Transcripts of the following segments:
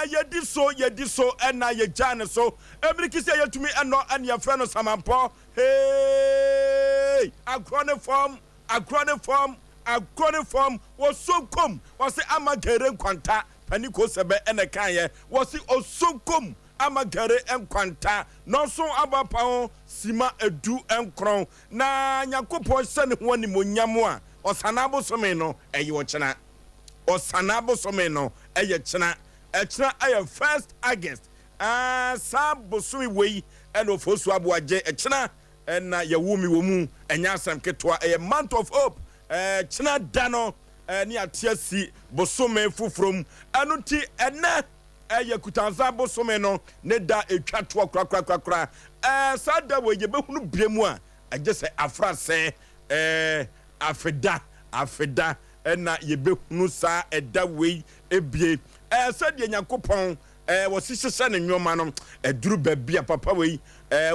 yedi so ena ye jane so ebriki se yetumi eno ene ye frɛ no samampo hey akrone form was so come was amagere nkwanta paniko sebe ene kanye was osonkom amagere enkwanta no so abapa sima edu enkron na nyakopo se ne ho ni monyamo a osanabo some no eye wo chena osanabo some no eye chena echena eye 1st August sabo sumi wei ene Oforisuo Aboagye echena ena yewumi wo mu enya asem ketwa eye month of hope chena dano ni atiasi bosome fufrom anuti ene eye kutanza bosome no ne da etwato kra sada we ye behunu biemu a agye se afrase afeda ena ye behunu sa eda we ebie sade Nyankopon wasisese ne nwoma no eduru babia papa we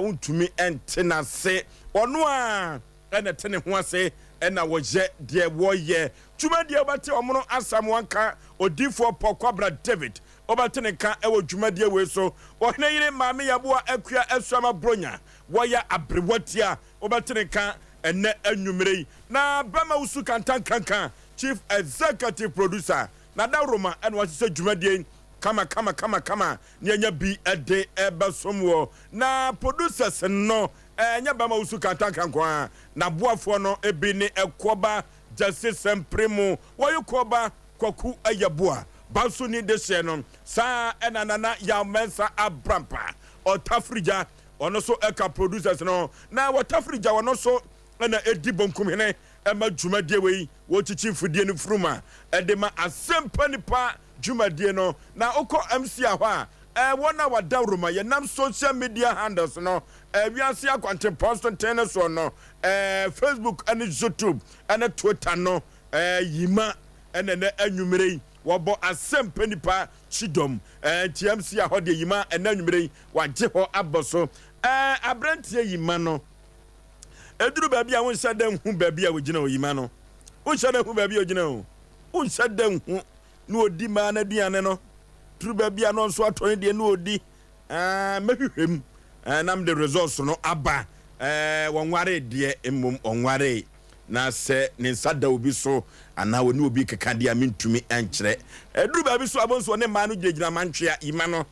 untumi entena se ono a ena tene ho ase ena woje de woye tuma de obate omono asam wanka odifo pokobra David obate ne ka ewo dwuma de we so ohne yire maame yaboa akua asuama bronya woya abrewatia obate ne ka ene anwumrei na bama usu kankan chief executive producer na da Roma ena wasise dwuma de kama nyanya bi ede ebasomwo na producers no nya bama usu kankan kwa na boafo no ebi ne ekoba Justice Mpremu wayokoba kwaku ayaboa baso ni de no sa enanana ya mensa abrampa otafrija ono so eka producers no na watafrija ono so na edi bonkum hene ema dwumadie wei wo chichi fudie ni fruma edema Asem Mpe Nipa dwumadie no na oko MC ahwa wona wada Roma ye nam social media handles no wiase akwante post tennis no Facebook and YouTube and Twitter no yima ene anwumrei wobo Asem Mpe Nipa chidom TMC ahode yima ene anwumrei wagye ho aboso abrantie yima no eduru baby a won hyadam hu baby a wogina oyima no won hyadam hu baby a wogina o won hyadam hu no odi ma na duane no duru baby a no so atone de no odi mehwehwem nam the results no aba wonware de emom onware na se ne nsada obi so ana woni obi keka de amintumi enkyere duru baby so abonso ne ma no gyegina mantwea ima no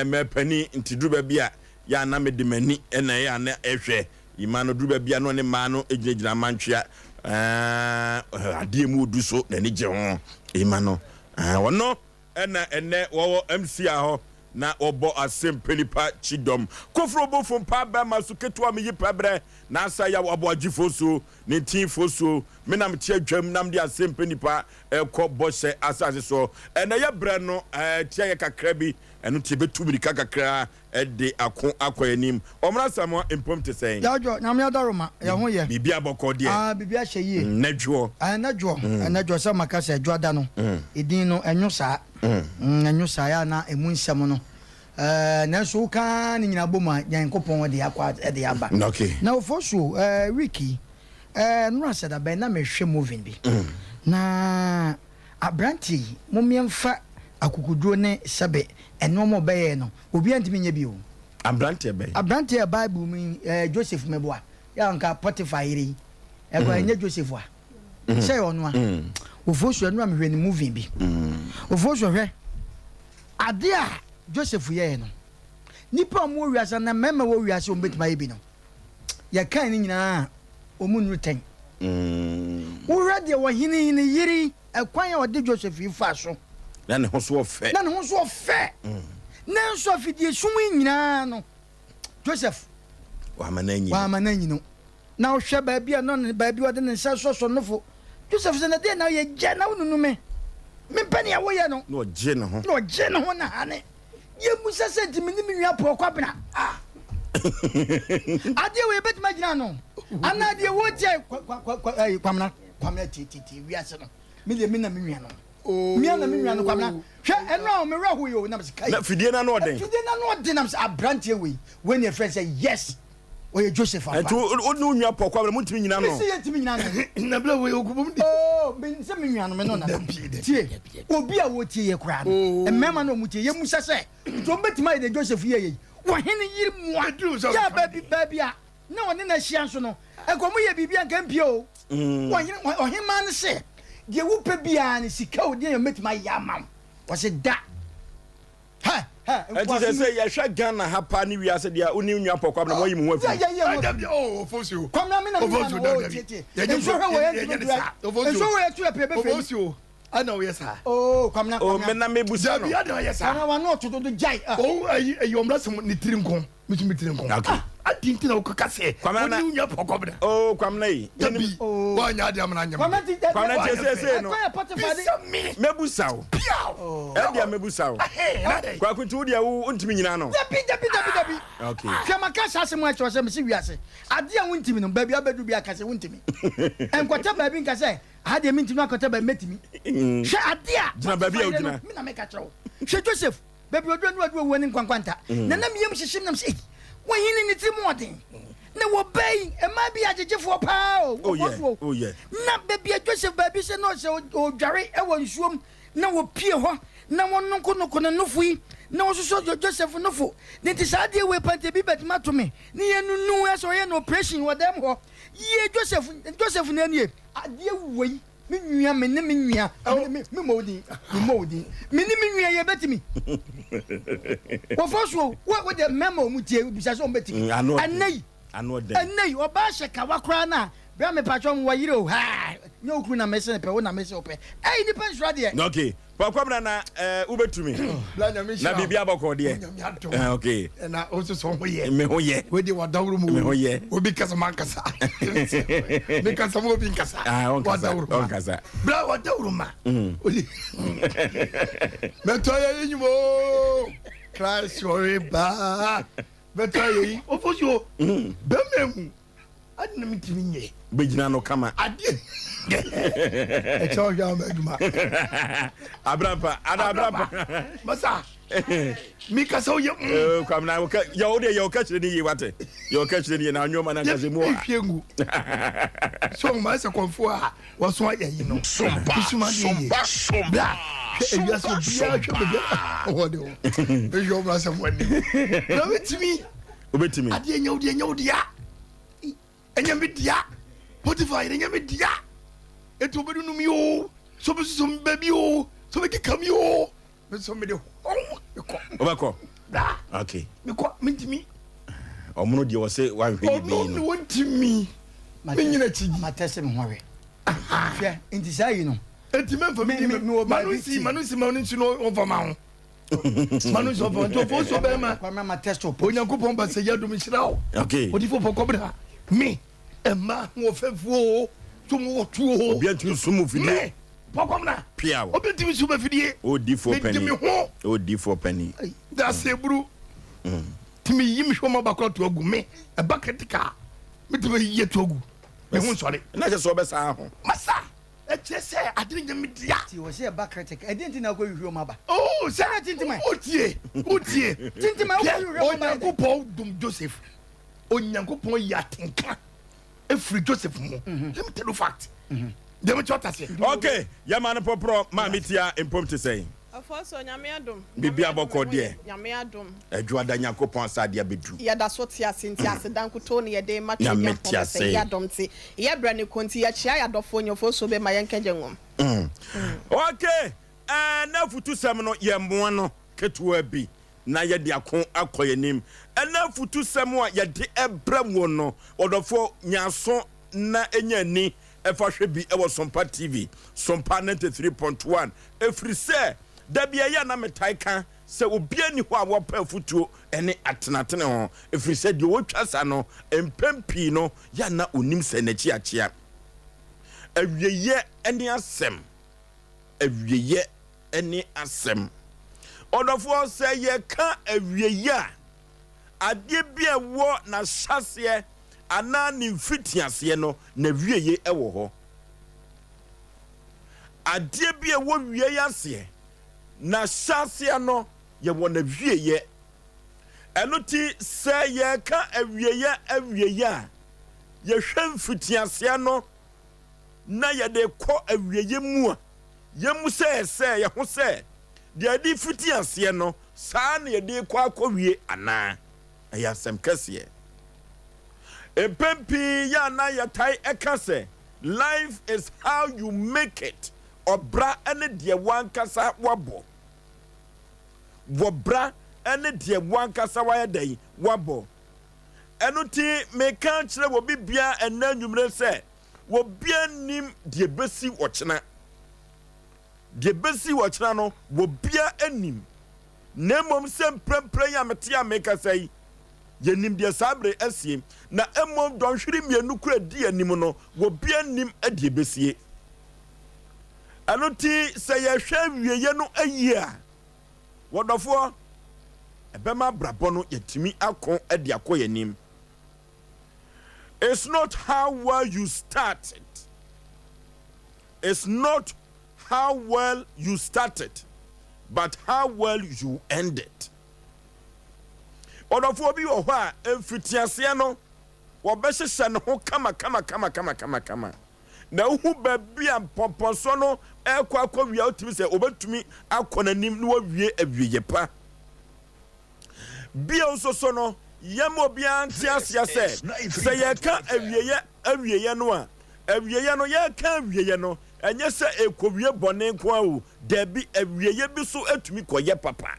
mepani nti duru baby a ya na medimani ena ya na ehwe imano duba bia no ne ma no ejina mantwea ade mu du so na ni je ho imano wono ena ene wo MC aho na obo Asem Mpe Nipa chidom kofro bofo pa ba masuketo am yi pabre na asa Yaw Aboagye foso ne tin foso me nam tie adwam nam de Asem Mpe Nipa ko bose asase so ena ye bre no tie ye kakra bi eno tie betu bi kakra de akoyanim omra samo empom te sen yajo nyam ya daroma ya ho ye bibia boko de bibia hye nadwo nadwo sa makasa adwada no edin no enyo ya na emu nsem no na so ka ni nyina boma Nyankopon de akwa de aba okay na Oforisuo wiki no asada be na mehwe movie bi na abranti momiemfa akukuduro ne sebe eno mo beye no obi antimi nya bi o abranti e Bible mi Joseph meboa ya nka Potiphar iri e go nya Joseph a say ono a Oforisuo no amhwe ni movie bi Oforisuo hwe ade a Joseph ye no nipa mo wiase na mema wo wiase o betima ye bi no ya kan ni nyina omunru ten wo rade wo hini yiri ekwan ya ode Joseph ifa so na ne ho so ofe na so afidie sumu nyina no Joseph wa mananyi no na ohwe baabi a no ne baabi wode ne nsa so nofo Joseph se na de na ye gya na wonu me mpani a wo ye no no gye ne ho na hane ye musa se ntimi ni nwa po kwabena ade we betima gina no ana de wo tie kwamna titi wiase no me de me na me nwa no mia na me nwa no kwamna hwe eno me rahu yo na me kai na fidie na no den nam se abrantie we when your friend say yes oye Joseph apa etu onu nwa pokwa bra mutimi nyina no si yentimi nyina no na bla we okubum di oh ben se me nwa no me no na tie obi a wo tie ye kra no emema no mu tie ye mu sese to betima ye Joseph ye wo hene yiri mu ya baby a na woni na hia nso no ekomu ye bibia nka mpie o wo hene ohima ne se de wo pe bia ne sika o de ye metima ya mam wo se da ha enti say ya hwa Ghana hapa ni wiase dia oni nwa pokwa bra mo yi mu afi oh Oforisuo kom na me na Oforisuo tete enso he wo ye enso wo ye tu e pe be fe Oforisuo ana wo yesa oh kom na me na me busa no ya na yesa ana wa no to do jai oh ayi omra sem ni tirinkon mitumi tirinkon okay adintina wo kakase oni nwa pokobra oh kwamna yi dabi wa nya ade amna nya kwamna tese no me busa wo piao e dia me busa wo kwa kuntu dia wo ntimi nyina no dabi okay kama ka sase mu acho se me si wiase ade a wontimi no baby abedu bia ka se wontimi enkwata baby nka se ade me ntimi akota ba metimi hwe ade a jina baby a ojina me na me ka chawo hwe Joseph baby odu woni nkwankwanta na na miyem hyehim nam se wo hini ni tiri modern na wo bay e ma bi agegefo pa oh yeah na baby Joseph baby se no se o dware e wo nsuom na wo pie ho na wo nko no nofui na wo so Joseph nofo ne ti sa de we pante bi betima to me ne ye nunu eso ye no operation wo dem ho ye Joseph na nie ade wei me nwia me ne me nwia me modi me ne me nwia ye betimi Oforisuo wo de memo mu tie bisa so betimi anai oba sheka wakra na bra me patwom wa yire o ha nye okru na mese pe wo na mese ope eh ni pen sura de okay pokwa na ubetumi na bibia boko de okay na oso so ho ye me ho ye we de wadawru mu me ho ye obi kasa man kasa me kasa mo bi kasa on kasa bra wadawru ma oli me to ye nyimo Christ sorry ba me to ye Oforisuo be memu adna mitimi nye bejina no kama ade e cho ya meduma abrampa masa mi kasa oye kwam na ya o de ya o ka chire ni yi wate ya o ka chire ni na anwoma na kaze mu hwengu so ma se konfo a wo so ya yi no sompa e ya so bia hwe bia o de o e yo ma se wani na obetimi ade nya odia enya media Spotify enya media eto bedu numi o so be so baby o so be kam yo me so me de obako da okay me ko mentimi omuno de wo se wa hwe bi no wontimi me nyina chi matese me howe hwe enti sai no enti me fa me manusi no on fa ma ho manusi on fa to fo so be ma kwa ma testo onyankopon ba se yadum hira o okay odi fo pokobra me Emma wo fefuo tumo tuo obi antu sumu fidie pokomna pia wo obi antu sumu fidie odi for penny odi for penny da sebru timi yim hwoma bakro to agu me e baketika me timi yiye to agu me hu sore na je so be sa ho masa e chese adiri nya media ti wo se baketika e dinti na ko hwio ma ba oh se tintima otie tintima ko hwio ma ba onyankopon dum Joseph onyankopon yatenka free Joseph mo let me tell you fact dem chota se okay ya man popro ma metia empom te say Oforisuo nyame adom bibi aboko de nyame adom adwada nyakopon asade abedu ya da so tia senti asedan kuto ne ye de ma nyame twa tia se ya dom ti ye bra ne konti ya chia ya dofo nyo Oforisuo be ma ye nkeje ngom okay na futu sem no ye mmoa no ketua bi na ye de akon akoyenim ena futu sem a ye de ebra mu no odofo nyaso na enya ni efa hwe bi e wo Sompa TV Sompa 93.1 efri se da bia ya na metai kan se obi ani ho a wo pa futuo ene atenatene ho efri se de wo twasa no empempi no ya na onim se na chi achia awieye ene asem awieye ene asem odofo se ye ka awieye a ade bia wo na hyase ana ni mfitiase no na wieye ewo ho ade bia wo wieye ase na hyase no ye wo na wieye Enuti se ye ka awieye ye hwem fitiasia no na ye de kɔ awieye mu a ye mu se ye ho se de adi fitiasia no saa na ye de kɔ akɔwie ana ɛyɛ asɛm kɛseɛ empempi ya na ye tai ɛka se life is how you make it obra ene de wankasa wabɔ wobra ene de wankasa wayɛ dɛn wabɔ ɛno ti meka kyerɛ wɔ bibia ɛna nwumre sɛ wɔ bia nim de besi wɔkyena no wɔ bia anim na mmom sɛ mprɛmprɛ ya mete a meka sɛ yɛnim deɛ sabre asie na mmom dɔnhwere mienu kura di anim no wɔ bia nim de besie ɛno ti sɛ yɛhwɛ wieye no ayi a wɔdɔfoɔ ɛbɛma brabɔ no yɛtumi akɔ de akɔ yɛnim. It's not how well you started. It's not how well you started, but how well you ended. Odofo bi wo hɔ a emfitiase no wo bɛhyehyɛ ne ho kama. Na uhu baabi a mpɔmpɔnso no ɛkɔ akɔwia otumi sɛ obetumi akɔ n'anim na wawie awieye pa. Bia nso no yamo bia ntiasia se ye ka awieye no a awieye no ye ka awieye no enye se ekowie bone nko awu da bi awieye bi so atumi koye papa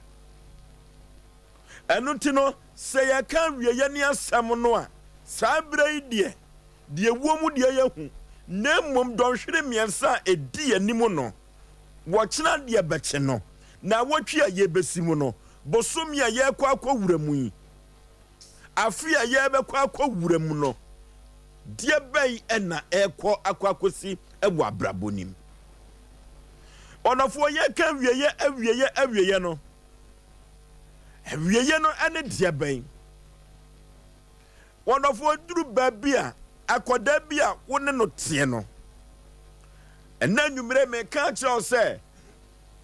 enu ti no se ye ka awieye ne asem no a sabrai de womu de ye hu na mom donhwere miensa edi anim no wo kyena de beche no na wotwe a ye besimu no bosomi a ye kwa akɔwura mu yi afia ye bekwa akɔwura mu no die bɛyi ɛna ɛkɔ akɔsi ɛwɔ abrabonim ɔnɔfo ye ka awieye no ɛne die bɛyi ɔnɔfo duru baabi a akɔda bi a wone no tie no ɛna nwumere me ka kyerɛw sɛ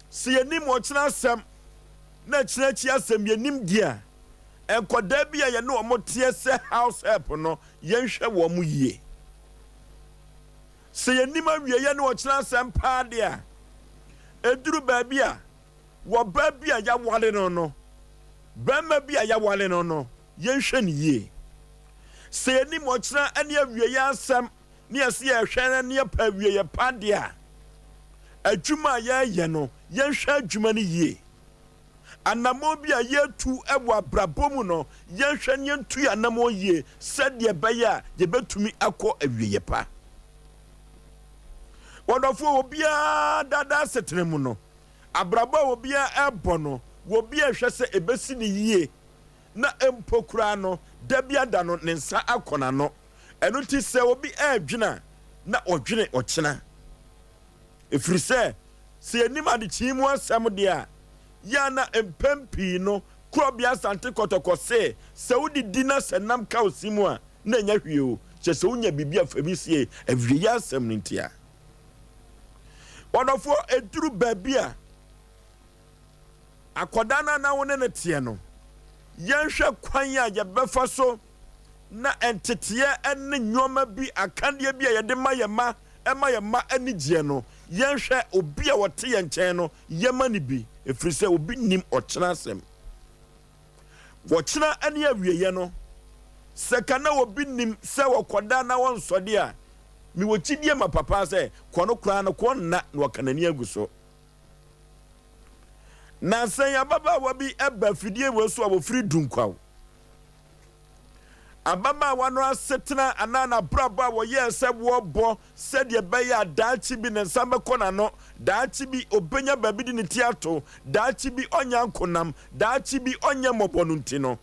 se yenim ɔkyena asɛm na kyerɛkyi asɛm yenim dia enkoda bi a ye no omotie se house help no yenhwe wo mu yie se yenim awie ye no okyena asɛm pa de a eduru baabi a wo ba bi a ya wale no bɛma bi a ya wale no yenhwe ne yie se yenim okyena ane awie ye asɛm ne yɛse yɛhwɛ ne yɛpa awie ye pa de a adwuma ye no yenhwe adwuma ne yie anamo bi a yetu ewo abrabomu no yenhwe ne yentu ya anamo yie sɛdeɛ bɛyɛ a yɛbɛtumi akɔ awieye pa wɔdɔfo obia dada setremu no abrabo obia ɛbɔ no obia hwɛ sɛ ebesi ne yie na empokura no da bia da no ne nsa akɔna no ɛno ti sɛ obi ɛdwena na ɔdwene ɔkyena efiri sɛ enim ade kyimu asɛm de a yana empempi no krobia sante kotokose se wodi dina senam ka osimu a na nya hwie o che se wonya bibia fabisie awiye asem ntia wonofo eduru babia akoda na wone ne tie no yenhwe kwan a ye befa so na entete enne nyoma bi akandie bi a ye de mayema anigye no yenhwe obi a wote ye nkyɛn no yema ne bi efiri sɛ obi nim ɔkyena asɛm wɔkyena ane awieye no sɛ kana obi nim sɛ wɔkɔda na wɔnsɔde a mi wɔkyidie ma papa sɛ kɔno kura no kɔnna na wɔkanani aguso na sɛ yababa wabi eba fidie wɔ so a wɔfiri dunkwaw ababa wano asetena anana braba wo ye se wo bo se de beya daachi bi ne samba kona no daachi bi obenya babi di ne tiato daachi bi onya nkonam daachi bi onya mobonu ntino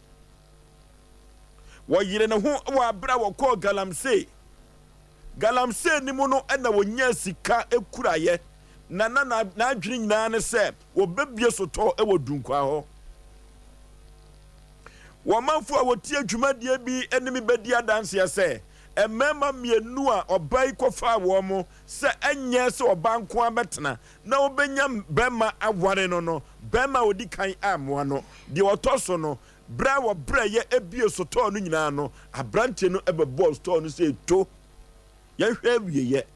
wo yire ne ho wo abra wo ko galamse ni mu no na wo nya sika ekuraye na adwiri nyina ne se wo bebie soto e wo dunkwa ho womanfo a wotie dwumadie bi enimi bedi adanse ese emema mienu a obai kofa wo mo se enye se obanko abetena na obenya bema aware no bema odi kan amoa no de otoso no bra wo bra ye ebie store no nyina no abrante no ebebo store no say to ye hwe awie ye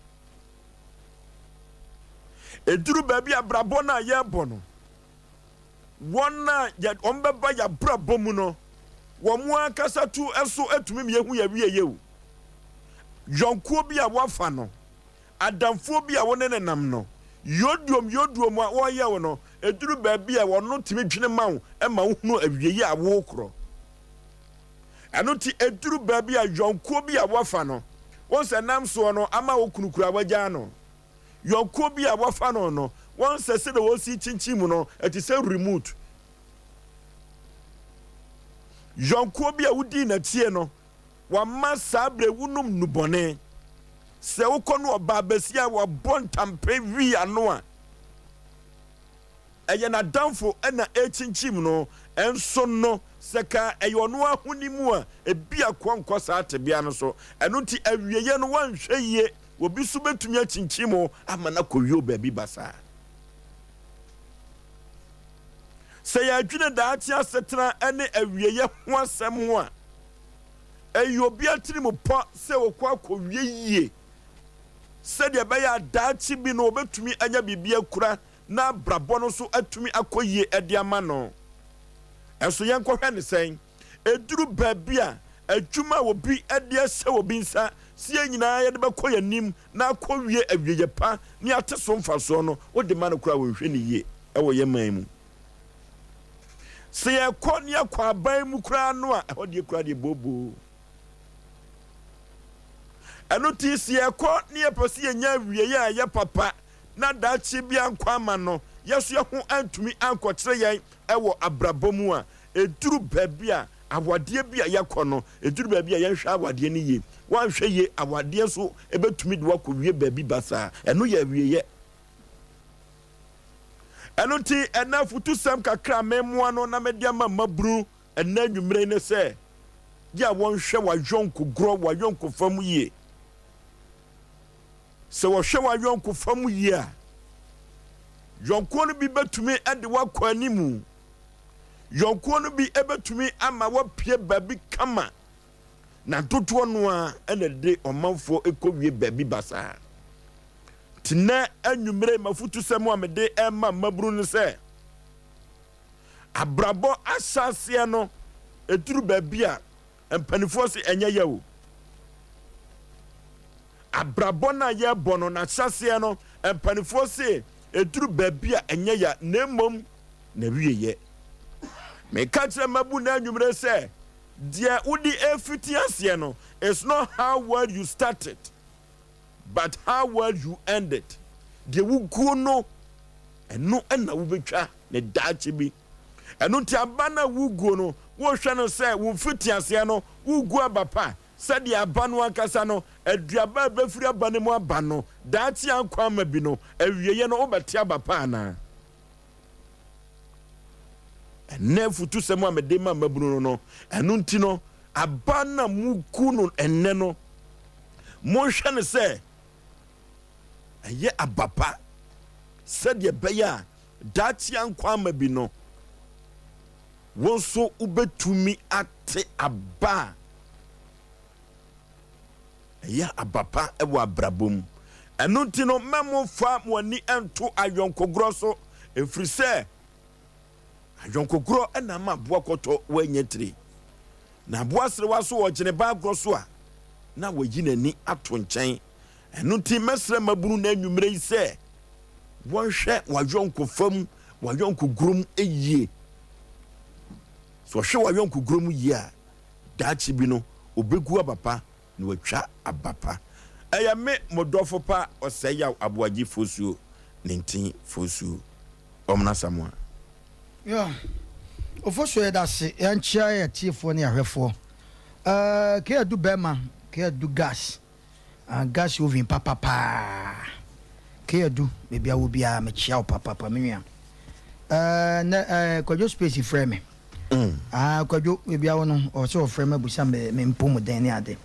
eduru baabi abrabo na ye bo no wona ya ombeba ya brabo mu no wo mu akasa tu eso atumi me hu ya wie ye o yonko bi a wafa no adamfo bi a wone nenam no yoduom a wo ye wo no eduru baabi a wono timi dwene mawo e ma wo hunu awie ye a wo kro eno ti eduru baabi a yonko bi a wafa no won se nam so no ama wo kunukura wagya no yonko bi a wafa no no won se se de wo si chinchi mu no eti se remote yonko bi a wudi na tie no wa masabre wunum nubone se ukono oba besia wa bontampe wi ano a eye na danfo na echinchim no enso no seka eyo no ahunimu a ebia kwankwa sa atebia no so eno ti awieye no wanhwe ye obi so betumi achinchimo amana koyo baabi basa se ya dwene da atia asetena ene awieye ho asem ho a eyo bia tirimu po se okwa kowie yie se de be ya daachi bi no obetumi anya bibia kura na brabo no so atumi akoyie ede ama no enso yenkohwe ne sen eduru baabia adwuma obi ede ase obi nsa sie nyina ye de bekoya nim na akowie awieye pa ni ateso mfaso no wo de ma no kura wo hwe ne yie ewo ye man mu se ye ko ni akwa ban mu kura no a ho de kura de bobo eno ti si ekọ ni eposi enya wieye a ye papa na dachi bia nkwa ma no yeso ye ho antumi ankọkire yen ewo abrabomu a eduru baabi a awade bia ye kọ no eduru baabi a ye hwa awade ni ye wan hwe ye awade so ebetumi de wakọ wie baabi basa eno ye wieye eno ti ena futu sam kakra memmoa no na media mabru ena nwumre ne se ya won hwe wa yonko gro wa yonko fam ye se wo hwe wa yonko fam yi a yonko no bi betumi ade wakọ animu yonko no bi ebetumi ama wapie babi kama na dodo no a ene de omanfo ekowie babi basa tina anwumre mafutu semu amede ema mabru no se abrabo asase no eduru babi a empanifo se enye yawo abrabo na ye bono na sase no empanifo se eduru baabi a enye ya nemom na wieye me ka kire mabu na anwumre se dia udi efiti ase no it's not how well you started but how well you ended de wuguo no eno na wo betwa ne daache bi eno ti abana wuguo no wo hwe no se wo fiti ase no wuguo abapa sadi abanu akasa no aduaba befiri abane mu abano daati ankwa ma bi no awieye no obete abapa na ene futu semu amede ma mabunu no enu nti no abana muku no enne no mo hwe ne se aye abapa sadi beya daati ankwa ma bi no wonso ubetumi ate aba ya abapa ewa brabum enu nti no memo fa mo ni ento ayonkogro so efrise ayonkogro ena ma boa koto wanyetire na boa sere waso wo gene ba gro so a na wayi nani ato nchen enu nti mesre mabunu na anwumre yi se wonhwe wayonkofam wayonkogrom eyie so hwe wayonkogrom yi a daachi bi no obegu abapa na watwa abapa eya me modofo pa Osei Aboagye Oforisuo 19 Oforisuo omna samwa yo Oforisuo da se yanchia ya tiefo ne ahwefo ke adu bema ke adu gas gas ovin papa ke adu bebia wo bia me chia papa menua na kwajo space frame kwajo bebia wo no o so frame busa me mpomo den ne ade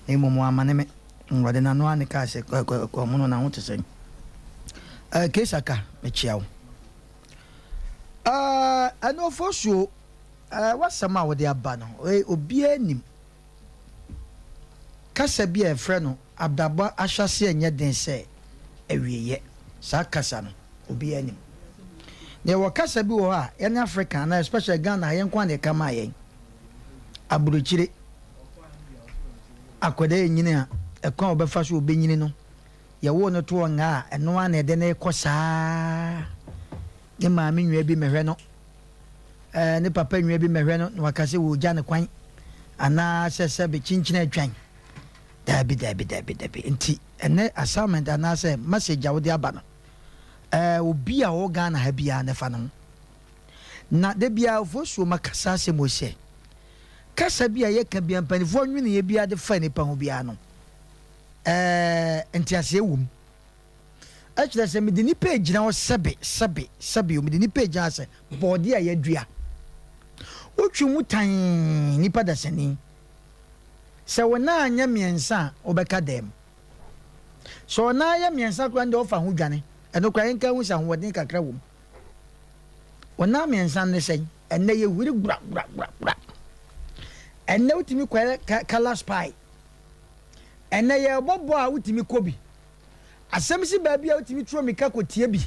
emomo amane me ngode na no ane ka se ko muno na hote sen ke saka me chiawo ano Oforisuo wasama wo de aba no obi anim kasa bi e frɛ no abrabɔ ahwase enye den sɛ awieye saa kasa no obi anim ne wo kasa bi wo ha yɛne Africa na especially Ghana yɛn kwa ne kama yɛn aburukyire akwada enyini a ɛkwan obefa so obenyini no yɛwo no to nga a ɛno a na ɛde ne kɔ saa ne maame nwa bi mehwɛ no ne papa nwa bi mehwɛ no na wakase wo gya ne kwan ana sɛ be chinchina atwan dabi nti ene assignment ana sɛ message a wo de aba no obi a wo Ghana ha bia ne fa no na de bia Oforisuo makasa sɛ mo sɛ kasa bia yɛ ka bia mpanifo nwene ye bia de fa nipa ho bia no nti ase wum actually sɛ me de nipa gyina wo sɛbe o me de nipa gyina sɛ body a yɛdua wotwe mu tan nipa da sani sɛ wona anya miensa obɛka dem so wona anya miensa kura nde ofa ho dwane ɛno kura nka hu sa hoɔden kakra wom wona miensa ne sɛ ɛnɛ yɛ wiri gura ɛnɛ utimi kwere color spy ɛnɛ yɛ bɔbɔ a utimi kobi asɛm si baabi a utimi tro mika kotie bi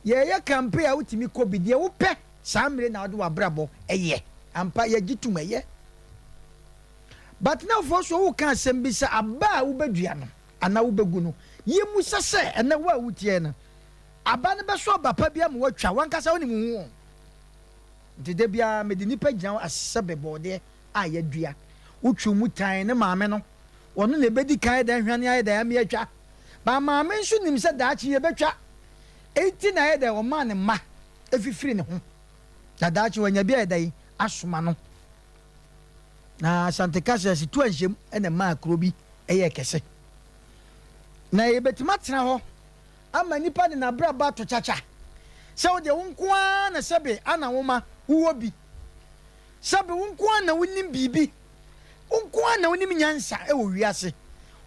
yɛ campaign a utimi kobi de wo pɛ saa mmere na wode wabrabɔ ɛyɛ ampa yɛ gitum ɛyɛ but now Oforisuo wo kan asɛm bi sɛ aba a wobɛdua no ana wobɛgu no yɛmu sɛ ɛnɛ wo a wotie no aba no bɛso aba pa bia ma watwa wankasa wo ne mu hu nti de bia mede nipa gyina wo asɛ bɛbɔde a yɛdua wotwe mu tan ne maame no ɔno na ɛbɛdi kan da hwane ayɛ da yɛme atwa ba maame nso nim sɛ daakye yɛbɛtwa enti na ayɛ da ɔma ne ma ɛfifiri ne ho na daakye wanya bi ayɛ da yi asoma no na Sante Kasa si tu anhyem ene ma akro bi eye kese na yebetima tena ho ama nipa de na bra ba to chacha se wo de wonkoa na sebe ana woma wo bi sebe wonkoa na wonim bibi wonkoa na wonim nyansa e wo wiase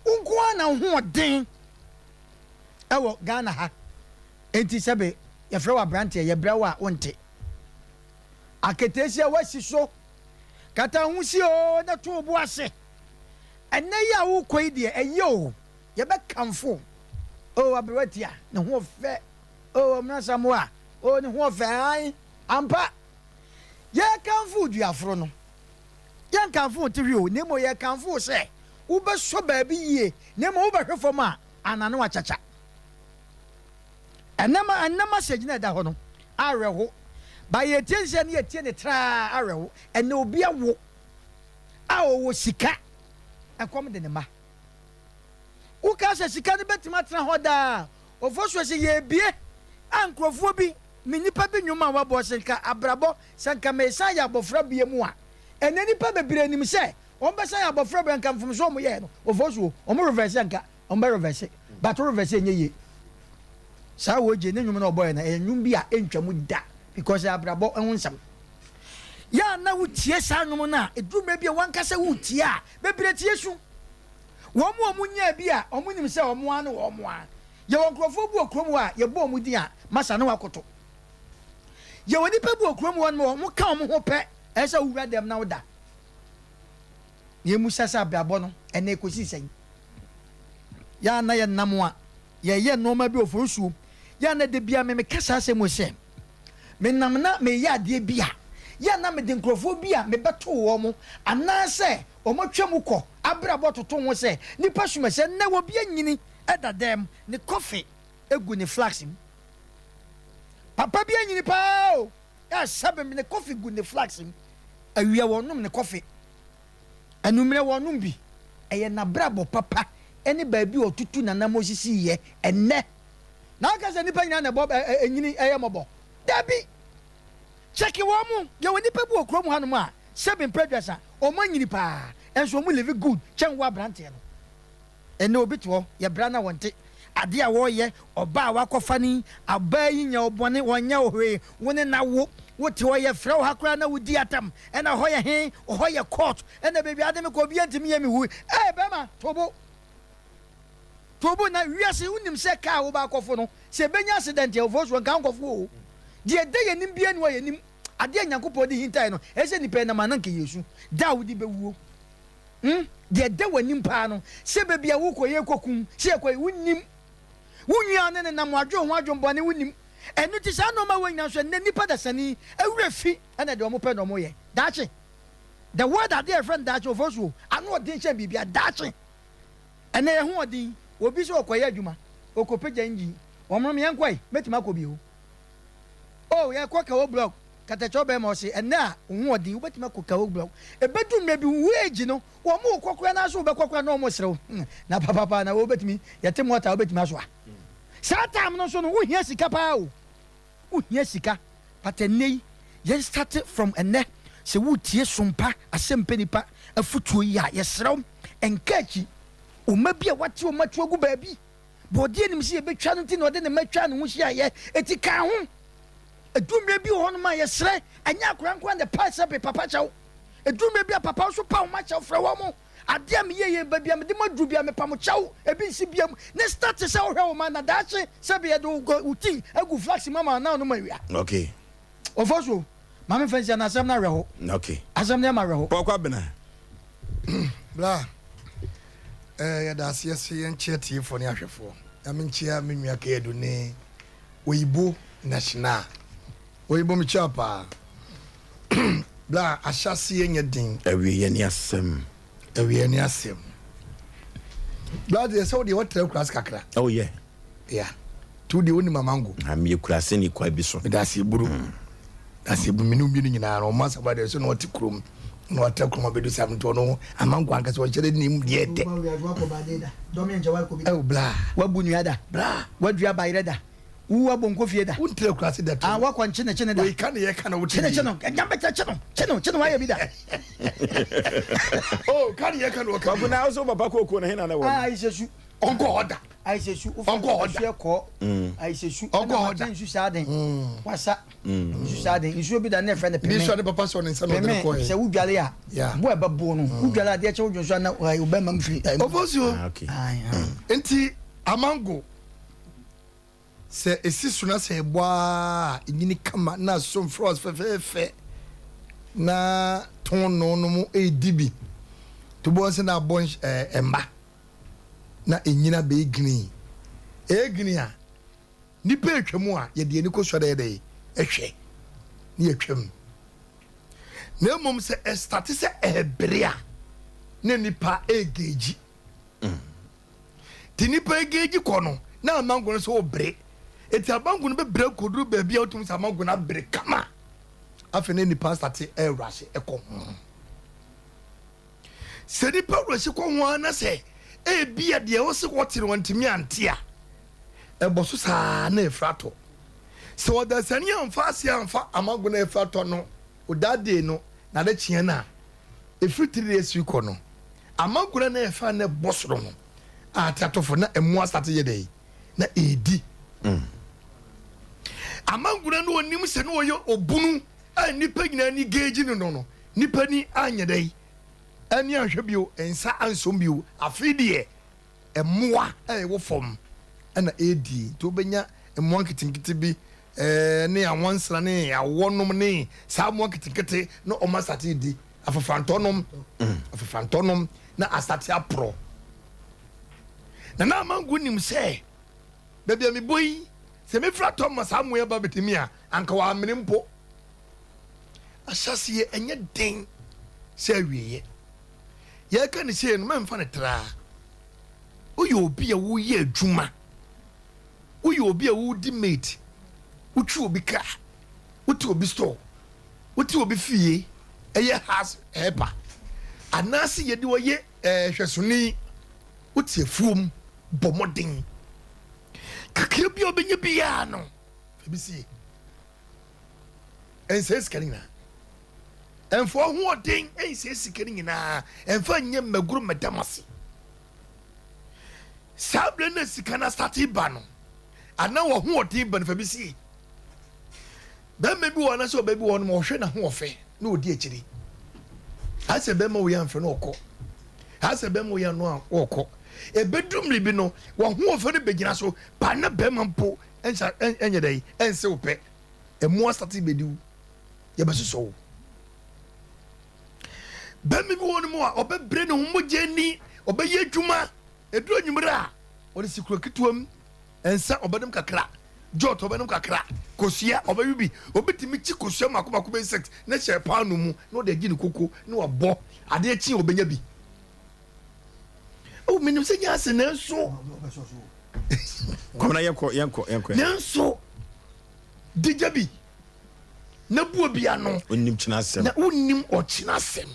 wonkoa na ho den e wo Ghana ha enti sebe ye fra wa brante ye bra wa wonte aketesi wasi so kata husi o na to bo ase enne ya wo koi de eye o ye be kamfo o abrewatia ne ho fe o mnasamoa o ne ho fe ai ampa ye kamfo duafro no ye kamfo tiwi o ne mo ye kamfo se wo be so ba bi yie ne mo wo be hwefo ma anane wa chacha enama segina da ho no areho ba ye tense ne ye tie ne tra arewo ene obi awo a wo sika akom de ne ma wo ka se sika ne betima tra ho da Oforisuo se ye bie ankrofo bi me nipa bi nwuma wa bo senka abrabo senka me san ya bofra bie mu a ene nipa bebire nim se on be san ya bofra be nka mfom so mo ye no Oforisuo o mo reverse nka on be reverse but reverse enye ye sa wo je ne nwuma na oboy na enwum bi a entwa mu da because abrabo enwonsam ya na wutie sa nwom na eduma bi wankasa wutie a bebire tie su wo mu nya bi a omunim se omo anu omo a ye wonkrofo bu okrom a ye bo mu din a masa ne wakoto ye woni pe bu okrom won mo ka omo ho pe esa wura dem na woda ye musa sa abrabo no ene kosi sen ya na ye namo a ye no ma bi Oforisuo ya na de bia me kasa se mo se me nam na me ya de bia ya na me de nkrofo bia me beto wo mo ana se o mo twam kɔ abrabo toto ho se nipa suma se na wo bia nyini edadem ne coffee egu ne flask papa bia nyini pa o ya sabe me ne coffee gu ne flask awia wonum ne coffee anumre wonum bi eye na brabo papa eni baabi otutu na na mosisi ye enne na ka se nipa nyina na bo enyini eye mobo dabi check wo mu ye woni pa bu okrom hanom a 7 predecessor o manyini pa enso mu live good chen wa brante no ene obi to ye bra na wonte ade a wo ye oba wa kofani aba yi nya obone wonya ohwe woni na wo wote wo ye frɛ wo hakora na wodi atam ena ho ye he ho ye court ena bebi ade me ko bi antimi ye mi hu bema tobo na wiase unim se ka wo ba kofo no se benya accident ye Oforisuo kan kofo o de ye nim bia ni wo ye nim ade Nyankopɔn di hintai no ese nipa na mananke Yesu da wo di bewuo de de wanim pa no se be bia wo koye kokum se koye wonnim wonua ne na moadwo ho adwonbone wonnim enu ti sa no ma wanya so ne nipa da sani awura fi na de omo pe no mo ye dache the word that dear friend dache Oforisuo anu odin hye bibia dache ene ye ho odin obi so okoye adwuma okopeja nji omro me yankoi metima akobi ho oh ye kwaka wo blog katacho be mo se ene a ho odin obetima koka wo blog ebedu me bi weji no wo mo kokora na so obekokora na omo serew na papa na wo betimi yete mota obetima so a satam no so no wo hia sika pa o wo hia sika patenei ye started from ene se wo tie Sompa Asem Mpe Nipa afutuo ya ye serew enkachi o mabi a wate o matu agu baabi bodi anim se ye betwa no ti na ode ne matwa no ho hia ye eti kan ho edumre bi ho no ma ye sere anya akranko and the pass up papa chaw edumre bi a papa so pa o ma chaw fra wo mo ade am ye baabi am de madru bi am pam chaw ebi nsi biam ne start se wo hwe wo ma na dache se be do uti agu flax mama na no ma wia okay Oforisuo mama fancy na asem na hwe ho okay asem na ma hwe ho pokwa bena bla ya da se yen chete fo ne ahwefo ya menchia menua ka edu ne oyibo national oyibo mi chapa bla ashasi yen din awie ni asem bla de so de hotel class kakra oh yeah tu de woni mamango ami kurase ni kwa bi so da se buru da se bu minu bi ni nyina no ma saba de so no tikrom no atakrom abedu sam to no amango anka so chere ni mu de ete oh bla wabu nuada bla wadua bayreda uwa bonko fie da untre class de ah wa kwanche ne da we kan ye kan wo chene nyamba chene wa ye bi da oh kan ye kan wo kan babu na so papa koko na hina na wo ah isesu onko order aisesu onko order ko aisesu onko order nsu saden wasa nsu saden nsu bi da na friend bi so de papa so ne nsa no de ko se wudwale a bo e babo no wudwale a de che wudwo so na obema mfiri Oforisuo okay enti amango se esisuna se boa enyini kama na so frost fe na ton no mu edibi to bo se na bon emba na enyina be green a nipa etwemu a ye de ani ko so de ehwe ni etwem na mom se start se ebrea na nipa egeji ti nipa egeji ko no na amango no so obre eti amango no be bre koduru ba bia otum se amango na bre kama afi na nipa start rush eko se nipa rush ko ho na se bia de wo se ko tire wantimi antia ebo so saa na efrato se wo da sani amfa ase amfa amango na efrato no odade no na de chie na efritiri esu ko no amango na efa na bosoro no atatofo na emu asate ye dey na edi amango na no onim se no oyo obunu a nipa nyina ni geji no nipa ni anya dey ani ahwebio ensa ansombio afidie emoa wo fom ana edi to benya emoa kitinkiti bi ne awansra ne awonom ne sa mo kitinkiti no o masate di afafantonom na asate apro na amango nim se bebia mi boy se me fra Thomas amoya ba betimi a anka wa amene mpo asase enye den se awieye ye ka ni se no memfa ne tra uyo obi a wo ye adwuma uyo obi a wo di mate utu obi ka utu obi store utu obi fie eye house helper anasi ye di wo ye hwesoni uti afuom bomodin kakira bi obenye bia no febisi enses kanina enfo ho odin enses kanina enfa nye maguru medamase sabre na sikana stati ba no ana wo ho odin ba no febisi ba mebi wona so ba bi wona mo hwe na ho ofe na odi akiri ase be ma wo ya mfe no okọ ase be mo ya no okọ ebedum libi no wo ho ofe no begina so pa na be ma mpo enye dai ense ope emu stati bediu yɛbɛsosɔ bɛmi bi wɔ no mu a ɔbɛbrɛ ne ho mogya ni ɔbɛyɛ adwuma ɛduru anwummerɛ a ɔde sikuro ketewa mu ɛnsa ɔbɛdom kakra jot ɔbɛnom kakra kosua ɔbɛwi bi obɛtumi kyi kosua mako bɛ 6 na hyɛ paano mu na ɔde agyi ne koko na wabɔ adeɛ kyi ɔbɛnya bi o menim sɛ nya ase nanso kɔmna yɛnkɔ nanso digya bi na buo bi ano onim kyena asɛm na wonim ɔkyena asɛm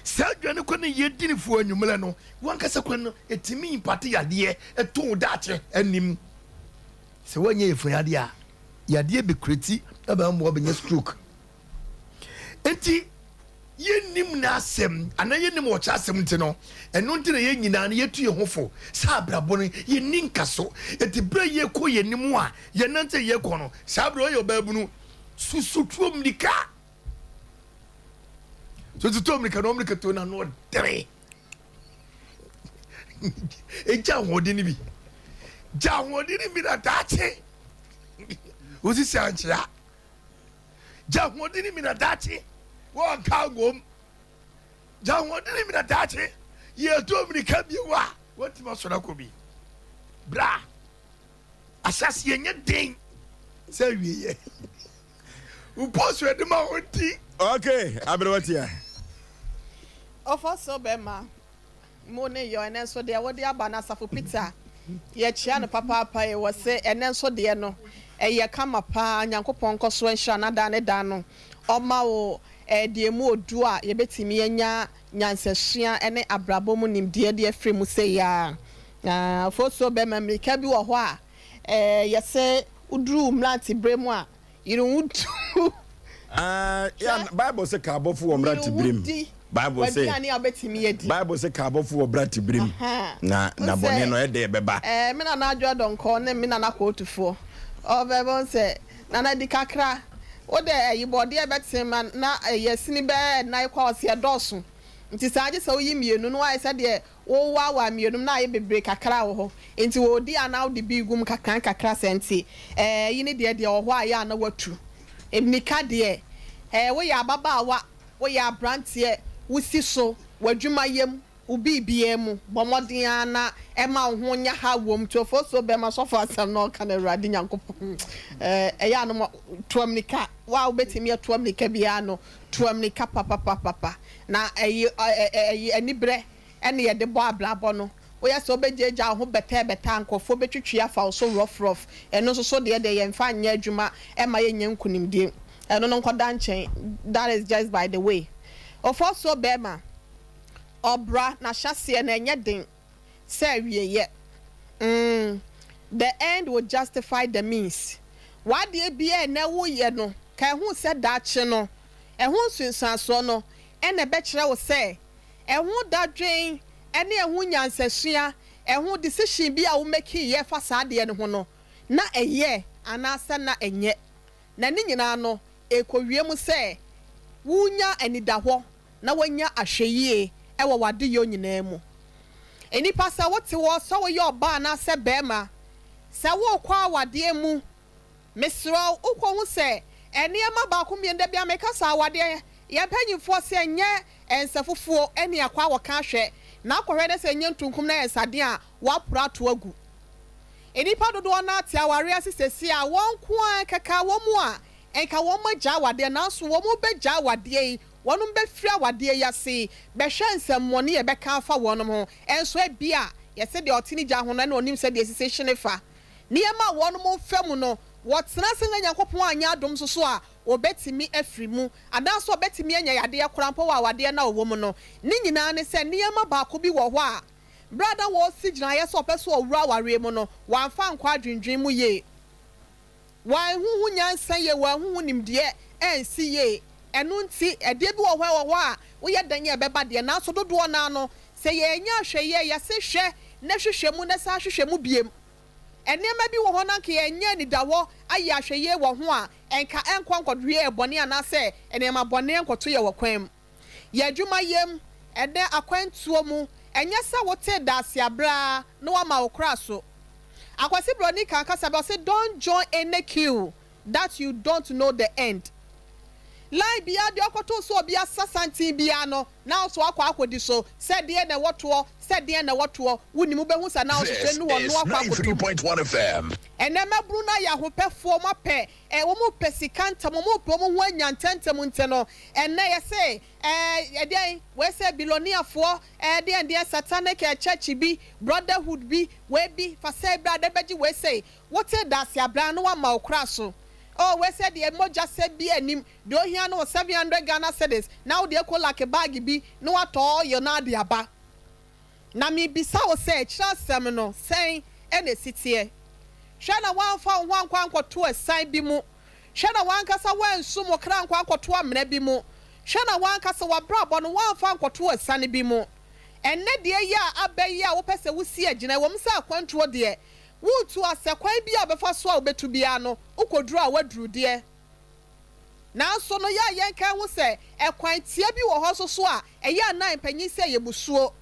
saa adwane kɔ ne yɛdi ne fuo anwummerɛ no wankasa kɔ no ɛtumi impate yadeɛ ɛto daakye anim sɛ woanyɛ yɛfo yadeɛ a yadeɛ bɛkurati abɛmmoa bɛnya stroke enti yɛnim na asɛm anaa yɛnim ɔkyɛ asɛm nti no ɛno nti na yɛn nyinaa no yɛtu yɛ ho fo saa abrabɔ no yɛni nka so ɛti berɛ yɛkɔ yɛnim a yɛnante yɛkɔ no saa berɛ ɔyɛ ɔbaabunu susutuo mmirika susutuo mmirika na ɔmmirika to na no ɔdere ɛgya ahoɔden no bi gya ahoɔden no bi na daakye wosisi ankyea gya ahoɔden no bi na daakye wɔn ka ngom gya ahoɔden no bi na daakye yɛto mmirika bi wa wɔntumi asɔre akɔ bi bra asase yɛnyɛ den sɛ awieyɛ wopɔso ɛde ma wo nti okay aberewatia Oforisuo bema mo ne yo ene so de wode aba na Asafo Peter ye chia no papa ye wo se ene so de no eye kama pa Nyankopɔn nkoso nhira na da ne da no ɔma wo de mu odu a ye betimi anya nyansasua ene abrabo mu nimde de afre mu se ya Oforisuo bema mrika bi wo ho a ye se uduru mlanti bremu a yirudu yeah Bible say kabofo wo mranti brem Bible say Bible say kabofo wo brati brem na bone no e de beba me na adwo donko ne me na kotufo obebon say na di kakra wo de yibode e betem na yesini be na ikwa ose doso nti saaje se oyi mienu no wa se de wo wa mienu na ye bebre kakra wo ho nti wo di ana wo de bigum kakra senti yini de wo ho aya na watu emnika de wo ya ababaawa wo ya brantie wusi so wadwuma yem ubibie mu bomoden ana ema ho nya ha wom to Oforisuo bema sofo asem no kana Awurade Nyankopɔn eya no tuamnika wa obetimi atuamnika bia no tuamnika papa na anibre ene ye de bo ablabo no wo ya so bejeja ho beta nkofo betwitwi afa so rough eno so de ye mfa anya adwuma ema ye nya nkunimdie eno no nkoda nchen that is just by the way Oforisuo bema obra na hyase na enye den say wieye the end will justify the means what dey bia na wo ye no ka hu se daache no hu sunsanso no ene be kire wo say hu dadwen ene hu nyansasua hu decision bia wo make ye fa saade ne ho no na eye anasa na enye na ni nyina no ekowie mu say wunya anidaho na wanya ahweyie ewo wade yo nyina mu enipa sa wote wo so wo ye oba na se bema se wo kwa wade mu mesro ukwo hu se ene ma ba ko mienda bia meka sa wade ye panyifo se nye ensafufuo ene akwa wo ka hwe na akohwe de se nye ntunkum na ensade a wapura to agu enipa dodo na ate aware asesesi a won ko kaka wo mu a enka wo magya wade na so wo mu begya wade wonum be fira wade yase be hwensem mone ye be ka fa wonum ho enso bia ye se de otini gya ho na onim se de session fa niema wonum fam no wotena se Nyankopon anya adom so a obetimi afiri mu adanso obetimi anya yade yakrampo wa wade na wo mu no ni nyina ne se niema ba ko bi wo ho a brother wo si gyina ye so opeso owura ware mu no wanfa nkwa adwendwen mu ye wan huhu nyansa ye wan huhu nimde ensi ye enu nti ede bi wo ho a wo ye dan ye beba de na so dodo na no se ye nya hweye ye se hwe na hwehwemu na sa hwehwemu biem enema bi wo ho na ke ye nya ni dawo ayi ahweye wo ho a enka enkonkodwe ebone ana se enema bone enkoto ye wo kwam ye adwuma yem ede akwantuo mu enye sa wote dase abra no wa ma wo kra so akwasi broni kan kasa be say don't join any queue that you don't know the end line bia de okoto so obi asasantin bia no na so akodi so said de na woto said de na woto wuni mu behu sa na so se no no akwakoto 93.1 FM ene mabru na ya hopefo mo pe wo mo pesikanta mo po mo ho anyantantem nte no ene ye say den we say billionaire fo den satanic church bi brotherhood bi we bi fa say bra de beji we say what that ya bra no wa ma okra so. Oh, we said the emoja said be anim. Do here no 700 Ghana cedis. Now they call like a bag be no at all. You're not the aba. Na me bisa o say trust semino saying any city. Shana one for one kwanko to a sign be mo. Shana one kasa one sumo crank kwanko to a mne be mo. Shana one kasa wa bra bon one fanko to a sunny be mo. And ne dear ya abe ya opese we see a jina womsa control dear. Wo to asekwan bia befa so a obetu bia no ukoduru a waduru de na so no ya yenka ho se ekwan tie bi wo ho so a eya nan panyin se yebusuo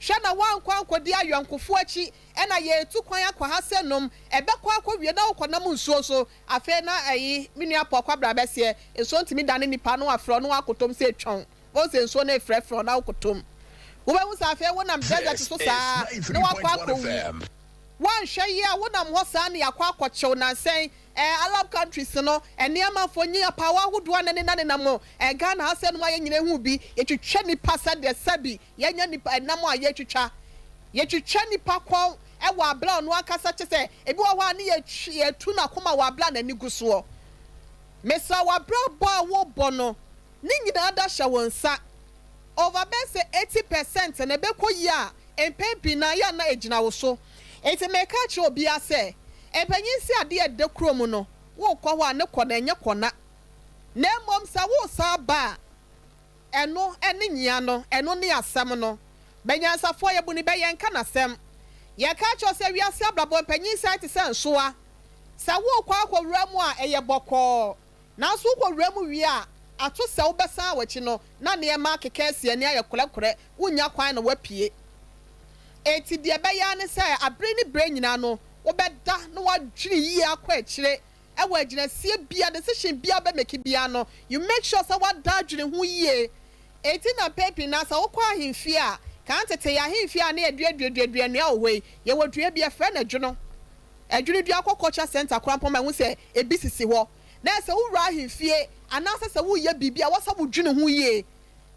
hwe na wankwa nkodi ayonkofo achi ena ye etu kwan akwa ha se nom ebekwa akwa wie na ukonam nsuo so afe na ayi minu apokwa bra bese eso ntimi dane nipa no afro no akotom se twon wo se nsuo na efrefro na akotom wo be hu sa afe wo nam desert so sa na wakwa akwa one share ya wonam ho sa na yakwa akwachew na sen Arab countries no eniama fonyi apawa hudo na ne na mo Ghana ase no aye nyine hu bi yetwetwe nipa sa de sabi yenya nipa enam a yetwetwe nipa kwon wa abla no akasa chese ebi wo ho ne yetu na koma wa abla na ni guso mesa wa bra bo a wo bo no ni nyina da hye wonsa over bese 80% na bekoyi a empempi na ya na ejina wo so enti meka chi obi ase empanyin si ade de krom no wo kɔ hɔ a ne kɔ na enye kɔna na mmom sa wo sa ba eno ene nyia no eno ne asɛm no benyansafo ye bu ni be yenka na asɛm ye ka chi ose wiase abrabo empanyin si ate sɛ nsoa sa wo kɔ akɔwura mu a eye bɔkɔ na so kɔwura mu wi a ato sɛ wo bɛsan wachi no na ne ma keka asia ne ayekorekore wonya kwan na wapie eti de be ya ne sɛ abre ni bre nyina no obeda no wadwiri yi akwa akire ewa agina sie bia decision bia be make bia no you make sure say what da dwiri ho yie eti na paper na sa wokwa ahemfie a kan tete ya ahemfie a na eduaduaduadua ne awoi ye wodua bia fra na dwono adwiri dua kokocha center krampo ma hu se ebi sisi ho na se wura ahemfie anasa se wo ye bibia wasa wodwini ho yie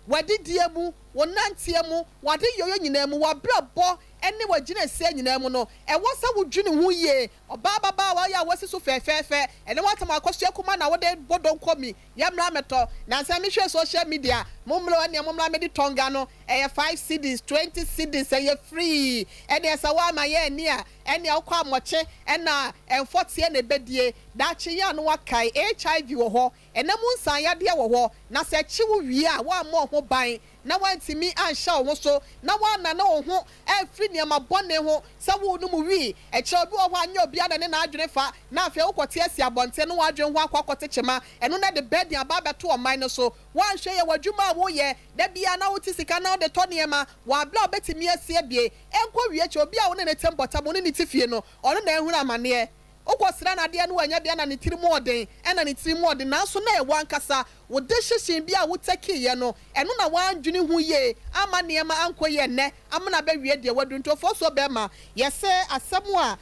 wadi diemu wonantie mu wadi yoyo nyina mu wabrabo ene wagina se nyina mu no e wasa wodwini hu ye oba baba wa ya wasi so fefefe ene watama akosua kuma na wode bodon komi yamra meto na nsa mi hwe social media mumlo ene mumla me di tonga no 5 cedis 20 cedis free ene sa wa ma ye ni a ene akwa moche ena 40 ene bedie da chi ya no wakai HIV wo ho ene mu nsan ya de wo ho na se chi wo wi a wa mo ho ban na wantimi ansha wo so na wana na wo ho free ne ma bone ho se wo no mu wi e che obi wo ho anya obi ana ne na adwene fa na afi wo kote asi abonte no wadwen ho akwakote chema eno na de bed ya ba beto o man no so wan hwe ye wadwuma wo ye da bia na wo tisika na wo de to ne ma wa bla obetimi asie bie enko wi che obi a wo ne tempota mo ne tifie no ono na ehuru amane okosira na de no wanya bia na ne tirimu oden ena ne tirimu oden na so na e wankasa wo de hyehyen bia wo takiye no eno na wandwene hu ye ama ne ma ankoye ne amna ba wie de wadunto so be ma yese asemu a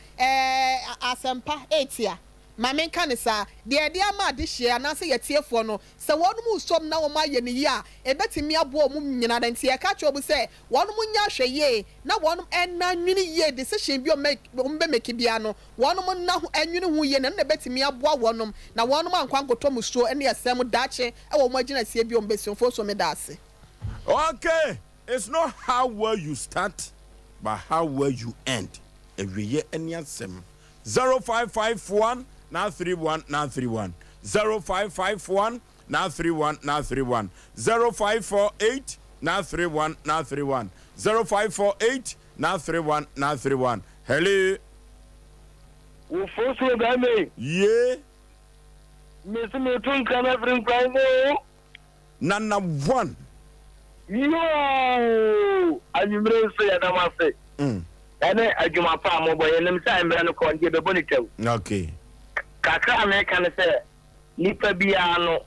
asempa etia mame nka ne sa de ama de hye na se yetiefo no se wonum usom na wo ma ye ne yi a ebetimi abo mu nyina da ntie ka cho bu se wonum nya hwe ye na wonum enna nwini ye decision bi o be make bia no wonum na anwini hu ye na ebetimi abo wonum na wonum ankwa nkoto musuo ene asem dache e wo mo agina sie bi o mbesi fo so me da ase. Okay, it's not how well you start but how well you end. Ewiye eni asem 0551 now 31 now 31 0551 now 31 now 31 0548 now 31 now 31 0548 now 31 now 31. Hello. Osei Aboagye. Yeah. Me tun kana frin prime. Nana one. Yo. Anyimre se ya namase. Ene adwuma pa mo boye nim sai mbra no konje be bonitew. Okay. Kakra me kan se nipa bia no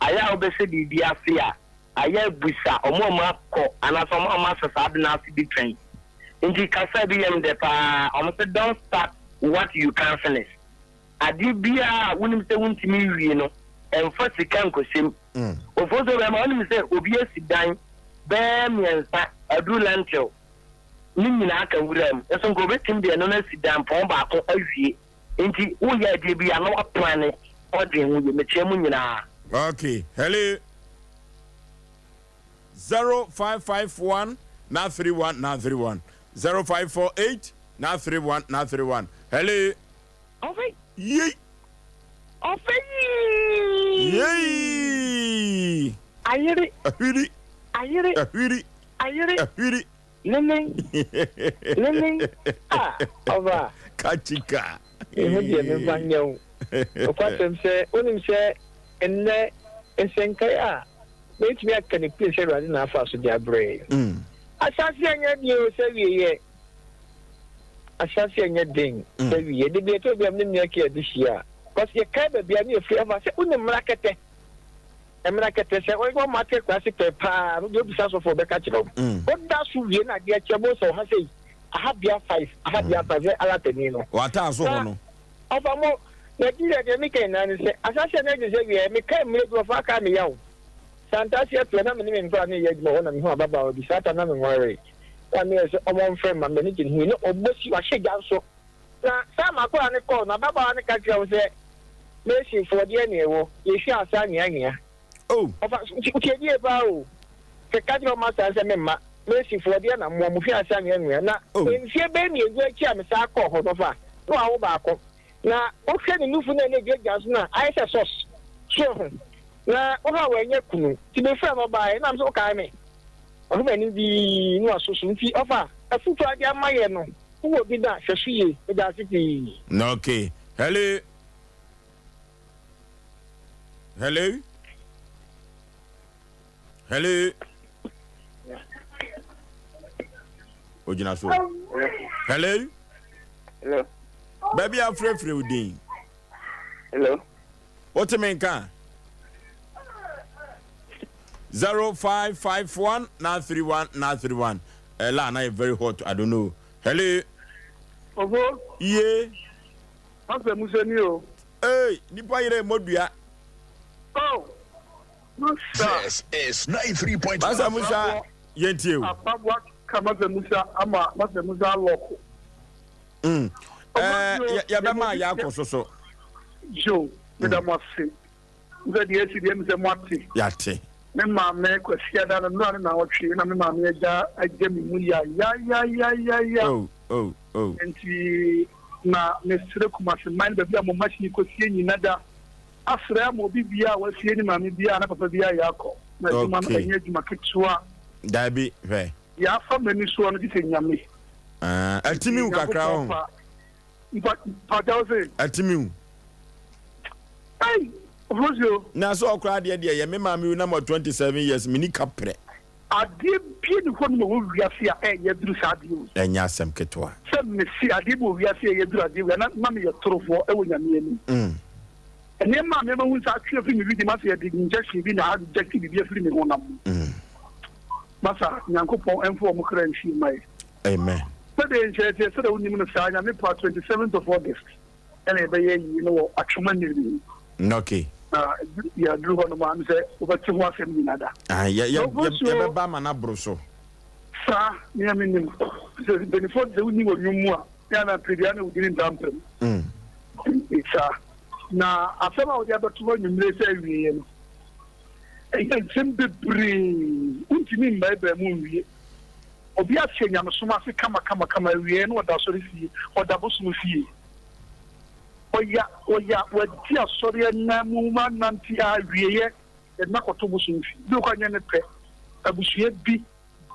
aya obese bibi afia aya busa omo ko anaso omo asasa de na afi between nti kasa bi yam de pa omo say don't start what you can finish adi bia wonim se wontimi wie no emfa sika nkosem ofoso be ma wonim se obi asidan be miensa adu lantel ni nyina aka wuram eso nko betim de no na sidan pon ba ko awie nti wo ya de bia no plan odin wo me chemu nyina. Okay, hello. 0551 now 31 now 31 0548 now 31 now 31. Hello. Okay. Yay. Okay. Yay. Ayiri. Ahiri. Ayiri. Ahiri. Ayiri. Ahiri. Lele. Ah, over. Kachika. Ehe dia me banyo. Okwatem se onim se enne esenkai a metimi aka ne place Awurade na afa so dia bre. Asase anya bi o se wiye. Asase anya den se wiye de bi to bi am ne mi aka edihia. Because ye kai ba bia ne efri ava se onim mrakete. Emrakete se o go market classic pa no do bisa so for be ka kiro. O da so wiye na dia chebo so ha sei. Aha bia 5, aha bia 5 ala teni no. Wata so ho no. Ofa mo Nigeria de make na ni se asase na je se wie me kai me do fa ka me yawo santasia to na me ni me nfa na ye dimo na me ho ababa o bi sata na me worry na me se omo mfrem ma me ni gin hu no obosi wa hye ganso na sa ma ko ani ko na baba ani ka kire se me shi for de na ewo ye hwe asa nya nya oh ofa uche die ba o se ka diro ma sa se me ma me shi for de na mo hwe asa nya nya na nfie be mi egu achi a me sa ko ho no fa no awo ba ko na ofe ni nufu na ne gas na aisa sauce so na o ha wenye kunu ti be fra no ba na so ka me o be ni bi no asusu nti ofa afutu ade amaye no wo bi da hwehwe e da siti no okay hello hello hello ojina so hello hello baby afre udin hello what mean kan 0551 931 931 la na very hot I don't know hello Ogo yeah Asem Museni o hey nipa yire modua oh This is 93.1 Asem Musa yentie o Abagwa Asem Musa ama Asem Musa loko ya be ma ya kososo jo medamase nze die si die mse mwati ya te me ma me kwasia da no na wotwe na me ma me agya mi mu ya oh enti na me sire kuma se man ba bia mo machine ko sie nyina da asra mo bibia wa sie ni ma me bia na papa bia ya ko na ma na enye djuma ketwa dabi ve ya fa mani so no di se nyame altimi u kakra ho altimi ai Osei na so okra de ye me ma me na mo 27 years mini kapre ade bi ni ko no wo wiase a ye duru sa ade o enya asem ketwa se me si ade bo wiase ye duru ade na ma me ye torofo e wo nyame ni ene ma me ma hu sa twa fi mi bi ma se ye de injection bi na adject bi bi afiri me ho nam masa nyankopon enfo mo kra nshi mai amen so de nchete so de woni mu sa nya me pa 27th of August ene be ye yi no atwoma ni okay ya duru hono ma am se obati ho asem ni nada ya be ba ma na broso sa ni am ni so benefit de woni wo nyumu a ya na predia na udiri ndampem isa na asema o dia beto wo nyumre se wiye no e sembe bre untimi mbaiba mu wiye obi afi nyamsoma se kama wiye no da sori fie o da bosu fie oya wadi asori na mu ma nanti a wiye na koto bosu fie do kwa nyane pe abusue bi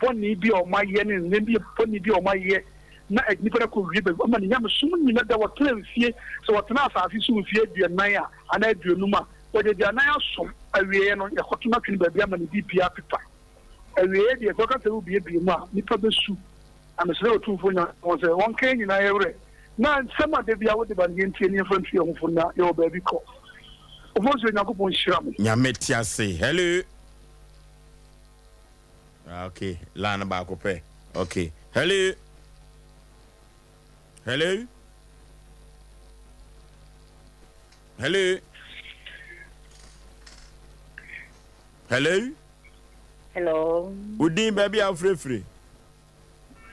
boni bi o maye ne bi boni bi o maye na nipa ko wiye be ma ne nyamsoma ni na da wo tren fie so wo tena asase su fie bi nan a ana aduonu ma wo de dia nan aso awiye no ya koto na twin ba bia ma ne bi bia pepa awiye de ko ka se ubi bi mu a nipa besu amesere otumfo nya won se won kan nyina yewre na sama de bia wo de ba ngentie ni fanti ho funa yo ba bi ko Ofosuo Nyankopon shiram. Nyametiase. Hello. Okay, line back up. Okay. Hello. Hello. Hello. Hello. Hello. Udin baby are free.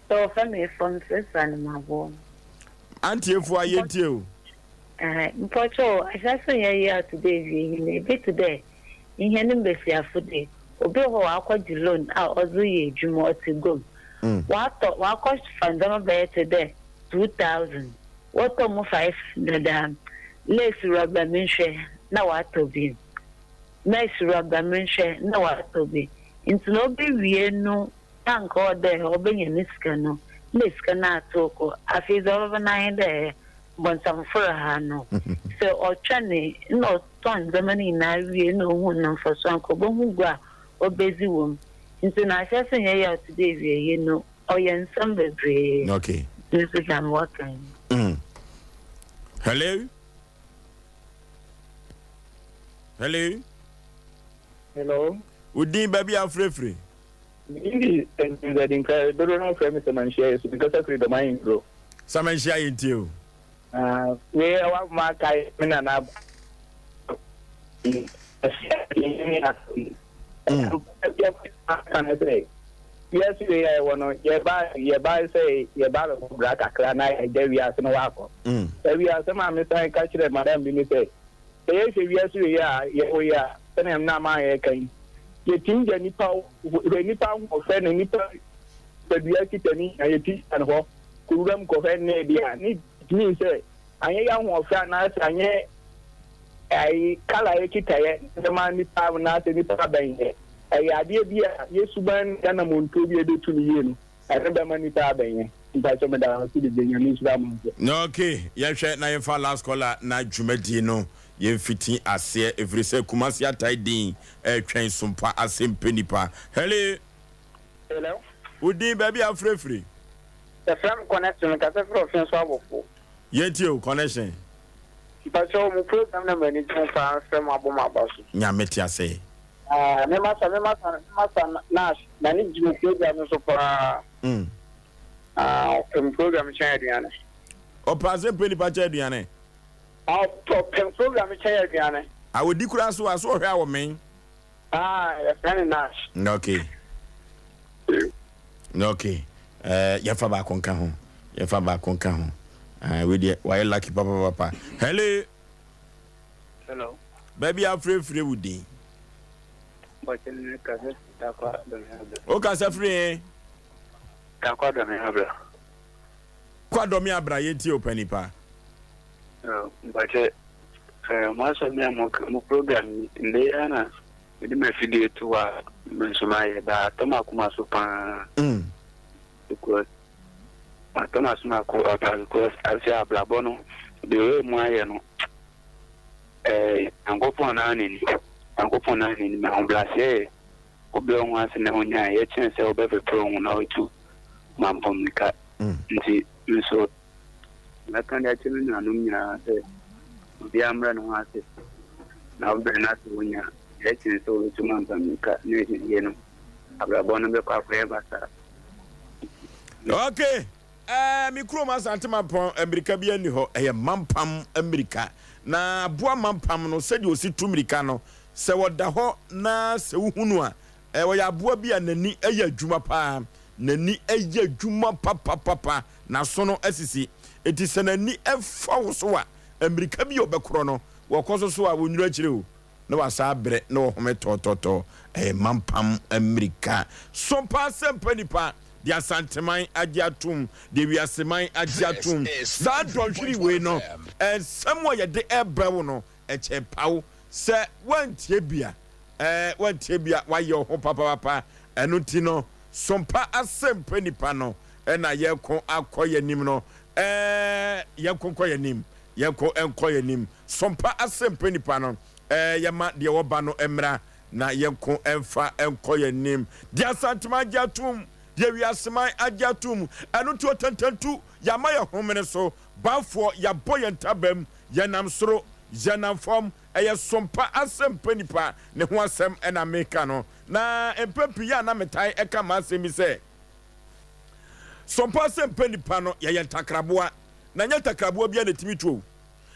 So family from Switzerland, my boy. Auntie for you. Mpocho, I just say here today, we bit today. In Henry Bessia for day. Obi ho akwa di loan a ozu ye dwuma to go. Wa cost fund them be today 2000. What to 500. Let's rubber mention na wa to be. Nice rubber mention na wa to be. Into no be we no thank God there obenye niska no. Niska na toko. Afi over 9 there. But some for her no. So or chane no ton the money na we no one for some ko bo gwa or busy womb. Into na just here today we know or yen some bebre. Okay. This is I'm working. Hello. Hello. Hello. Udin baby are free. Ini that incredible. Don't know if I'm saying share because I the mind bro. Some share it you. We are my guy na yes, we are one. You buy say you buy a black a na there we are no wako. We are some Mr. catch them, madam. We say, yes, we are. Then I'm not my kind. You think the Nipa of friend and Nipa, but we are kitty and you teach and walk. Kuram Kohen, need me say, I am one friend, I color kitty, the man Nipa, not any Nipa. I idea yes, one animal to be able to you. I remember money tabbing. Okay, yes, na your last caller, na Jumedino, ye fitting as say every say Kumasia Tiding, train Sompa Asem Mpe Nipa. Hello. Hello. Udi baby are free. The friend connection, because I'm from Swabo. Yet you connection. But so, we program them when it's from Aboma Boss. Nyametia say. Nash, management program so far. Program Chadiane. O Asem Mpe Nipa Chadiane. Program Chadiane. I would declare so as well our main. Friend Nash. Okay. Okay. Yafa ba konka ho. Yafa ba konka ho. We dey why lucky papa. Hello. Hello. Baby I'm free with you. But in the Okay, say free. Takwa do me habla. Kwa do me abra yenti opanipa. But most of them mo programinde ana with my video to wa mensoma ba toma kuma so pa. Because Thomas Marco because Asei Aboagye the way mo aye no angopon na ni me on blase obi on ase na onya ye chen se obe pro na otu mampom nika nti so na kan ya chen na no nya se obi amra no ase na obi na se onya ye chen se otu mampom nika ne ye no Aboagye no be kwa ba sa. Okay. Mi kroma santema pon America bia ni ho mampam America na boa mampam no se de osi tumirika no se woda ho na se uhunu a wo ya boa bia nani eya adwuma pa nani eya adwuma papa na so no asisi eti se nani efa wo so a America bia obekro no wo koso so a wonwura kire o na wasa bre na wo home tototo mampam America Sompa Asem Mpe Nipa dia santeman agiatum de wiaseman agiatum that donhwiri we no somewhere ye de ebrawo no eche pawo se wantie bia waye ho papa eno ti no Sompa Asem Mpe Nipa no na ye ko akoye nim no ye ko koye nim ye ko enkoye nim Sompa Asem Mpe Nipa no ye ma de wo ba no emra na ye ko enfa enkoye nim dia santeman agiatum ye wiaseman agiatum anu to tantantu ya maya homene so bafo ya boye ntabam ya nam soro Janam form ɛyɛ Sompa Asem Mpe Nipa ne ho asɛm ɛna meka no na empepi ya na metai ɛka ma asɛm sɛ Sompa Asem Mpe Nipa no yɛyɛ takraboa na nyɛ takraboa bia na timi tuo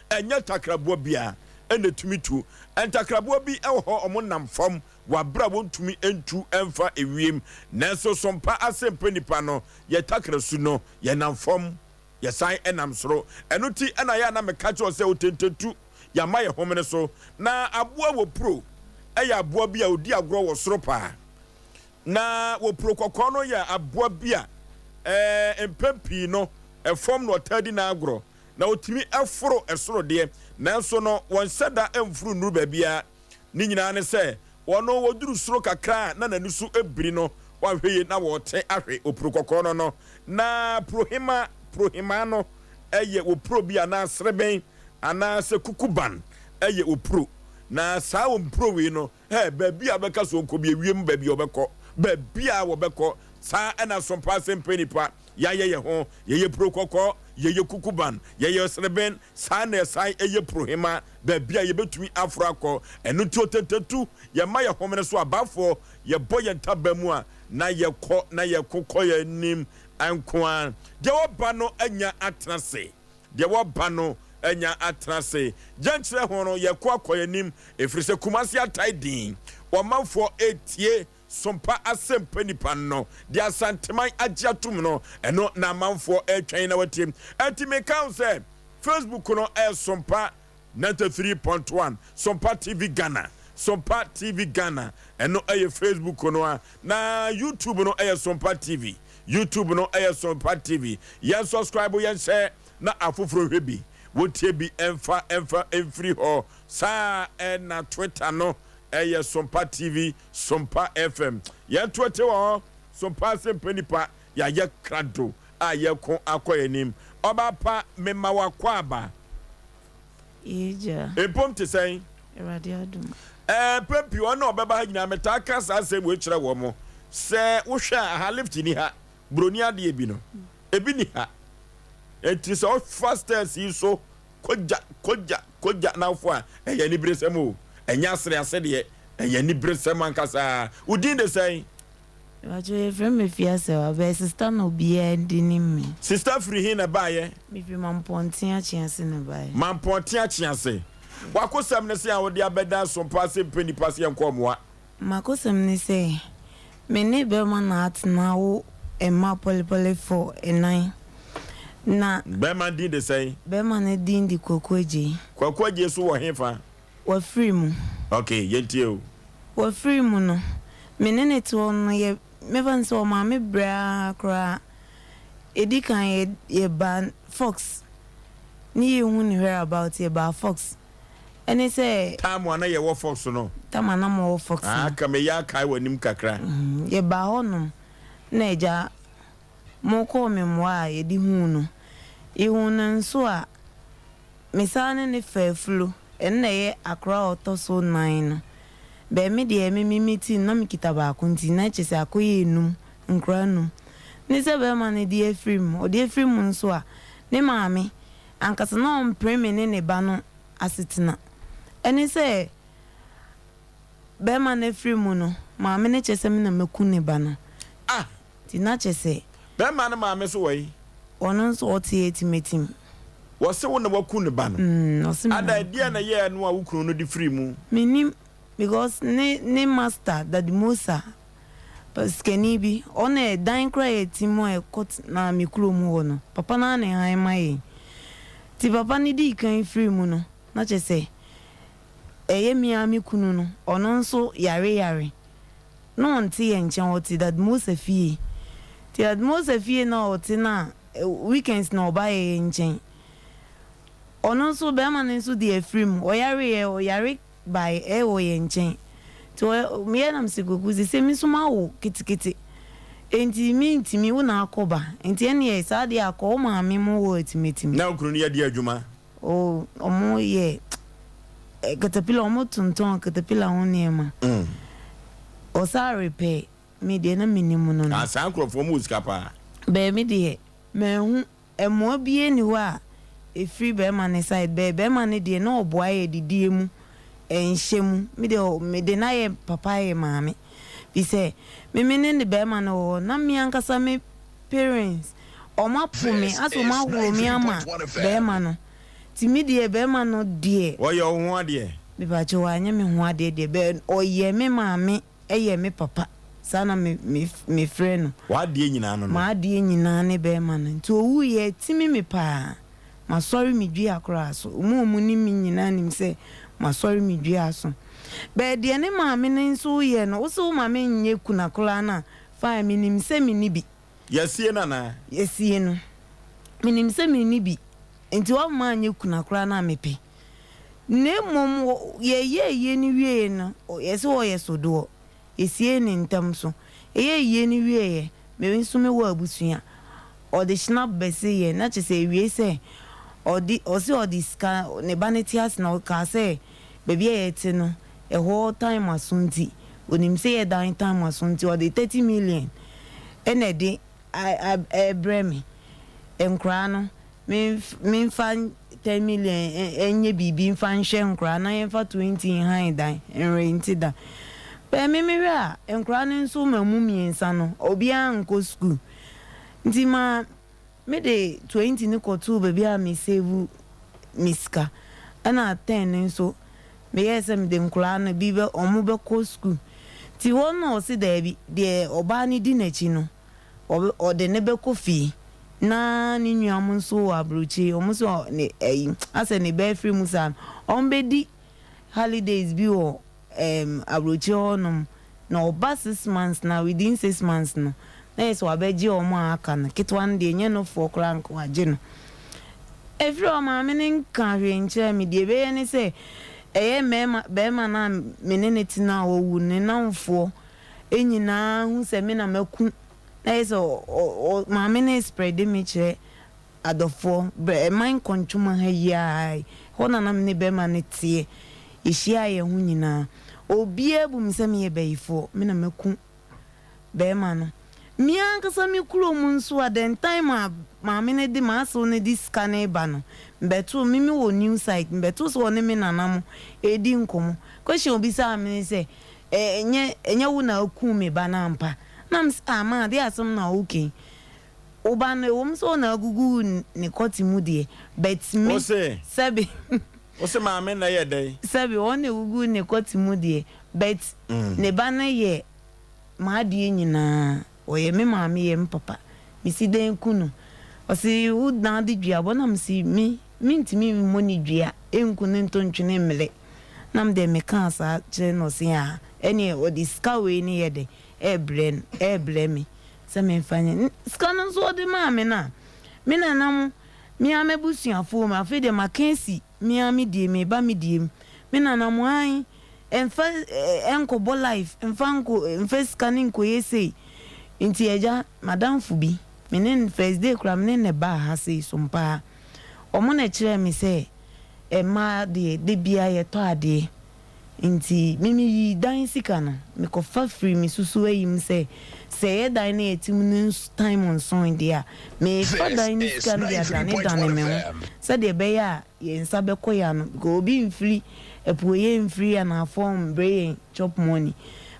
ɛnyɛ takraboa bia ɛna tumi tuo ɛntakraboa bi ɛwɔ hɔ ɔmo nam fam wabra wontumi entu ɛmfa ewiem nanso Sompa Asem Mpe Nipa no yɛ takrasu no yɛ nam fam yɛ san ɛnam soro ɛno ti ɛna yɛ na meka kyerɛ sɛ otentetu yama yɛ homene so na aboa wo pro ɛyɛ aboa bi a odi agorɔ wɔ soro paa na wo pro kɔkɔɔ no yɛ aboa bi a mpempi no ɛfɔm no ɔtadi na agorɔ na otimi ɛforo ɛsoro deɛ nanso no wɔn sɛda ɛmfuru nuru baabia ne nyinaa ne sɛ wɔno woduru soro kakra na n'ani so ebiri no wahwɛ yie na wɔte ahwɛ opro kɔkɔɔ no na prohima no ɛyɛ wo pro bi ana sreben ana se kukuban ɛyɛ opro na saa wo pro wi no baabi a bɛka so nko bi ewiem baabi obɛkɔ baabi a wɔbɛkɔ saa ɛna Sompa Asem Mpe Nipa yɛyɛ ho yɛyɛ pro kɔkɔ yɛyɛ kukuban yɛyɛ sreben saa na sai ɛyɛ prohima baabi a yɛbɛtumi afro akɔ ɛno ti otetetu yɛma yɛ homene so abafoɔ yɛbɔ yɛn taba mu a na yɛkɔ na yɛkokɔ yɛ nim ankoa deɛ wɔba no anya atrase deɛ wɔba no anya atrase gyankyerɛ ho no yɛkɔ akɔ yɛ nim ɛfiri sɛ Kumasi atai din ɔmanfoɔ etie Sompa Asem Mpe Nipa no de asanteman agye atum no ɛno na amanfoɔ ɛtwɛn na watim ɛnti meka sɛ Facebook no Sompa 93.1 Sompa TV Ghana Sompa TV Ghana ɛno Facebook no a na YouTube no Sompa TV YouTube no Sompa TV yɛn subscribe yɛn share na afoforo hwɛ bi wotie bi ɛmfiri hɔ saa ɛna Twitter no Sompa TV Sompa FM yɛn Twitter wɔ Sompa Asem Mpe Nipa yɛayɛ krado a yɛko akɔ yɛnim ɔba pa mema wakɔ aba Ija empom te sɛn Radio Adum Pepi ɔno ɔbɛba ha nyina meta ka saa asɛm wo kyerɛ wɔ mo sɛ wohwɛ a ha lift ni ha broni ade bi no ebi ni ha enti sɛ o fastest yi so koja na fo a ɛyɛ ni bresɛm o ɛnya asere asɛdeɛ ɛyɛ ni bresɛm ankasa udin de sɛn Wajo from me fiase wa sister no bia ndini me sister free hin na baayɛ me fi mampontia chiase na baayɛ mampontia chiase wakosam ne se a wo de abɛda Sompa Asem Mpe Nipa se enkomoa makosam ne se me ne be ma na atna wo emma polepole for enan na be man din de sɛn be ma ne din di kokwaje so wo hefa wa free mu okay yentie o wa free mu no me ne ne to no ye me van so ma me bra kra edi kan ye ban fox ni hu ni hear about ye ba fox ene say time na ye wo fox no time na mo fox ka me ya kai wanim kakra ye ba honum na eja mo ko me mo a ye di hu no ihu na nso a me sane ne faflu ene ye akra otoso 9 no be me de me meeting na me kitaba akunti na chese akoye enum nkra num ni se be ma ne di efrim o di efrim nso a ne maame ankasa na on preme ne ba no asetina eni se be ma ne efrim no maame ne chese me na meku ne ba no ti na chese be ma ne maame so wai ono nso otie etimetim wo se wo na waku ne ba no ada dia na ye no a wukunu no di free mu minim because ne master that Musa paskeni bi one dan kra etimo e kot na mikro mu wo no papa na ne han mai ti papa ni di kan free mu no na che se eye miami kunu no ono nso yare no nti ye nchen oti that Musa fie ti that Musa fie na oti na weekends na oba ye nchen ono nso be ma ne nso di free mu o yare by o ye nchen to me na msiguguzi se mi suma wo kitikiti enti mi ntimi wo na akoba enti ene ye sa de akọ ma me mo wo etimetimi na okunu ne ye de adwuma o omo ye katapila omo tunton katapila woni ma o sa repair me de na minimu no na san krofo mu skapa be me de me hu emo bie ni wa free be man side be man de na oboa de die mu enhyem me de na ye papa ye maame bi say me ne be man no na me ankasa me parents o ma pu me aso ma wo me ama be man no ti me de be man no de wo ye ho ade be ba che wa anya me ho ade de be o ye me maame ye me papa sana me friend wa de nyina no ma de nyina ne be man nti owu ye ti me pa ma sorry me dua akra so mu ni me nyina nim say ma sorry me dua so be de ne maame ne nso ye no wo so maame nye kuna kra na fa me nim say me ni bi yesie na yesie no me nim say me ni bi nti wo ma nye kuna kra na mepe ne mom ye ni wie no yesi wo yeso do yesie ni ntam so ye ni wie me nso me wo abusua o de snap bese ye na che se wie se o di ska ne banetias na ka se baby ye ti no e whole time asunti onim se ye down time asunti o de 30 million ene de I bremi enkra no me fan 10 million enye bibi fan hwe nkra na ye fa 20 han dan enrenti da be me a nkra no nso mamu miensa no obi an ko school nti ma me de 20 ni ko tu baby a me save miska ana 10 nso me yes me de nkra no bi be omu be ko school ti won no si da bi de oba ni di nachi no o de ne be ko fi na ni nuam nso abrochi o muso ne ase ne be free musa on be di holidays bi o abrochi onum na oba 6 months na within 6 months no na yeso abeji o mo aka na kitwan de nye no for crank waje no every o ma me nin kan hwe nche me de be ne se eye be ma na menene tina owu ne namfo enyina hu se me na maku na yeso ma me ne spread me che adofo be man kontuma ha yi hona na me be ma ne tie ihia ye hu nyina obi ebu mi se me ye beifo me na maku be ma no mi ankasa mi kuro mu nso at den time ma me ne di ma so ne di scanner ba no betu mi wo new site betu so ne me nanam edi nkomo question obi sa me se enye wo na aku me ba na mpa nam ama de asem na okay oba no wo so na agugu ne koti mu de bet me sebi ose ma me na ye dey sebi won ne gugu ne koti mu de bet ne ba na ye ma de nyina oye me maame ye mpapa mi si den kunu osi u na de dua bona msi mi ntimi moni dua enkunu ntontwene mele nam de me kan sa che no se a ene o di ska we ni ye de eble mi se me fanye ska no so de maame na me na nam mi ame busuafo ma fe de makensi mi ame die me ba mi die me na nam an enko bo life enfa scanning ko yesi inti eja madam fubi menen first day kra menen ne ba ha sei Sompa omo na kire mi se ma de bia ye to ade inti mimi dan sika no me ko fa free mi susu ayim se ye dan na etim time on son dia me fa dan ni sika no dia dan me se de be ya ye nsa be koya no go obi mfiri epoye mfiri na form brain chop money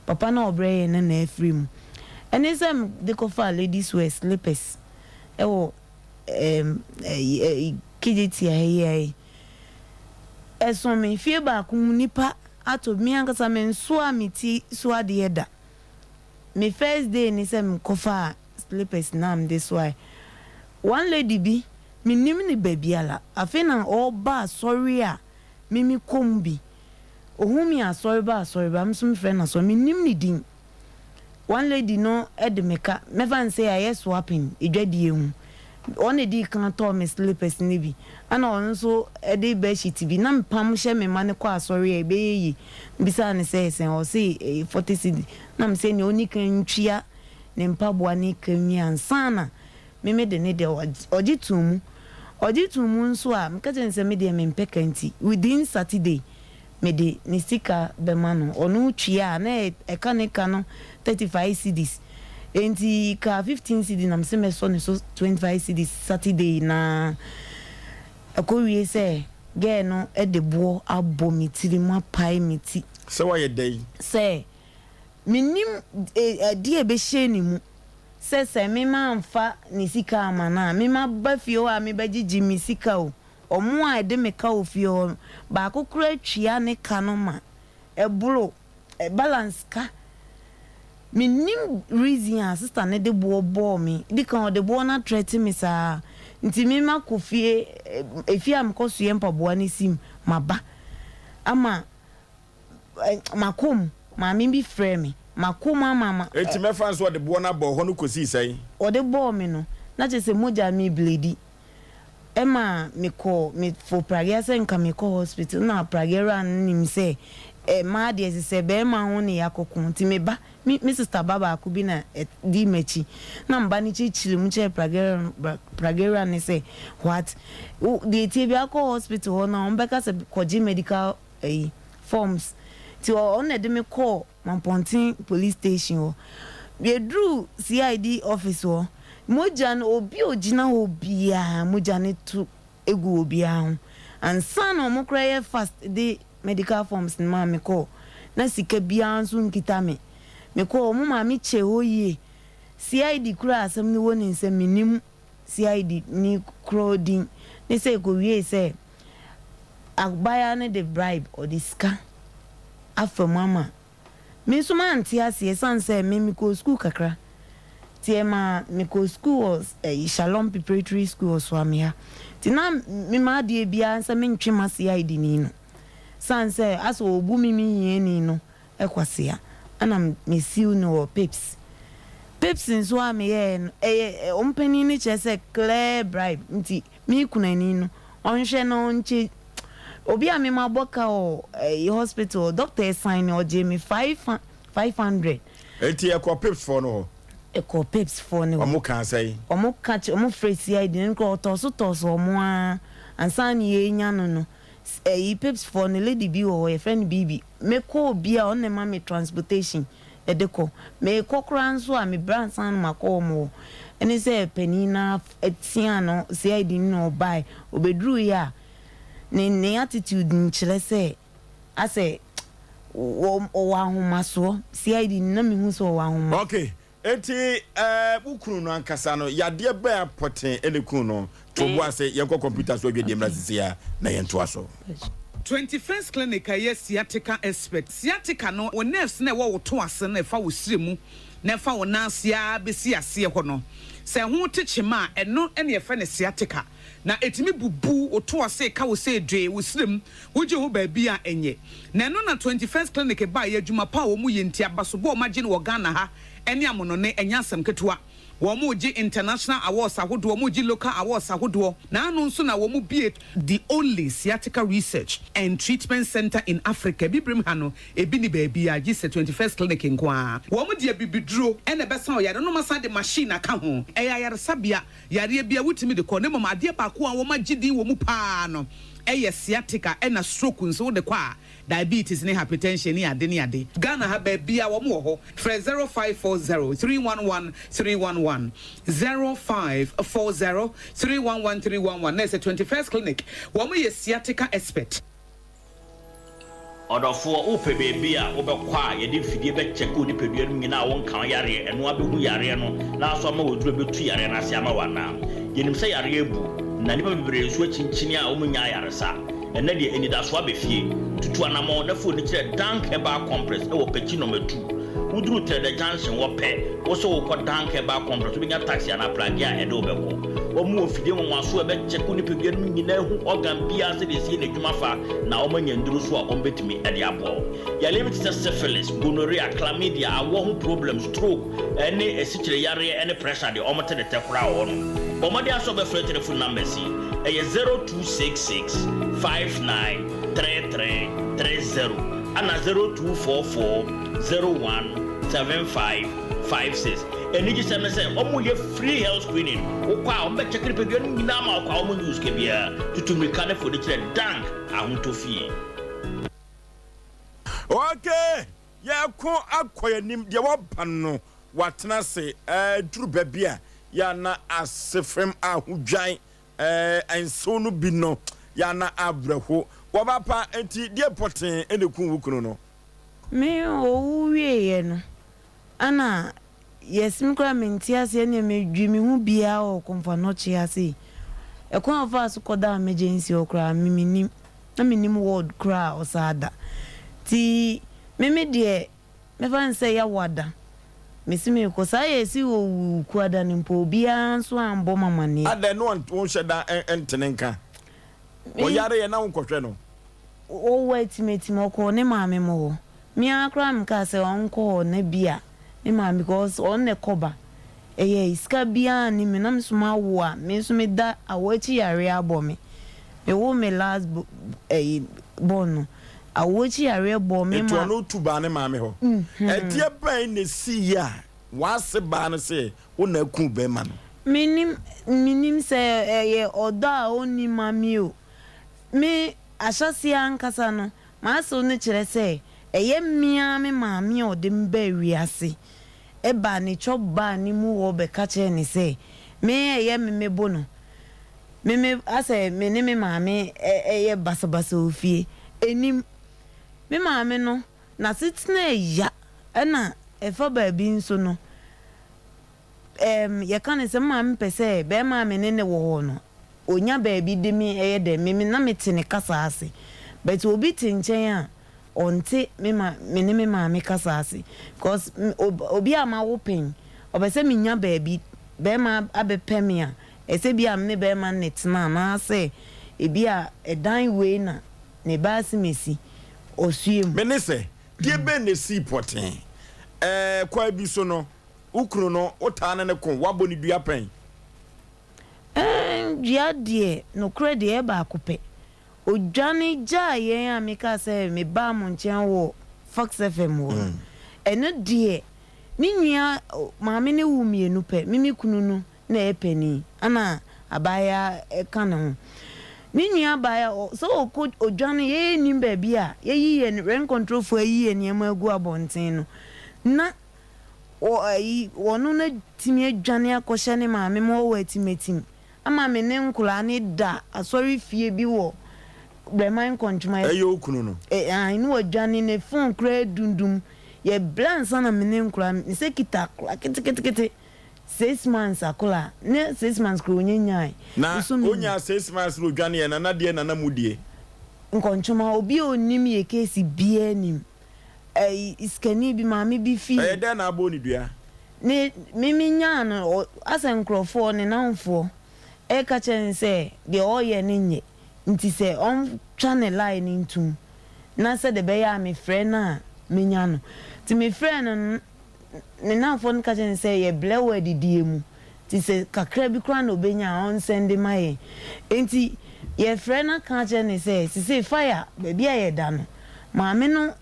papa na obrain na free mu enisem de ko fa ladies wear slippers ewo kijiti ayi eso me fie ba ku nipa ato mi ankasa me nso amiti so ade eda me first day ni sem ko fa slippers na am this why one lady bi me nim ni babiala afena o ba sorry a mimi kombi ohumi asori ba msum friend na so me nim ni din one lady no edmeka me fan say I swapping edwadi ehu on edi kan to me slippers ni bi ana on so edi be sheet bi na mpam hye me mane kwa asori e be yi bisa ne say o say 40 cedi na me say ne oni kan ntwia ne mpaboa ne kan mi ansana me de ne de ojitum nso a me ka jense me de me mpekanti within Saturday me de ni sika be mano onu twia na ekanika no 35 cedis enti ka 15 cedis na mse me so 25 cedis Saturday na akowie say girl no e de bo abo mi tiri ma pai mi ti so why day say minim die be hye ni mu say me ma amfa ni sika amana me ma ba fie o a me ba gigi mi sika o omo a de me ka o fie o ba kokura twia ne ka no ma eburo balance ka minim reason a sister ne de bo me di kan de bo na threaten me sa nti me ma ko fie efie am ko so yempa bo ani sim maba ama makom ma me bi frɛ me makom mama enti me fans wo de bo na bo ho no kosi sai o de bo me no na che se moja me bledi ema me ko me for prayer se nka me ko hospital na prayer an nim se ma de se be ma ho ne yakokun ti me ba mi sister baba akubi na di mechi na mba ni chichiri mu che prayer ne se what the ti bia ko hospital na on beka se koji medical forms ti on na de me call Mampontin police station o be drew CID office o moja no obi ogina obi a moja ne tu egu obi a and son o mokra fast the medical forms ma me call na sika bia nso nkita me call mo ma me che oye CID kura asem ni woni nsem minim CID ni crowding ne say go wie say agbaya ne the bribe or the scan afọ mama me so man ti ase san say me ko school kakra ti ma me ko school was Shalom Preparatory School so amia ti na me ma de bia san me ntwe ma CID ni no san say aso obu mi hie ni no ekwasea ana me siu no pips nso a me ye ompani ni che say clear bribe nti me kuna ni no onhwe no nche obi a me ma boka o hospital doctor sign o je me 500 enti e ko pips for no e ko pips for no omo kan say omo catch omo fresh ID nko toso omo a ansan ye nya no pips for no lady bi o e friend bibi me ko obi a on ma me transportation e de ko me kokra nso a me bransan ma ko mo eni say penina etia no CID no buy obedru ya ne attitude nchire say ase o wa homa so CID na me hu so wa homa okay enti bukuru no ankasa no yade ba apoten eleku no to bo ase yenko computer so adwede mrasisia na yento aso 21st clinic aye sciatica expert sciatica no o nerves na wo to ase na fa wo siremu na fa wo nansia besi ase ho no se ho techema eno ene ye fa ne sciatica na etimi bubu oto ase ka wo se dwe wo sirem wo je ho ba bia enye na eno na 21st clinic ba ye adwuma pa wo mu ye ntia baso bo ma je ne wo Ghana ha ene amono ne enya asem ketua wo mu ji international awards ahodo wo mu ji local awards ahodo na anu nso na wo mu be the only sciatica research and treatment center in Africa bibrim ha no ebi ni ba bia ji se 21st clinic nkoa wo mu dia bibiduro ene besa o yare no masa de machine aka ho eya yare sabia yare bia wutimi de ko ne mama de ba ko a wo ma gidi wo mu pa no eye sciatica ena stroke nso de kwa diabetes ne hypertension ni ade Ghana ha ba bia wo mo ho 0540311311 0540311311 na se 21st clinic wo mo ye sciatica expert odofo ope bebia obekwa ye de fidie be check odi pedua no nyina won kan yare eno abehu yare no na so ma woduro betu yare na se ama wana yenim se yare ebu na nipa bibire so chinchini a omunya yare sa ena de enida so abefie tutu anamo na fo ni kire dank eba compress e wo pechi no metu uduru tede junction wo pe wo so wo ko dank eba compress wo nya taxi na plagia e de obeko wo mu ofidie won aso e be check ni pedua no nyina hu organ bia se de sie na dwuma fa na wo manya nduru so a ombetimi e de abo ya limit syphilis gonorrhea chlamydia awo hu problem stroke ene esichire yare ene pressure de omote de tekura wo no bomode aso be free telephone number si e 0266593330 ana 0244017556 enigi seme se omo ye free health screening okwa o be check repedua nyina ma okwa omo use ke bia tutumika ne for de kire dank ahontofie okay ya ko akoyanim de wo ban no watena se duru babia ya na asefrem ahudwan enso no bi no ya na abreho wabapa enti die poten ene kun wukunu no me o wie no ana yesim kra mentia se ne medwimi hu bia o komfa no chia se ekon of us koda emergency okra miminim na minim word kra osada ti meme de me fan say ya wada mesimi ko sa yesi wo kwada nimpo bia so ambo mama ne ada no won sheda entenenka o yare ye na won kohwe no o wait mo ko ne maame mo mi akra mka se onko na bia ne maame because on ne koba eye iska bia ni me nam suma wo a me so me da awachi yare abo me wo me last bono awochi yare bo me ma to no tuba ne maame ho tie ban ne si ya wase ba no se wona ku be ma no minim se ye oda oni mami o me ashasi ankasa no ma so ne kire se eye mia me maame o de mba wiase e ba ne choba ni mu wo be ka che ni se me eye me bono me ase me ne me maame eye basabasa ofie enim me maame no na sitna ya na efa ba bi nso no ye kan se maame pese be maame ne wo ho no onya ba bi de mi eye de me na mete ne kasa ase but obi tinchen a onte me ne me maame kasa ase because obi ama wo pen obese me nya ba bi be ma abepem a ese bi am ne be ma netna na se e bi a edan we na ne ba simesi osuem menese die be ne si poten kwa bi so no ukru no otane ne kon wabo ni dua pen dia die no kredi e ba kope odwane ja yen amika se me ba mo nchen wo Fox FM wo ene die mi nua maame ne wu mienu pe mimi kunu no na epeni ana abaya kana ni nua baya so ko odwane ye nim ba bia ye yiye rent control for yiye niam agu abonten no na o ayi wonu na timi adwane akɔhye ne maame mo wa timetim ama me ne nkula ne da asori fie bi wo breman konchuma eyo kunu no inu adwane ne fon kra dundum ye blansa na me ne nkula ne sekita kete 6 months akola ne 6 months kro nyanyai na onya 6 months ro dwane ye na de na mudie nkonchuma obi onim ye kesi bia nim iskani bi maami bi fi de na abo ni dua ne mimi nya no asenkrofo ne nanfo ka chen se de oye ne nye nti se on channel line ntum na se de be ya me friend na me nya no ti me friend ne nanfo nka chen se ye blewe didie mu ti se kakra bi kra na obenya on send my nti ye friend na ka chen se fire be bia ye da no maami no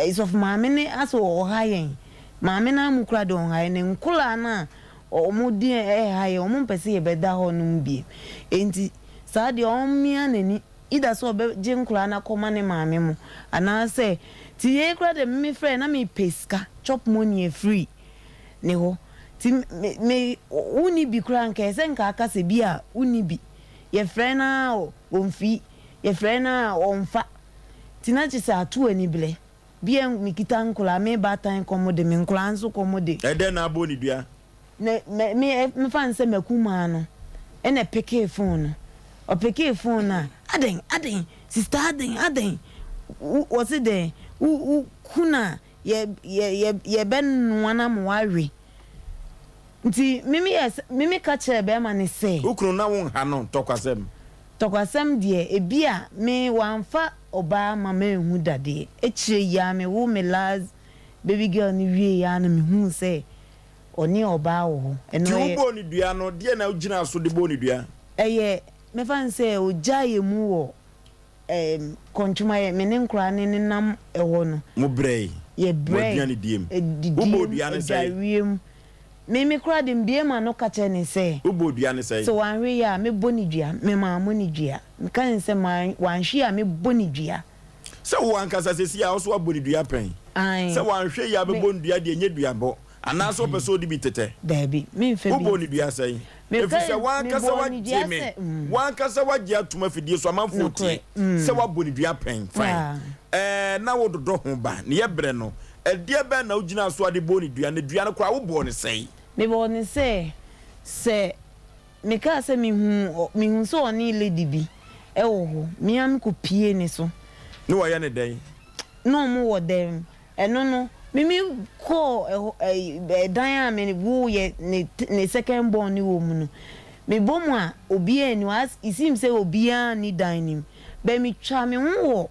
is of maame ne aso ohayen maame na mukura de ohayen ne nkula na omudi haye omumpese ye beda ho num bi enti saa de omia nani ida so be je nkula na koma ne maame mu ana se ti ye kura de me friend na me peska chop money free ne ho ti me uni bi kura nka se nka aka se bi a uni bi ye friend na onfi ye friend na onfa tina chi sa atu ani ble bien mikita nkula me batan komode me nkula nso komode de na abo ni dua me fan se makuma no ene peke phone o peke phone na aden sister aden was it there kuna ye ben wana mwawe nti mimi ka che be ma ne se ukru na won ha no tokwasem die ebia me wanfa oba mama ehu dade echire ya me wo me last baby girl ni wie ya na me hu se oni oba wo eno ye bo ni dua no de na ugina so de bo ni dua eye me fan se oja ye mu wo konchuma ye me ne nkra ne nam ewo no mo brei ye brei mo dua ni diem wo bo dua ne se me kura de mbie ma no ka che ne se ubo dua ne se so wanwe ya me boni dua me ma mo ni dua me kan se ma wanhwe ya me boni dua se wo ankasa se si a so aboni dua pen se wanhwe ya me boni dua de enye dua bo ana so peso di bitete baby me mfe bi ubo ni dua se If you say one kasa wa Jimmy, one kasa wa Jia to my video, so I'm 40. So what would you pen? Fine. Now what do ba near Breno. A dear Ben, no Gina Swadi Boni, and the Diana Crow born say. Me born say, me ka say me who so ni lady bi. Oh, me am ko pie ni so. No, I any day. No more them. No. Me call a diamond woo ye ne second born ni woman. Me bomwa obi enu as it seems say obia ni dining. Be me twa me wo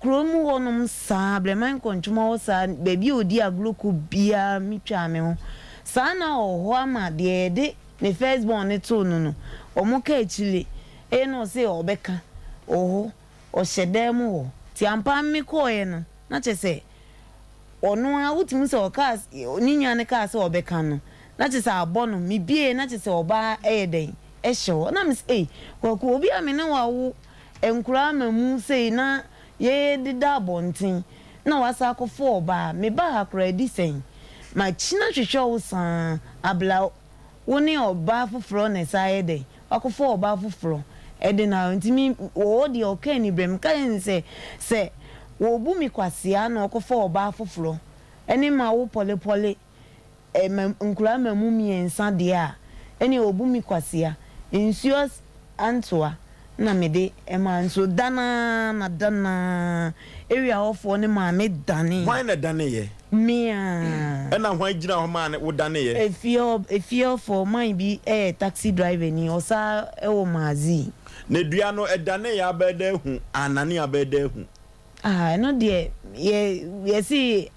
kromu wonum sa ble man kontuma wo sa baby odi agloku bia me twa me ho. Sa na ho ama de ne first born ne to no. Omo ka echile e no say obeka. Oho o hyedem wo. Ti ampa me ko ye no. Na che say ono a wutimu se okas ninya ne ka se obeka no na che se abono mi bie na che se oba eyeden ehyew na mi se kwaku obi amene wa wo enkura mamu sei na ye dida bontin na wasa akofo oba me ba akra di sen ma china hwehwe wo san abla woni oba foforo ne sa eyeden akofo oba foforo ede na ntimi wo di okani brem ka yen se wo bu mi kwasia na okofo oba foforo eni ma wo pole nkura mamu miensa de a eni obu mi kwasia insuos antoa na mede ema nso dana area ofo ne ma me dane why na dane ye mia ena hwan gina ho ma ne wo dane ye efio for mine bi taxi driver ni osa wo mazi ne dua no edane ya abeda hu anane abeda hu no de ye see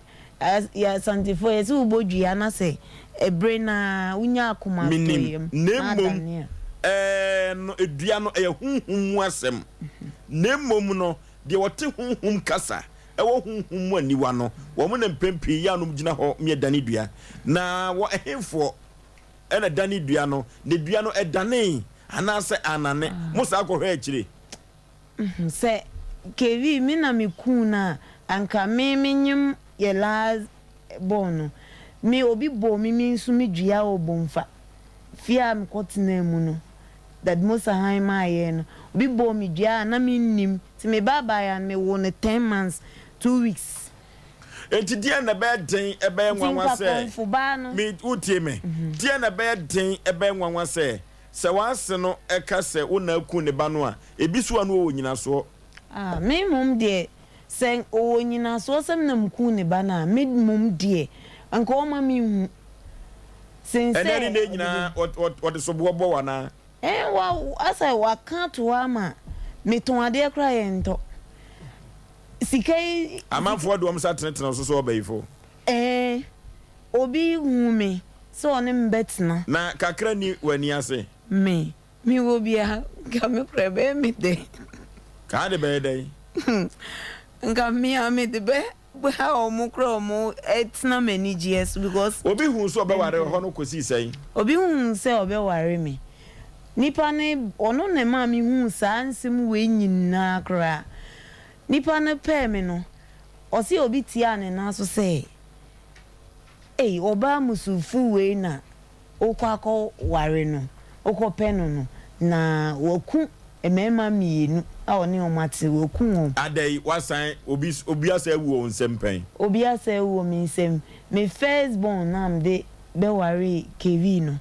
ya santifo ye su bodua na se ebre na unya akoma toyem nemom no edua no hunhum asem nemom no de wote hunhum kasa ewo hunhum aniwa no wo mo na mpempi ya no gina ho me dane dua na wo ehemfo ena dane dua no ne dua no edane anase anane musa akọhwe akire se kevi mi na mi kuna anka me nyim ye la bono mi obi bo mi nsu mi dua obomfa fia mi kotena mu no that musa han ma ye no obi bo mi dua na mi nim ti me baba ya me wo ne 10 months 2 weeks enti dia na be den ebe nwanwa se mi utie me dia na be den ebe nwanwa se wanse no eka se una aku ne ba no a ebisu anu wo nyina so me mum de sen o nyina so sem na mku ne ba na me mum de anka o ma mi hu sense ene ne nyina o de so bo wana wa asa wa kan to ama me ton ade kra ye nto sikai amanfo do am sa tenetena so obayifo obi hu me so ne mbetna na kakra ni wani ase me wo bia ga me prebe me de ka de be dey nga me de be ha o mu kro mu etna many years because obi hu so obeware ho no kosi sai obi hu se obeware me nipa ne ono ne ma mi hu sa nsem we nyina kra nipa ne pe me no o se obi tia ne na so se oba musufu we na okwako ware no okopeno no na woku emema mienu a oni omate woku won adai wasan obi asa ewu on sempen obi asa ewu mi nsem me first born nam de be ware KV no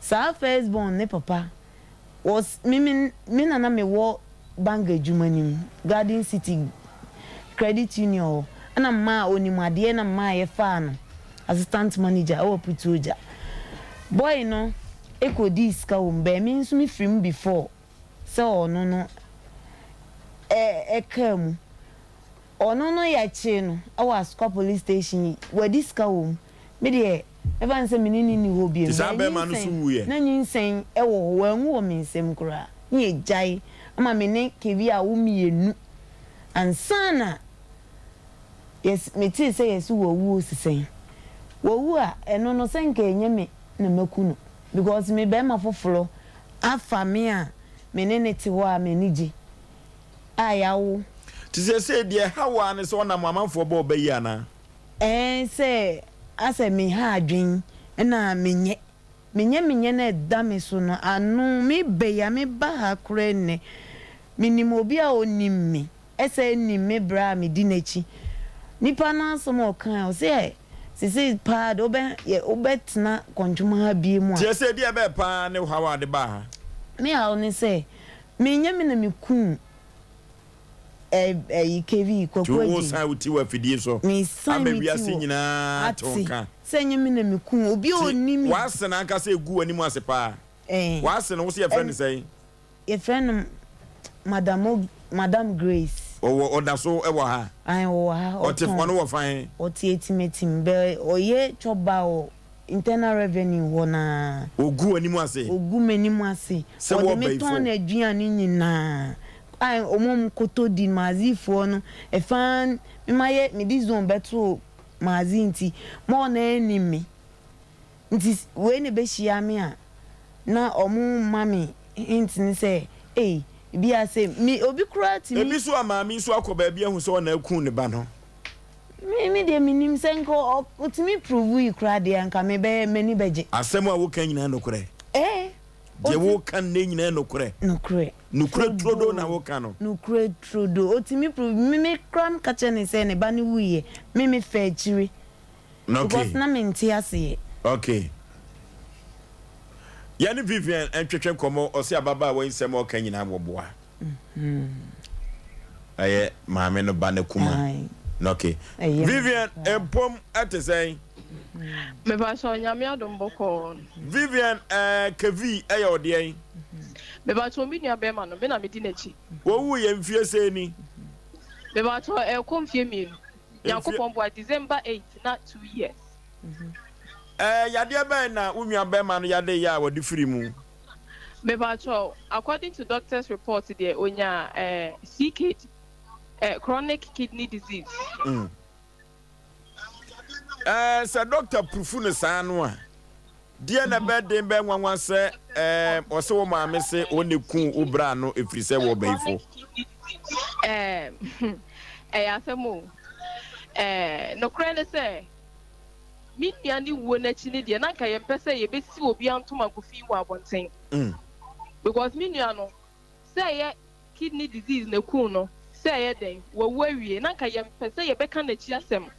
sa first born ne papa was me na me wo bank adwumanim Garden City Credit Union ana ma onimade na ma ye fa no assistant manager o putuja boy no eko diska o mbe mi nso mi film before so no ekam ono ya che no awa squad police station we diska o me de eba nse mi ni ho bi na nyinsen ewo wanwu o mi nsem kura ni ejai ama me ne kevi a wo mienu ansana yes me ti say yes wo wu sisen wo a eno no senka enyeme na makuno because me be ma foforo afa me a me ne neti wo a me niji ayawo ti say de hawa ne so na mamanfo bo ba yi ana say ase me ha adwen na menye menye na da me so no anu me be ya me ba ha kure ne minim obi a onim me ese nim me bra me di nachi nipa na so mo kan o se sisi pa do be ye obetna konjuma ha bie mu a tie se dia be pa ne hawa de ba ha me a oni se menye me na me kun ikevi kokwaji tu sa uti wa fidie so ame wiase nyina tonka senye me na me kun obi onimi wasena aka se egu ani mu ase pa wasena wo se ye friend say ye friend madam Grace oda so e wo ha ai wo ha o te fo no wo fan o te etimetim be oye choba o internal revenue wona ogu ani mu ase ogu mani mu ase o de meton na aduane nyina ai omom koto di mazifo no e fan me maye me di zone beto mazinti mo na enimi nti we ne be hia me a na omu mami intini say bi ase mi obi kura ti mi ebi so amami so akoba bia hu so na akun ne ba no mi de minim senko otimi prove you kura de anka me be mani beje asem a wo kan nyina no kure je wo kan ne nyina no kure trodo na wo kan no kure trodo otimi prove mi kram kache ne se ne ba ne wuye mi fe chire okay because na menti ase okay yani Vivian entwetwe komo Osei Ababa wa nsem o kan nyina boboa aye maame no ba ne kuma okay Vivian empom atesai me ba so nyame adomboko Vivian kevi aye ode me ba to mi nua be ma no me na me di nachi wo wu ye mfie se ni me ba to komfie mi yakopon bo December 8 na 2 years yade be na unua be ma no yade ya wodi firi mu me ba to according to doctor's report there onya CKD chronic kidney disease sa doctor proofu ne sa no a dia na be den be nwanwa se ose wo ma me se one ku ubra no efiri se wo baifo asemu no krene se mi niani wo na chi ne de na nka ye pese ye besi obi antoma kofi wo abonten because mi niano say ye kidney disease na ku no say ye den wo wawie na nka ye pese ye beka na chi asem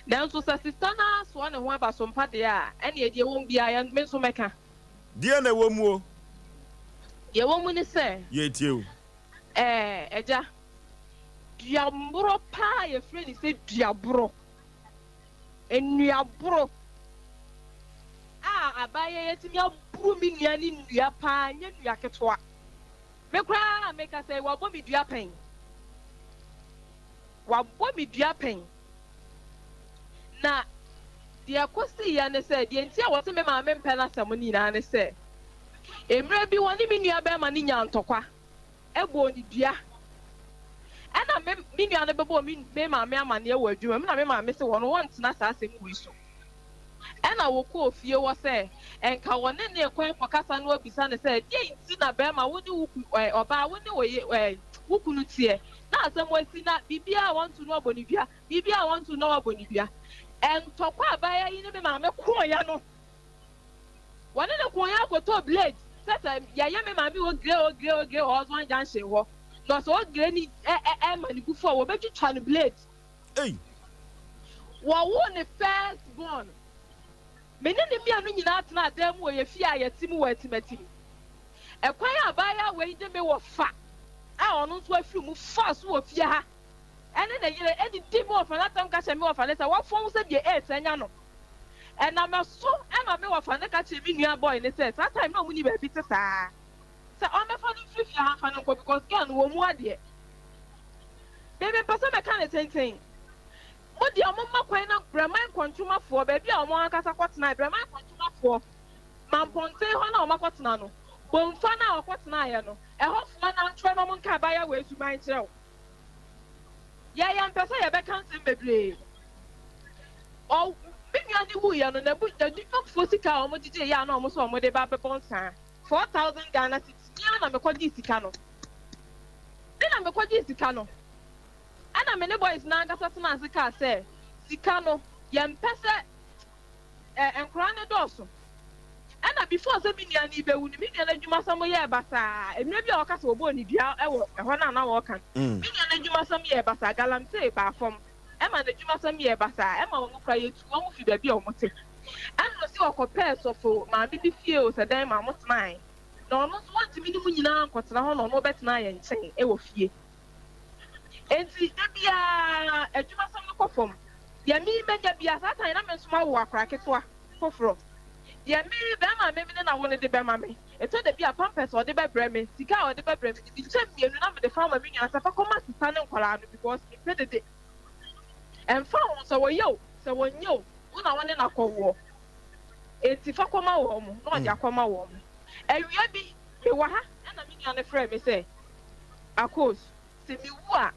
dan so sa sister na so na ho aba Sompa de a ene ye won bia ya me so meka die na wo mu o ye wo mu ni se ye tie o eja diabro pa ye freni se diabro enuabro abaye yetimi aburu mi nua ni nua pa nya nua ketwa me kra me ka say wa bo mi dua pen na dia kosi ya ne say dia ntia wo se me ma me mpe na sam ni na ne say emre bi woni mi nua be ma ni nya ntokwa ebo ni dua ana me nua ne bebo mi me ma me ama ne wa adwuma me na me ma me se wono won tena sa asem wi so ana wo ko ofie wo se enka wone ne kwan kokasa no obisa ne se die nti na be ma woni wuku oba woni wo wuku no tie na asem wasi na bibia want to know abonibia bibia want to know abonibia entokwa abaya yi ne me ma me ko ya no wone ne ko ya ko to blade seta ya me ma bi wo gre ozwan junction ho no so gre ni mani ku fo wo be twitwa no blade wo ne first born me ne bia no nyina atena adam wo ye fia ye tim wo atimatim ekwan abaya we de me wo fa a ono so afiri mu fa so wo fia ha ene na yire edi dim wo fa na tam ka che me wo fa lesa wo fon se de anya no ena me so ena me wo fa na ka che mi nua boy ne se that time no mu ni ba bi te saa se o me fa no fia ha fa no ko because gan wo mu ade baby pasa me kan ten odi amoma kwan na braman kwantuma fo ba bia omo akasa kwotena braman kwantuma fo mamponte ho na omakotena no bomfa na okotena ye no eho fo na ntwe no monka ba ya we suman kirew ya mpesa ye be kan sem bebre o binya ni wu ya no na bu da di fo sika omo dije ya na omo so omo de ba pepon san 4000 Ghana cedis ya na me kwodi sika no na me kwodi sika no ana many boys na ngasa tena sika se sika no ye mpese enkra ne doso ɛna before sɛ me nua ni bɛwu ni me nua n'adwuma sɛm yɛ basaa emire bi a ɔka sɛ ɔbɔ ne dua ɛwɔ ɛhɔ na wɔka me nua n'adwuma sɛm yɛ basaa galamsey ba fam ɛma n'adwuma sɛm yɛ basaa ɛma wɔn kora yɛtu wɔn fi baabi a wɔn te ɛna ɔsi ɔkɔpɛɛ sɔfo maame bi fie o sɛ dan ma mo tenae na ɔno nso wɔntumi ne mu nyinaa nkɔtena hɔ na ɔno bɛtena yɛ nkyɛn ɛwɔ fie enti ebia adwuma sɛm no kɔ fam yɛ mi mɛnya bia saa tan na me nso ma wo akora ketewa foforɔ yɛ mi bɛrima me ne na wo ne de bɛma me ɛtɔ de bia pampers ɔde bɛbrɛ me sika a ɔde bɛbrɛ me di nkyɛn mmienu na me de fa ma me nua sɛ fa kɔma sisa ne nkwaraa no because mepɛ dede ɛmfa wɔn sɛ wɔyɛ o sɛ wɔnyɛ o wo na wɔne na kɔwoɔ enti fa kɔma wɔn mo na ɔde akɔma wɔn mo awia bi mewɔ ha ɛna me nua ne frɛ me sɛ akos sɛ mewu a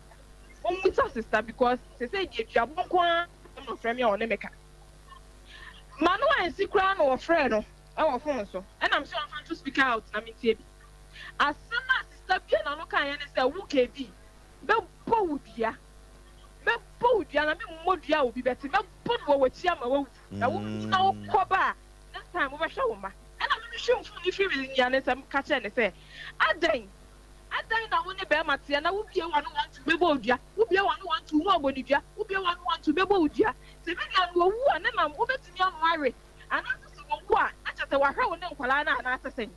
wɔmmusa sister because sɛ sɛ deɛ aduabɔ nko a no frɛ me a ɔne meka ma no ansi koraa na wɔfrɛ no ɛwɔ phone so ɛna m sɛ ɔmfa to speak out na mentie bi asɛm a sister bia na no kaeɛ ne sɛ wo bi bɛbɔ wo dua na memmɔ dua a obi bɛte mɛbɔ no wɔ w'akyi ama wawu na wona wokɔ ba a next time wobɛhwɛ wo ma ɛna memehwɛ mfo ne firi nia ne sɛ ka kyerɛ ne sɛ adɛn na wo ne bɛrima teɛ na wobie wa no wanto bɛbɔ wo dua wobie wa no wanto wo abɔ ne dua wobie wa no wanto bɛbɔ wo dua sɛ bɛnia no wɔwu a ne nam wobɛtumi ano awe anaasɛ sɛ wɔwu a akyɛ sɛ wahwɛ wo ne nkwalaa no anaasɛ sɛn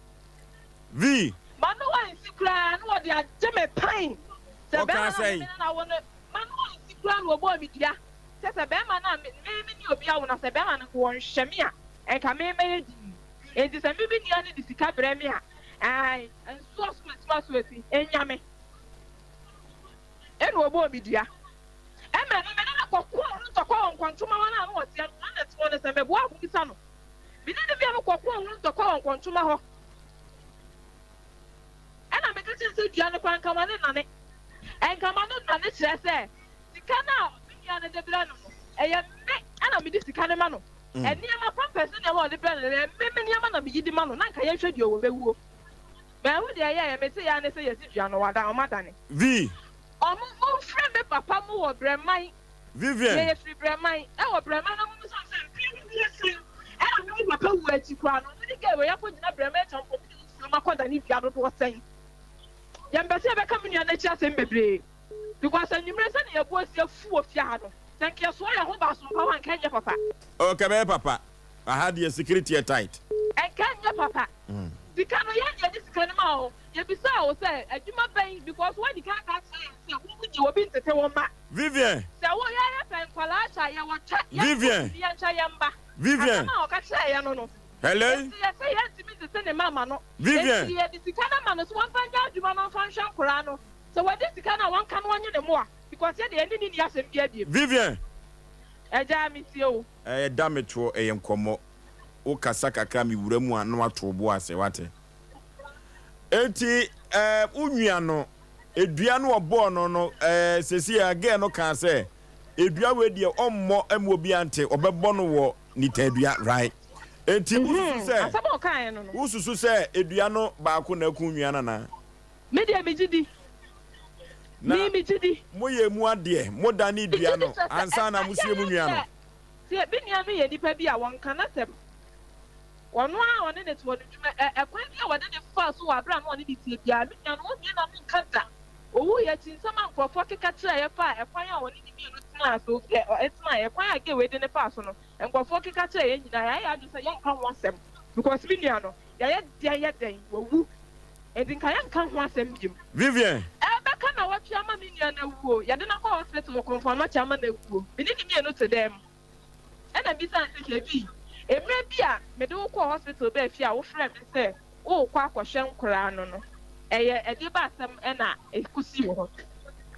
v ma no wansi koraa na wɔde agye me pan sɛ bɛrima na wo ne ma no wansi koraa na wɔbɔɔ me dua sɛ bɛrima no a me ne obi awo na sɛ bɛrima no wɔnhwɛ me a ɛnka memɛyɛ di enti sɛ me bi nia ne de sika brɛ me a ai nsuo suwesi enyame enu obo mi dua eme no me na kokko no tokọ nkwantuma wana no wote no na to ne se me bo abu bisa no bi ne bia no kokko no tokọ nkwantuma ho ena me kache se dua no kwan kama ne nane enkama no nane kire se sika na binia ne de bra no eye me ana me di sika ne ma no eniama pampers ne ma de bra ne me niama na me yidi ma no na nka ye hwedi o bewuo who they are, me say, I say, yes, you are no one down, madam. V. Oh, my friend, papa, more Bremai. Vivian. Yes, Bremai. Oh, Bremai, I don't know what to wear to crown. We get where I put in a Bremai on my quad and if you are not saying. Young Bessie, I come in your nature, same baby. Because I knew your boys are full of yard. Thank you, so I hope I saw one can your papa. Okay, papa. I had your security tight. And can your papa? Sika no yɛ de sika no ma o ye bisa o sɛ adwuma bɛn because when the car car say wo gye obi ntete wo ma Vivian sɛ wo yɛ pɛn kwala acha yɛ wɔtwa Vivian yɛ ncha yɛ mba Vivian ama o ka kyerɛ yɛ no hello yɛ sɛ yɛ ntimi tete ne mama no Vivian yɛ de sika no ma no so wɔn fa nya adwuma no fa nhwɛ nkora no sɛ wɔde sika no wɔn ka no wɔnye ne mo a because yɛ de ɛni ni asɛm bi adie Vivian ɛgya mi tie o da me to ɛyɛ nkɔmmɔ o kasa kakra mi wura mu an wato bo ase wate enti unua no edua no obo no sesi again no kan say edua we de ommo am obi ante obebɔ no wo nitadua right enti ususu say edua no baako na ku unua na me de me gidi me gidi moye mu ade mo da ne edua no ansa na musie mu unua no se bi nia no ye nipa bi a won kana tem wono a one ne to dwuma ekwan bi a wode ne fa so wa bra no one ne tie bia me nya no wo na me nkanta owu ye tinsama nkrofo keka kira ye fa ekwan a one ne bi no tena so etima ekwan a ge we de ne fa so no nkrofo keka kira ye nyina ya adu se ye nka ho asem because me nia no ya ye den wowu edin ka ya nka ho asem bim Vivian beka na wa twa ma me nia na wuo ya de na ko hospital ko confirm ma chama na wuo me ni mi no to dem ena bi san se ke bi emre bia me do ko hospital be fi a wo frɛ me sɛ wo kɔ akɔhwɛ nkora no no ɛyɛ ɛde ba asɛm ɛna ekusi wo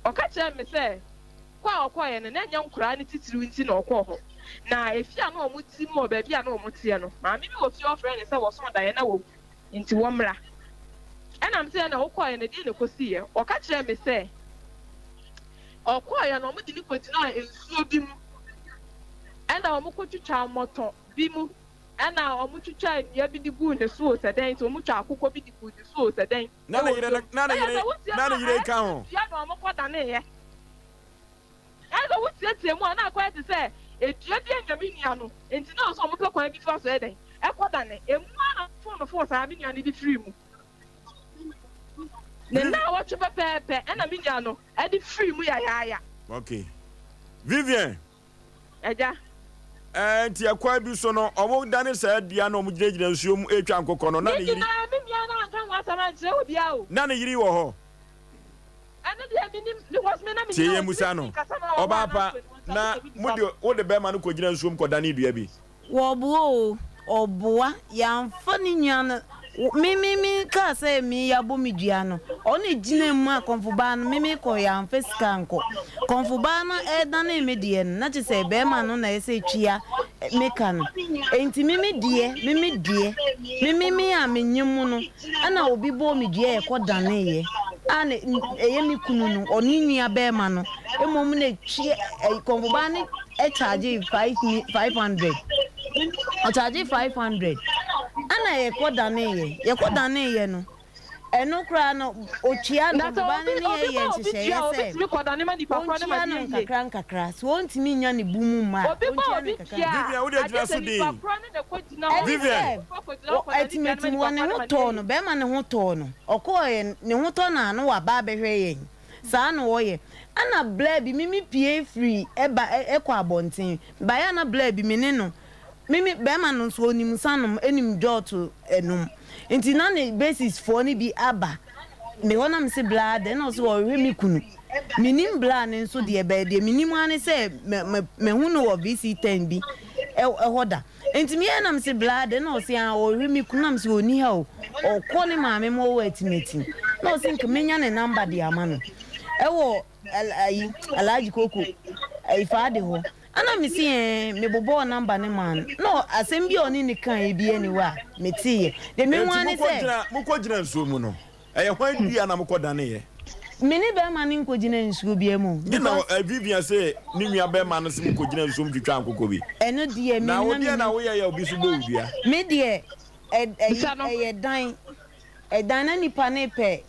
ɔka kyerɛ me sɛ kɔ a ɔkɔ yɛ no na nya nkora ne titiri nti na ɔkɔ hɔ na efi a na ɔmo ti mu ɔba bia na ɔmo tie no maame bi wo fi ɔfrɛ ne sɛ wo so da yɛ na wo nti wo mra ɛna me sɛ na wo kɔ yɛ no de ne kosi yɛ ɔka kyerɛ me sɛ ɔkɔ yɛ no ɔmo de ne koti na ensuo bi mu ɛna ɔmo kotwitwa mɔtɔ bimu ana omutwitwa nia bi di gu ne so sɛdɛn so omutwa akokɔ bi di gu ne so sɛdɛn na yire ka ho ya no omokɔda ne yɛ ɛna wotie mu ana akɔ te sɛ edua bi anyame nia no enti na so omopɛ kwan bi fa so ɛdɛn ɛkɔda ne emu ana phone for sa bi nya di free mu ne na watch pepe na bi nya no e di free mu ya okay Vivian eja ti akwa bi so no omo dane sa dia no mo gire nsuo mu etwa nkokọ no na ne yiri na mi bia na anka wa sama nche wo bia o na ne yiri wo ho ana dia mi ni was me na mi ti ye musa no oba pa na mudi wo de be ma no ko gire nsuo mu ko dane dua bi wo buo oboa ya mfani nyana mi ka say mi ya bo mi dua no oni gina mu akonfuba no mi ko ya mfesika nko konfuba no e dane me die na che say be ma no na ese twia meka no enti mi die a menyemu no ana obi bo mi dua e ko dane ye ana eye mi kunu no oni nua be ma no emom na twie konfuba no e charge 500 o charge 500 ana ye ko dane ye no eno kra no ochia no ba ni ye nhyehyɛ se mi ko dane ma di papa na ma di nkakra so ontimi nya ne bumu ma ochia no kakra Vivian wo de jira so di Vivian etimetim wo ne ho to no be ma ne ho to no okoye ne ho to na no wa ba behwe yen saa no wo ye ana bla bi mimi pie free eba ekwa abonten ba ya na bla bi mene no mimi be ma no so onim sanom enim joto enum nti na ne basis for ni bi aba me wona me se bla de no so wo mi kunu minim bla ne so de be de minim ane se me hu no wo VC10 bi hoda nti me na me se bla de no so ya wo mi kunu na me se oni ha o ko ne maame mo wo atimetim no so nke menya ne number de ama no wo alaji koko ifa de ho ana me see me bobo number ne man no asem bi oni ni kan e bi aniwa me tie de me wan se mo ko gina nsuo mu no eye hwan dua na mo ko dane ye me ni be man nko gina nsuo bi emu na Vivian say ni nua be man se mo ko gina nsuo mu twitwa nkoko bi eno die me na wo die na wo ye obi so bo dua me die dan na nipa ne pe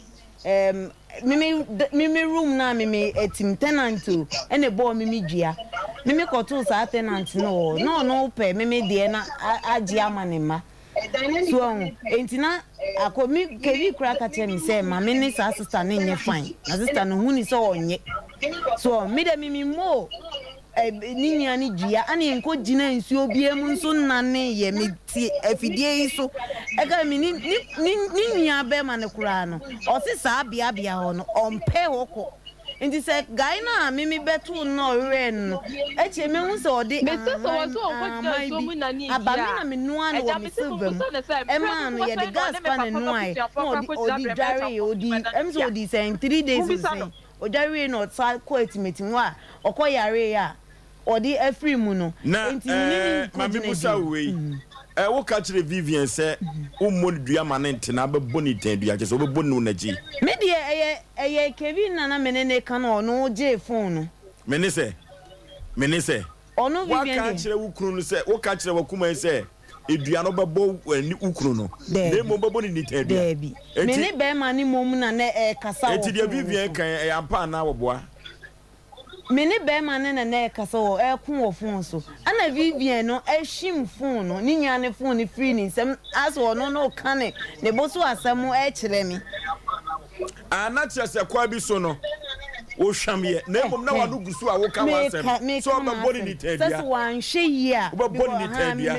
mimi room na mimi etim tenant ene bo mimi dua mimi koto sa tenant no pe mimi de na agi amanema so entina akomi kevi kura ka tell say mama ni sa sister na nye fine na sister no hu ni so onye so mi de mimi mo ni nya ni dua ana enko gina nsuo biemu nso nane ye mi ti afidie yi so ega mi ni nya be ma ne kura no o si sa bia ho no ompe hoko nti se guy na mimi betu no ren no eche me hu se odi me se so wo so onko gina nsuo mu na ni dua aba mi na me nua no wo mi silver mu e ma no ye the gas pan no ai odi dare odi emso odi say 3 days say o dare no sa ko etimetim wa okoyare ya odi every mu no enti ni mami musa we wo ka kire Vivian se wo mo dua ma ne ntena be boni tan dua kese wo be boni na ji me de eye Kevin na menene kan no je phone no menese ono Vivian wa ka kire wo kunu no se wo ka kire wo kuma se edua no be bo ani ukunu no de mo be boni ni tan dua debi me ne be ma ni mom na na kasa wo enti de Vivian kan ampa na wo boa mini be man na kasa wo ekun wo phone so ana Vivian no ehim phone no ni nya ne phone free ni sem as wo no kan ne boso asem kire mi anacha se kwa bi so no wo hwamye na mom na wanu gusu a wo ka wasem so ba body ni tadia so wan hwe yi a wo body ni tadia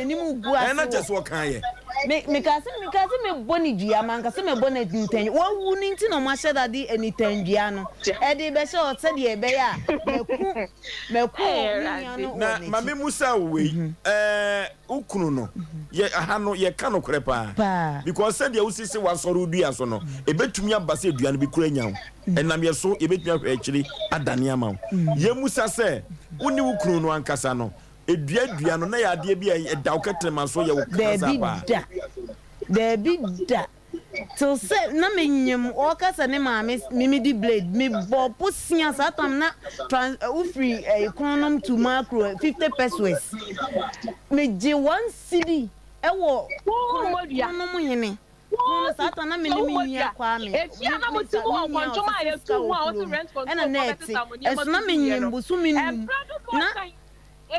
anacha se wo kan ye me kasi me boni dua man kasi me boni ntan wo wu ni nti no ma sheda di enitan dua no e di be so se di e be ya meku na mame musa we ukunu no ye aha no ye ka no kore pa because said ye usisi wasoro dua so no e betumi abase dua no bi kura nya enam ye so ye betumi ahwe akiri adane ama ye musa se uni ukunu no ankasa no edua no na ya ade bia da oketrema so ye wo kasa ba Debi da to say na menyem o kasa ne maame mimi di blade me bo posia satam na free econom to macro 50 pesos me je 1 cedi e wo no mo yene no satam na me ni ya kwa me e na mo ti wo kwancho ma ye tu wo o rent control na net e so na menyem bo su minimum na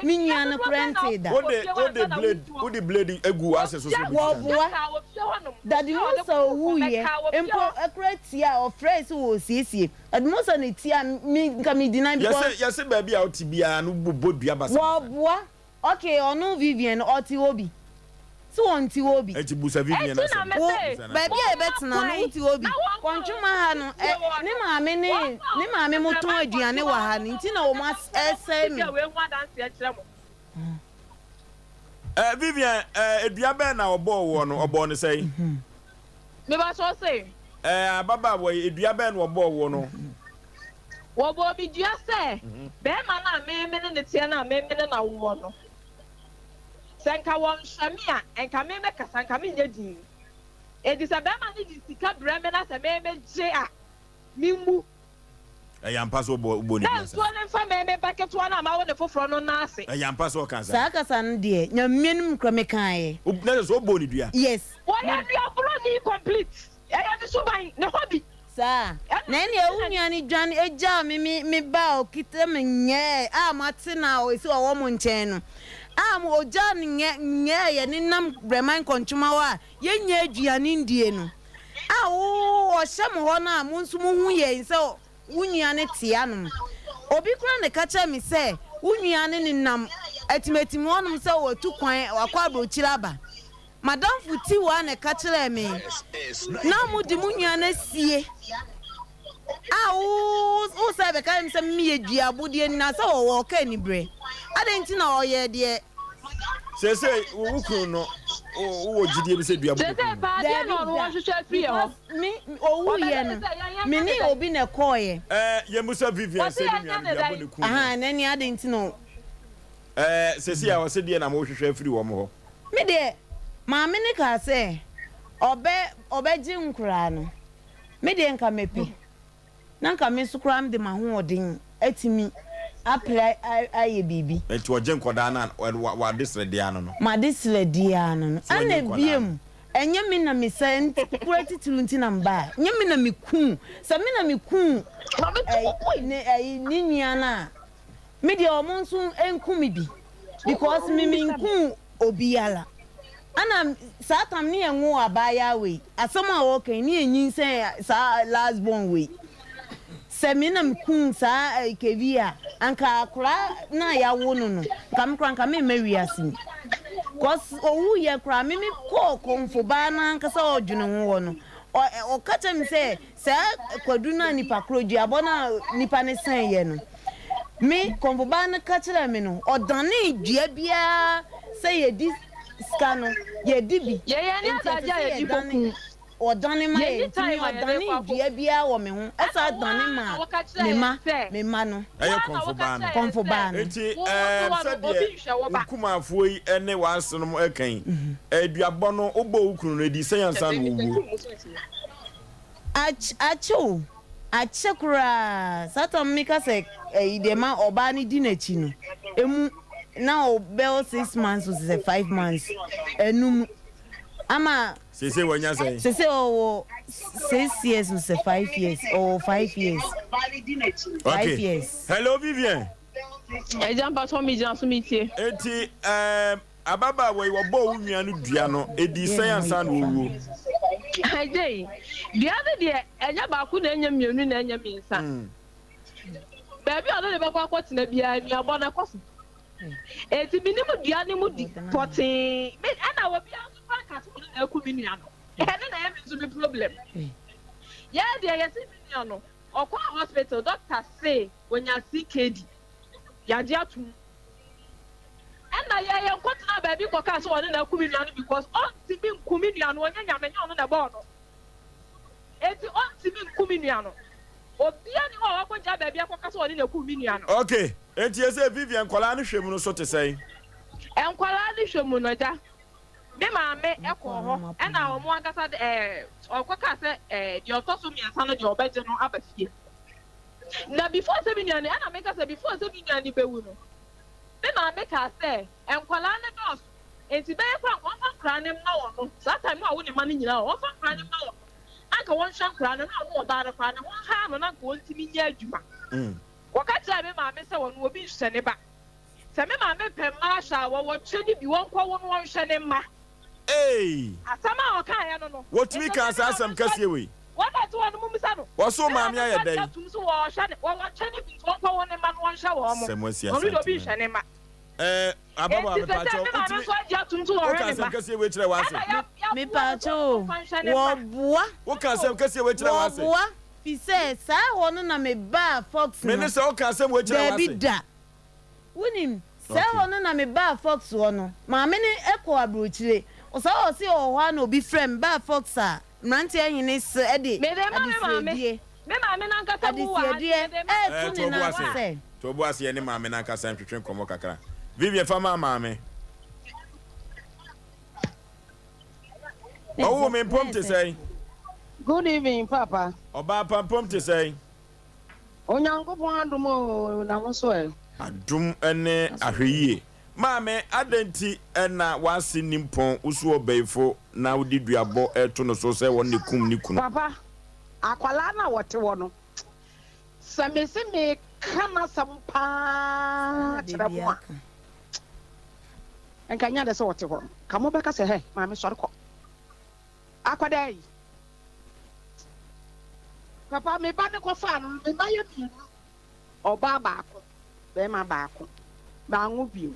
minya no printed da o de blade egu ase so wo boa daddy Musa owu ye empo akratia of phrase wo siesie daddy Musa ne tia mi nka mi deny because yes ba bia o ti bia no bodua basa wo boa okay onu Vivian oti obi so onti obi eti busa Vivian na ba bia e betena no onti obi kontwuma ha no ne maame moton aduane wa ha ni nti na wo ma ese mi Vivian eduabe na obo no say me ba so say ababa wo eduabe na obo no wo bo bi dua say be ma na me ne tie na me na wo no senka won hwamia enka me kasa nka me nyedi edi se be ma ni di sika breme na se me je a mimu yampa so bo ni na so ne fa me packet wa na ma wo ne foforo no na ase yampa so kansa sa kasa no de nyamenum krame kan na so bo ni dua yes wo ya dua bro ni complete ya di so ban ne hobby sa na ni ewunya ni dwan eja me ba o kite me nye a mate na o esi wo mo nchen no am oja nye ye ni nam breman kontuma wa ye nya aduane ndie no a wo hyem ho na mo nso mo hu ye nse wunya ne tia no obi kura ne kacha mi se wunya ne nam atimetim wonum se wo tu kwan wakwa brochira ba madam futi wa ne kacha me na mo di munya na sie a wo se be ka mi se mi edua bodie na se wo ka ni bre adenti na oye de sese wukuru no wo jidie bi se dua bodie sese ba de no wo hwehwe free ho mi owu ye no mi ni obi na koye ye musa Vivian se ni nua dua bodie ku aha na ni adenti no sese ya wo se de na mo hwehwe free wo mo ho mi de ma me ni ka se obe ji nkura no mi de nka mepe na nka me sukura m de ma ho odin atimi apply aye bibi enti oje nkoda na wa disrediano no ma disrediano no ana biem enye me na me say kurati tilunti na mba nye me na me ku sa me na me ku ni nua na me de omonso enku me bi because me nku obiala ana satam ni enwo abaya we asama wo kan ni enyin say sa last born we semina mkun sa kevia anka kura na ya wono no nka me mawiase cause owu ye kura me ko konfo ba na anka sa odwene ho no o kacha mi se sa kwadu na nipa kroji abona nipa ne san ye no me konfo ba na kacha me no odane dua bia se ye di skano ye dibi ye ni adaja ye di boku odane ma e odane dua bia wo me ho esa odane ma me ma no aye konfo ba no enti se de nkumafo yi ene wasenom akan aduabɔ no obo ukunu no di sayansa no wo achekura satam mika se idema oba ni di na chi no emu na obel 6 months or 5 months enum ama sese wanya say sese o 6 years or 5 years or 5 years 5 years hello Vivian ejamba so mi jan so mi tie enti ababa we wo bo unua no dua no edi sayansa no wo ajei dua de enya ba ku na enya mienu na enya minsa baby odo de be kwa kwatina bia nua bo na kwaso eti minimu dua ni mu di potin me ana wo bia so franka so na ku minua no ene na ya me so problem ya de ya si minua no okwa hospital doctor say wonya CKD ya di atum ena ya kwatna baby ko ka so wona na ku minua no because on ti bi ku minua no wonya nyamenya no na bo no eti on ti bi ku minua no obia ni wo ko ja baby ko ka so wona na ku minua no okay enti ese Vivian kwala no hwemu no so te sei enkwala no hwemu no ja me ma me ekọ ho ena omo agasa okwaka se di otoso miansa no di obeje no abafie na before seminary ena me ka se before seminary bewu no me ma me ka se enkwala no dos enti be kwa won kra nem na wo no that time a wo ni ma ni nyina won fa kra nem na wo anka won hwan kra no na wo da na kra no ha no na ko ntimi nya adwuma wakacha me ma me se won obi hwene ba Se me ma me pe marshal wo cheni bi won kwa won won hwe ne ma. Hey. Asama o kan ya no. What we can say Asem kase we. What that one mu misa no. Wo so maami aye dai. Tum so wo hwe ne won cheni bi won kwa won ne ma no hwe wo mo. Semosi Ori do bi hwe ne ma. Ababa me pacho. O kan Asem kase we kire wa se. Me pacho. Wo boa. O kan Asem kase we kire wa se. Wo boa. Fi se sa hono na me ba fox. Me ne se o kan Asem we kire wa se. Baby da. Wunim. Sa hono na me ba fox wo no. Ma me ne eko abrochire. O sa o se o hwa na obi frem ba fox a. Mranti anyine se e de. Me ma me na nkata wo wa. Tu ni na se. To bo ase ne ma me na nkasa ntwetwe komo kakra. Vivian fama maame. Oh, me pom te say. Good evening, Papa. Oba pom te say. Onyankopon adom o na mo so e. Adom ene ahweye. Maame adenti na wase nimpon usu obeifo na udi duabo eto no so say won ne kum ni kunu. Papa, akwala na wote wo no. Samese me kana sampa chirabu. Enkanya de so wote ho. Kamo beka se he, maame sori ko. Akwadai. Papa me ba ne ko fa no, me ba ye bi. Oba baako, be ma baako. Ba nwu bio.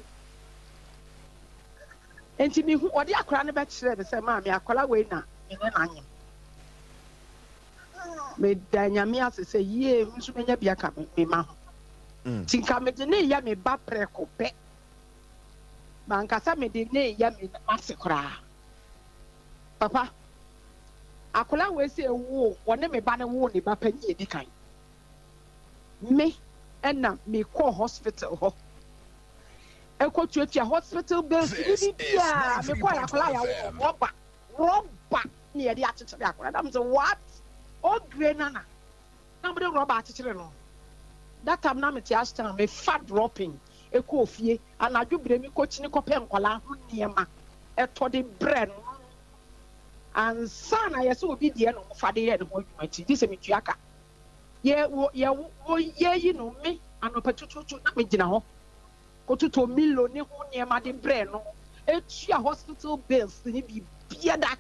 Enti mi hu odi akora ne be kire be se maame akola we na me ne na nyem. Me danya me asese ye nso menya bia ka me ma ho. Tinka me de ne ya me ba preko pe. Bankasa me de ne ya me asekora. Papa akola we se wo wone me ba ne wo ne ba panyi edi kan. Me ena me call hospital ho. Eko tuatua hospital bills ni bia me call akola ya roba ni edi atete akola. That means what? O grenana. Na me roba atete no. That time na me ti ashtan me fat dropping. Eko ofie anadwo bre mi ko chini ko pe nkola ho niema. Eto de bread and sana yes obi de no fade ye no adwuma ti se me tuaka ye ye no me anopatututu na me gina ho ko tuto milo ne ho niema de bread no etua hospital bills ni bi biada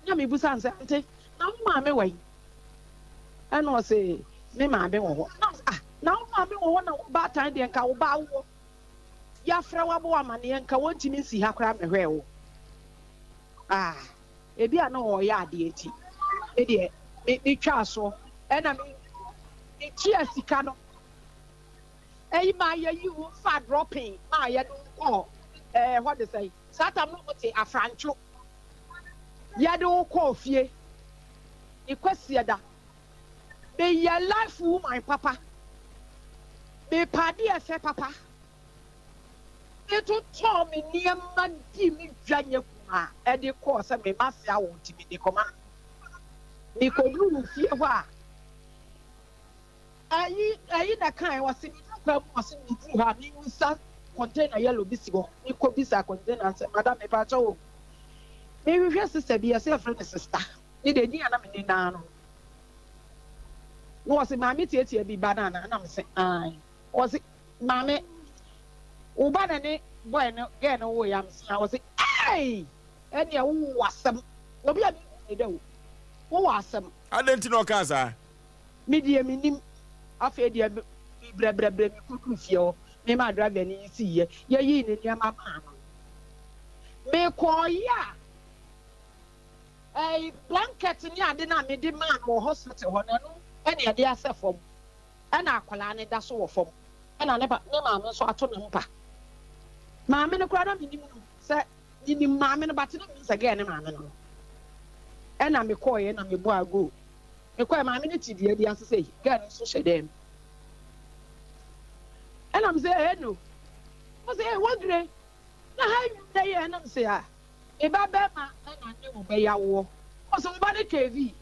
na me busa nse ante na ma me wai ana o se me ma be wo ho na ma me wo ho na ba tan de nka wo ba wo ya fra wa bo amane nka wontimi si ha kra me hwe wo ebi ana o ya ade eti e de e twa so e na me chia sika no e ma ya you fa dropping ma ya do ko what they say satam no mote afrancho ya do ko fie e kwasi da be ya life woman papa be padi efe papa e to to me niam di mi dwanye edi ko se me mafia wo ti me koma ni ko lu fie ho ayi na kan wo se ni kwa mo se ni du ha ni nsa container yellow bisi go ni ko bisa container se madam me pa cho me hwe sister bi se friend sister ni de ni ana me na no no se mami tie bi banana na me se ai wo se mami u banane boy no get no wo yam se wo se ai eni wo wasam obi a bi de wo wasam adenti no kansa media minim afa dia brebre mi kuku fie o me ma driver ni si ye yi ni ni ama ma no me ko ya blanket ni ade na me di man wo hospital ho na no eni ade asefom ana akwala ne da so wo fom ana ne ma me so ato ne mpa ma me ne kura na me ni mu se ni maame no bate no nsa ga ne maame no ena me koye na me bo ago me koye maame ne tidie di asese ga ne so hyedem ena me say no mo say wondre na ha yu na ye na me say e ba be ma ena ne wo be yawo o so ba ne kv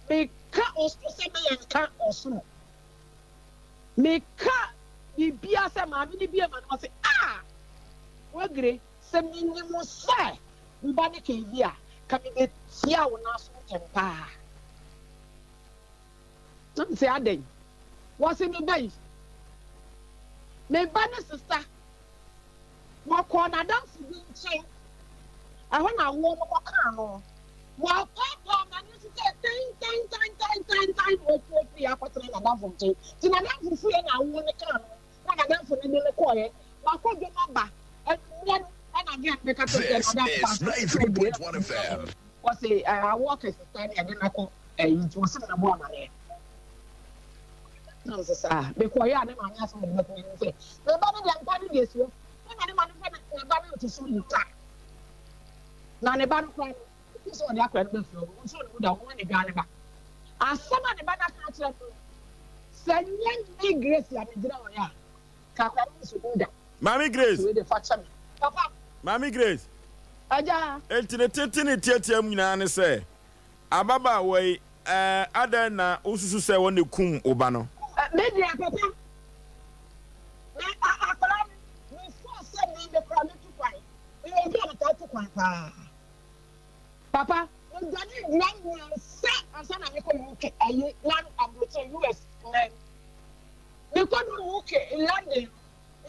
me ka osu se me yan ka osu me ka bi bia se maame ne bia ma no say wondre semini musa mbani kevia kamime tia wona so tempa no se aden wase me bai me bani sister wɔkɔ n'adamfo bi nkyɛn ɛhɔ na awoɔ no kɔkaa no wɔpɛpɛ ma ne nso sɛ tan wɔpie akɔtena n'adamfo nkyɛn nti n'adamfo fie na awoɔ no kaa no na n'adamfo no de ne kɔɔɛ wakɔ dwom aba ɛnumɛ no ɛna ne abɛka pɛ sɛ n'adamfo FM. wɔse awoɔ kɛse sɛ ne ɛde n'akɔ ɛyi nti wɔsɛ na bo amaneɛ na wɔsɛ saa bekɔɔyɛ a ne ma anyɛ asɛm de bɛkɔ ne sɛ ne ba no deɛ nkwa no deɛ suo ɛna ne ma no fɛ ne ba no te so nita na ne ba no kora no sɛ ɔde akora no bɛfiri hɔ nso ne mu da wɔn ne dwa ne ba asɛm a ne ba no aka akyerɛ no sɛ nyɛ ne grace a ne gyina wɔn a kakra no nso da Mami Grace de fa kyɛ me papa Mami Grace agya enti ne tete ne tiatia mu nyinaa ne sɛ ababaawa yi adan na osusu sɛ wɔn ne kum oba no me deɛ papa na akora no me fo sɛ me de kora me tu kwan me obi a meta tu kwan paa papa ndani nyanya sɛ ansa na me kɔ UK ayi land abroad US me kɔ no UK London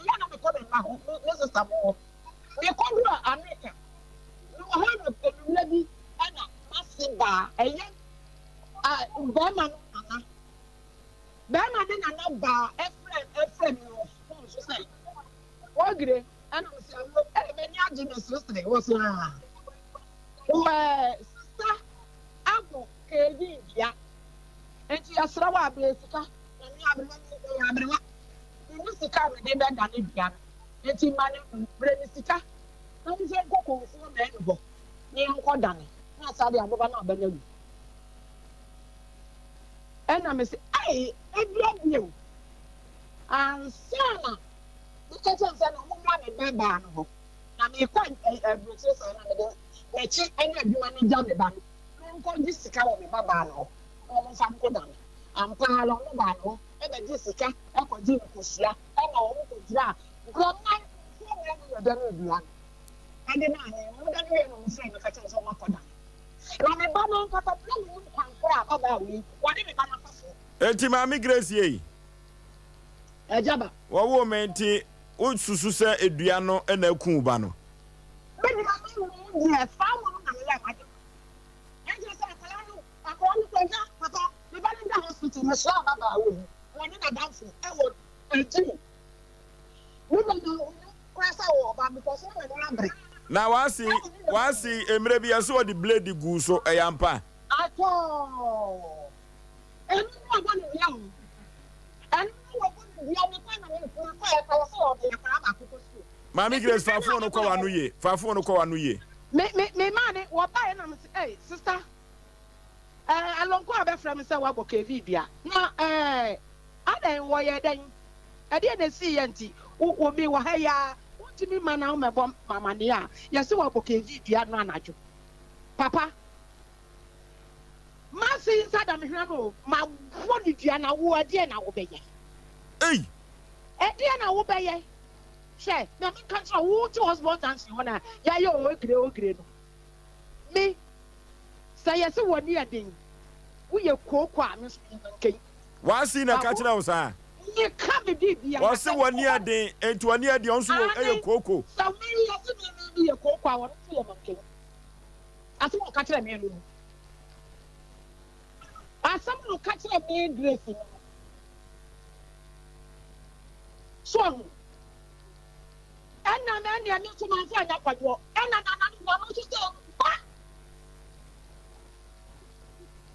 ya na me kɔ no ma ho me sister mo me kɔ no America no ha no pelula bi ana masiba ɛyɛ bɛma no nana bɛma de nana ba Efrem no so sɛ wogre ana me sɛ wo me ni agye me sister wo so sister abo keji bia enti asra wa abesika na ni abrewa ni sika me de da ne bia enti ma ne breni sika na ni se kokko fu me no bo ni nko dane na sa de aboba na abanya wu ena me se ai ebia bio ansana ni kacha sana mo ma me baba no ho na me kwa breti so na me de echi anya adwuma ni gya me ba no nko di sika wo me baba no o mo fa nko dane ampa lo no ba no e be di sika e ko di nkosia e na o ko dira grandma fo me no de no bia ade na ne mo da no no se me kacha so ma ko dane na me ba no nka ta no mo kwankora baba wi wade me ba na fafo enti Mami Grace yi ejaba wo menti osusu sɛ edua no na kum ba no yes, family na me like I. And you say I call papa, the body in the hospital, me sure baba we. When na dance, I would do. We don't know cross our because we don't break. na wasi emre bi yaso the blade gu so eyampa Ato. And no one young. And no one young na me for so the crab akoko. Mami Grace fafo no kwa wanu ye Me man wo ba na me say sister alonko abefra me say wa boka bibia na adan wo ye dan ade na si ye nti wo mi wo ha ya wotimi ma na wo mebo mama ne a ye se wa boka bibia no anajo papa ma si sada me hwa no ma wo ni dua na wo ade na wo beye ade na wo beye she na me kan so wo to husband dance hona ya yo ogre no me say yes woni adin wo ye koko a me so nken wasi na ka kira wo sa ye ka me bibia wo se woni adin enti woni adin onso ye koko so me yes me ye koko a wo to ye nken aso wo ka kira me no asam no ka kira me Grace no so ena na ne me so man fa nya kwadwo ena na no so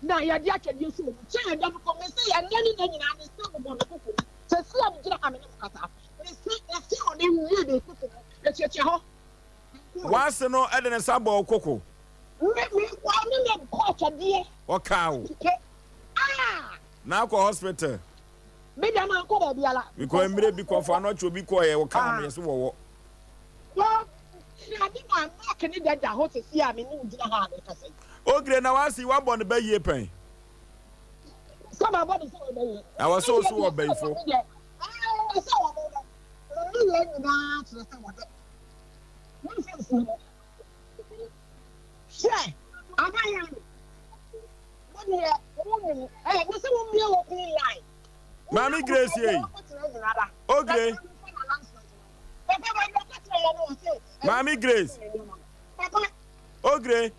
na ya dia twede so che ya ko me se ya nyani na nyina ne se bo na koko se se am gira amene kata me se oni wi de koko e che ho wase no ede ne sabo koko me kwa me ko twede o kawo na ko hospital me da na ko ba biala because emre bi ko fa no cho bi ko ye o kawo me se wo well ya di ma na kene da ho se si a me ni ugina ha de kase ogre na wasi wa bon be ye pen sama body so be ye I was so obey for so wa mo ni ye ni na so se wo de mo se so she abaya mo ni mo se wo mi wo clean line Mami Grace ye ogre Mami Grace. Ogre.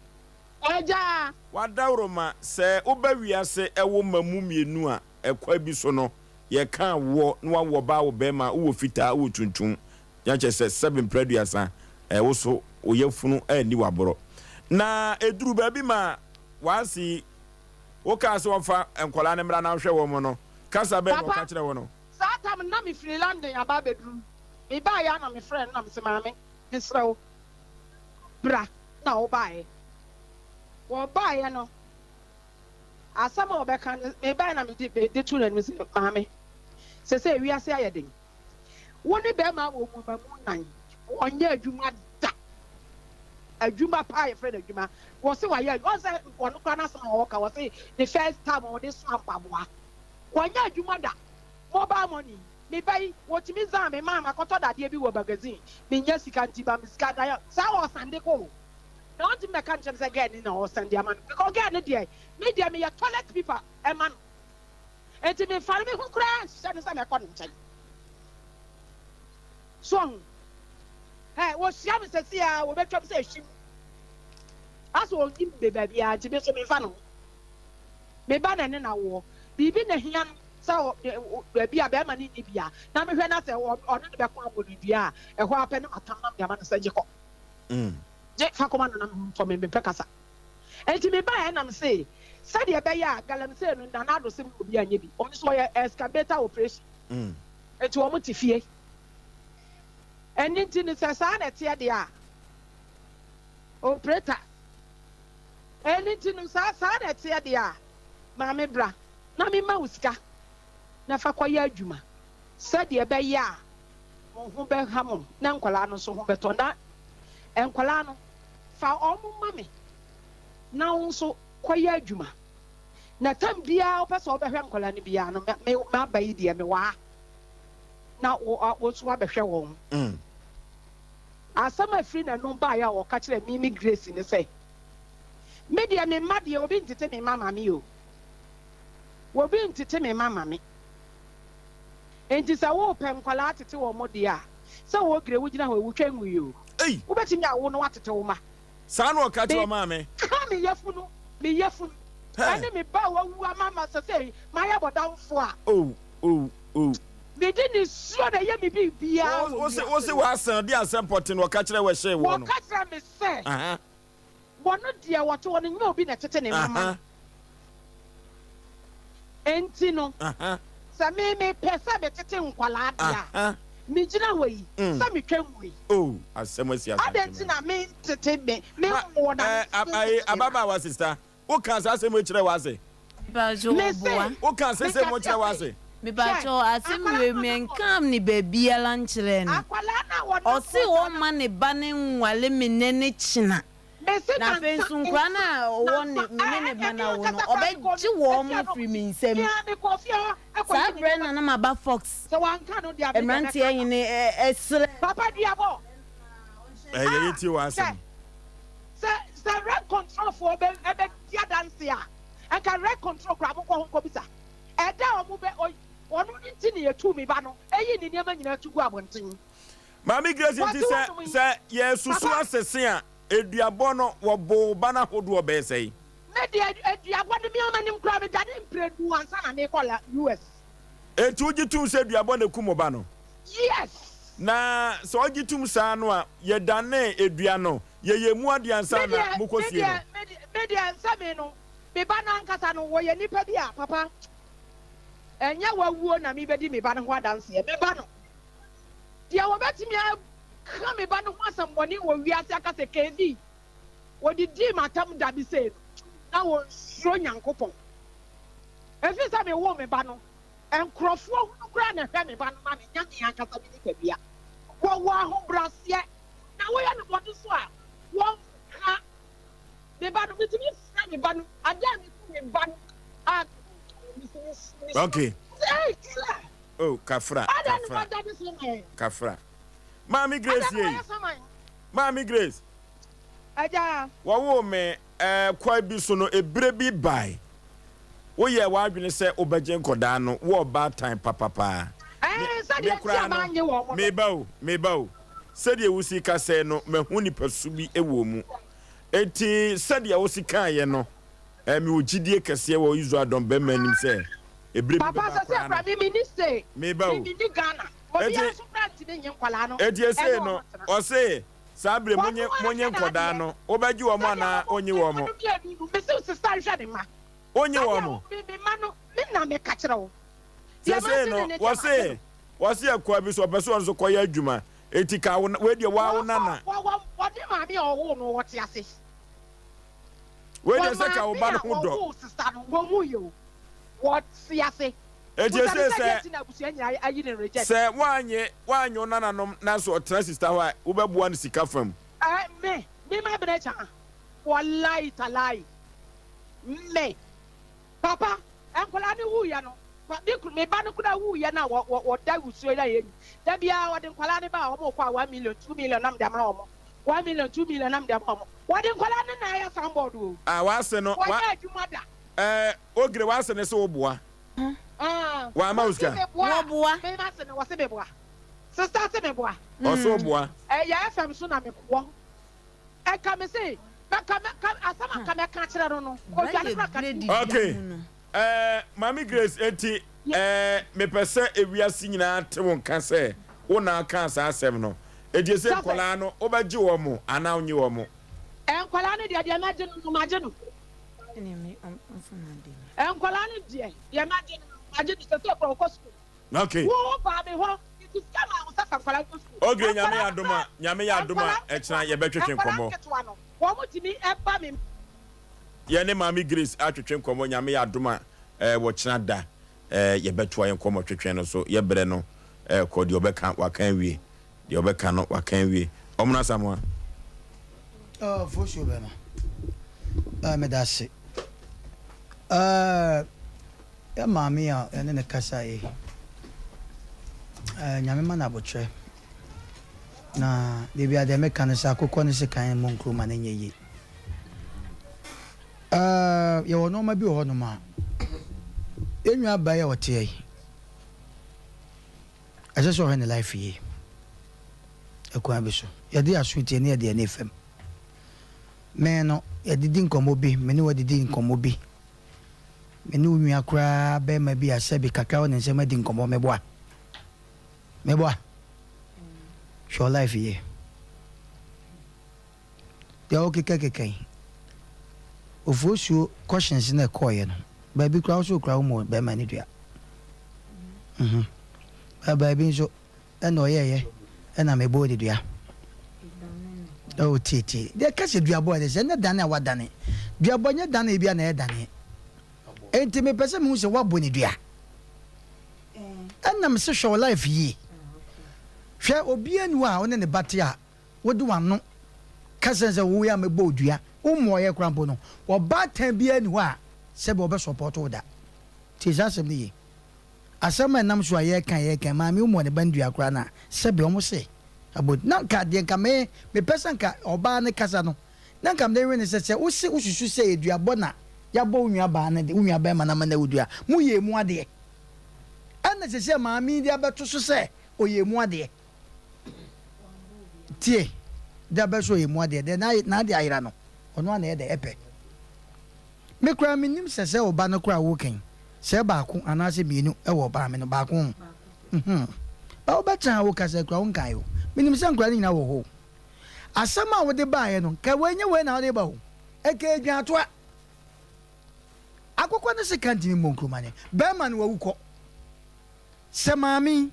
Eja. Wadawroma se oba wiase ewo mamu mienu a ekwa bi so no ye kan wo no wo ba wo be ma wo fita wo tuntum ya che se 7 preduasa wo so oyefunu ani waboro na eduru ba bi ma wasi wo ka se wofa enkola ne mra na hwe wo mo no kasa be no ka kire wo no Satam na me freeland aba bedrum me ba ya na me friend na me se maame mesrew bra na wo bae wo bae no asama obeka me ba na me de tu na me se maame se wi ase ayeden woni be ma wo mu ba mu nan onye adwuma da adwuma pa ye friend adwuma wo se wa ye wo se wono kwa na sama wo ka wo se the first time wo de Sompa boa onye adwuma da mobile money me buy what me zam me mama koto dade bi wo magazine me nya sika ntiba me sika da sa wo sande ko na want me kan chem say get ni na wo sande am because get ni dey me dey me ya toilet paper e man enti me fare me hu kra se ne sa me ko nchen so hey wo sia me se sia wo betwam se hwim aso wo ndim be ba bia nti me so me fa no me ba na ne na wo bibi na hia so be a man ni bia na me hwe na se ono ne be kwa bo bia e ho apɛ ne atam na me ama na se jekɔ je fa koma na for me pe kasa enti me ba na me se de be ya galam se no na do se mo bia nya bi ono so ye excavator operation enti wo mo tifie eni nti ni se sa na tie de a operator eni nti no sa na tie de a ma me bra na me ma usika na fa kwa ya adwuma sade be ya mo ho be ha mo na nkwala no so ho beto na enkwala no fa omo mame na wonso kwa ya adwuma na tam bia opese obehwe nkwala ne bia no me abayi de me wa na wo so abehwe won asama free na no ba ya wo ka kire Mimi Grace ne say me de me ma de obi ntete me mama mi o wo bi ntete me mama mi enti sa wo pem kwala atete wo mode a sa wo gre wo gina ho wo twanwu yo wo betimi a wo no atete wo ma sa no ka te wo ma me ka me yefunu ane me ba wo wu mama se say ma ya bodamfo a me di ni so na ye me bibia wo se wa san di Asem Mpe no ka kire we hye wo no wo ka kire me se wo no de wo to wo no nya obi na tete ne mama enti no sa me pesa be tete nkwala dia mi gina hoyi sa me twanwe Asem asi adenti na me tete me wo na ababa wa sister wo kan sa Asem kire wa se ba jo boa wo kan se mo kire wa se me ba jo Asem we me nkam ni bebia la nkire no o si wo ma ne ba ne nwale me ne china na pensu nkra na wo ne me ba na wo no obeji wo mo free me nsem sa brand na ma ba fox so wan ka no dia emranti yin ne esre papa dia bo ye ti wa Asem se red control for be dia dance ya and can red control kra mo ko bisa e da o mo be onu nti ne yetu mi ba no eyi ni niam nyina tugu abonten Mami Grace nti se ye susu asese a eduabo no wo bo bana hodo be sei me de eduabo de mi amanim kra me dade mpredu ansa na me kola US etu ugitum se eduabo na kumo ba no yes na so ugitum sa no a ye dane edua no ye yemu ade ansa na mukosie no me de ansa me no me ba na nkasa no wo ye nipa bi a papa enya wawuo na me bedi me ba no ho adanse me ba no dia wo betimi ka me ba no ho asamboni wo wiase aka se KV wo di matam da bi se na wo sro nyankopon efi sa me wo me ba no enkrofo hu kura na hwe me ba no ma me nya nya aka sa bi ni bia wo ho brase na wo ya no bodo so a wo ka me ba no betimi sa me ba no ada me ku me ba no a okay kafra Mami Grace ye Mami Grace aja wo me kwa bi so no ebre bi bai wo ye wa adwene se obaje nkoda no wo ba time papa sa de tia manye wo me ba o sɛdeɛ wosi ka sɛ no mahu nipa su bi ɛwɔ mu enti sɛdeɛ wosi ka yɛ no me ogidie kɛseɛ wɔ Israel dɔm bɛma nim sɛ ebre papa sɛ fra mi ni say me ba o mi ni Ghana obi aso plant ni nkwala no eti ese no ose sabre monye nkoda no obagi wo mo na onye wo mo me se sister hwe de ma onye wo mo me ma no me na me ka kire wo se no wose akwa bi so obeso on so koya adwuma eti ka we de wa nana wo de ma me owo no wo te ase we de se ka wo ba no ho do wo sister no wo mu yo what siase eti se wanye nana no na so otra sister ho wo beboa no sika fam me ma brecha wallahi talai me papa enkola ni wu ya no me ba no kuda wu ya na wo da wusuo na ye da bia wo de nkola ni ba wo mo kwa 1 million 2 million nam de ma wo 1 million 2 million nam de ma wo wo de nkola ni na ya samboard o wa se no ogre wa se ne se wo boa wa ma uska wo boa me ma se ne wo se be boa sister se me boa o so boa ya fam so na me boa ka me say asama ka me ka kire no o ja ne ka okay Mami Grace eti me pese ewiase nyina te won ka se wo na ka sa asem no edi se kwala no obagi wo mo ana onye wo mo kwala no de maje no maje no kwala no de maje no maje no se ko ko school okay wo ba me ho it kama wo sa kwala ko school okay nyame ya adoma e kira ye betwetwe komo wo mo timi e ba me ye ne Mami Grace atwetwe komo nyame ya adoma wo kira da ye beto ayen komo twetwe no so ye bre no ko de obeka wakan wie de obeka no wakan wie omna samwa for sure bema me dase ya mami ya ene ne kasa yi nyame mana botre na de bia de meka no sa akokɔ no se kan mo nkroma na nyeye ye wono ma bi ho no ma enyu aba ya wote yi ajeso ho ne life yi ekwa bi so ye de asuti ne ye de ne fam me no ye didi nkomo bi me ne wadidi nkomo bi me ne unyu akra be ma bi asabi kakra won nse ma di nkomo meboa show life yi de o keke Oforisuo questions na koye no ba bi kra so kra mo be ma ni dua ba bi so na oyeye na me bo de dua o titi de ka se dua bo de se na dane awadane dua bo nya dane bia na e dane enti me pese mu se wabo ni dua na me se show life yi hwe obi anu a one ne bate a wode wano ka se wo ya me bo dua umoye krampo no wo batan bia ni ho a se be obe support oda ti jasem ni asema nam so aye kan ma mi umo ne bandu akra na se be omo se abod na ka de ka me pesa nka oba ne kasa no na nka me ne se usi ususu se eduabo na ya bo unwa ba na de unwa ba ma na mana udua mu ye mu ade ana se ma mi dia beto so se oye mu ade tie da be so ye mu ade de na de ayira no ono na ede epe me kura minim sese oba no kura woken se ba ko anase mienu e wo ba me no ba ko ba oba chan wo kase kura won kan yo minim se kura ni na wo ho asama wo de ba ye no ka wenye we na wo de ba ho e ka edwan to akokọ no se kanti mo nkruma ne ba ma no wo ko se mami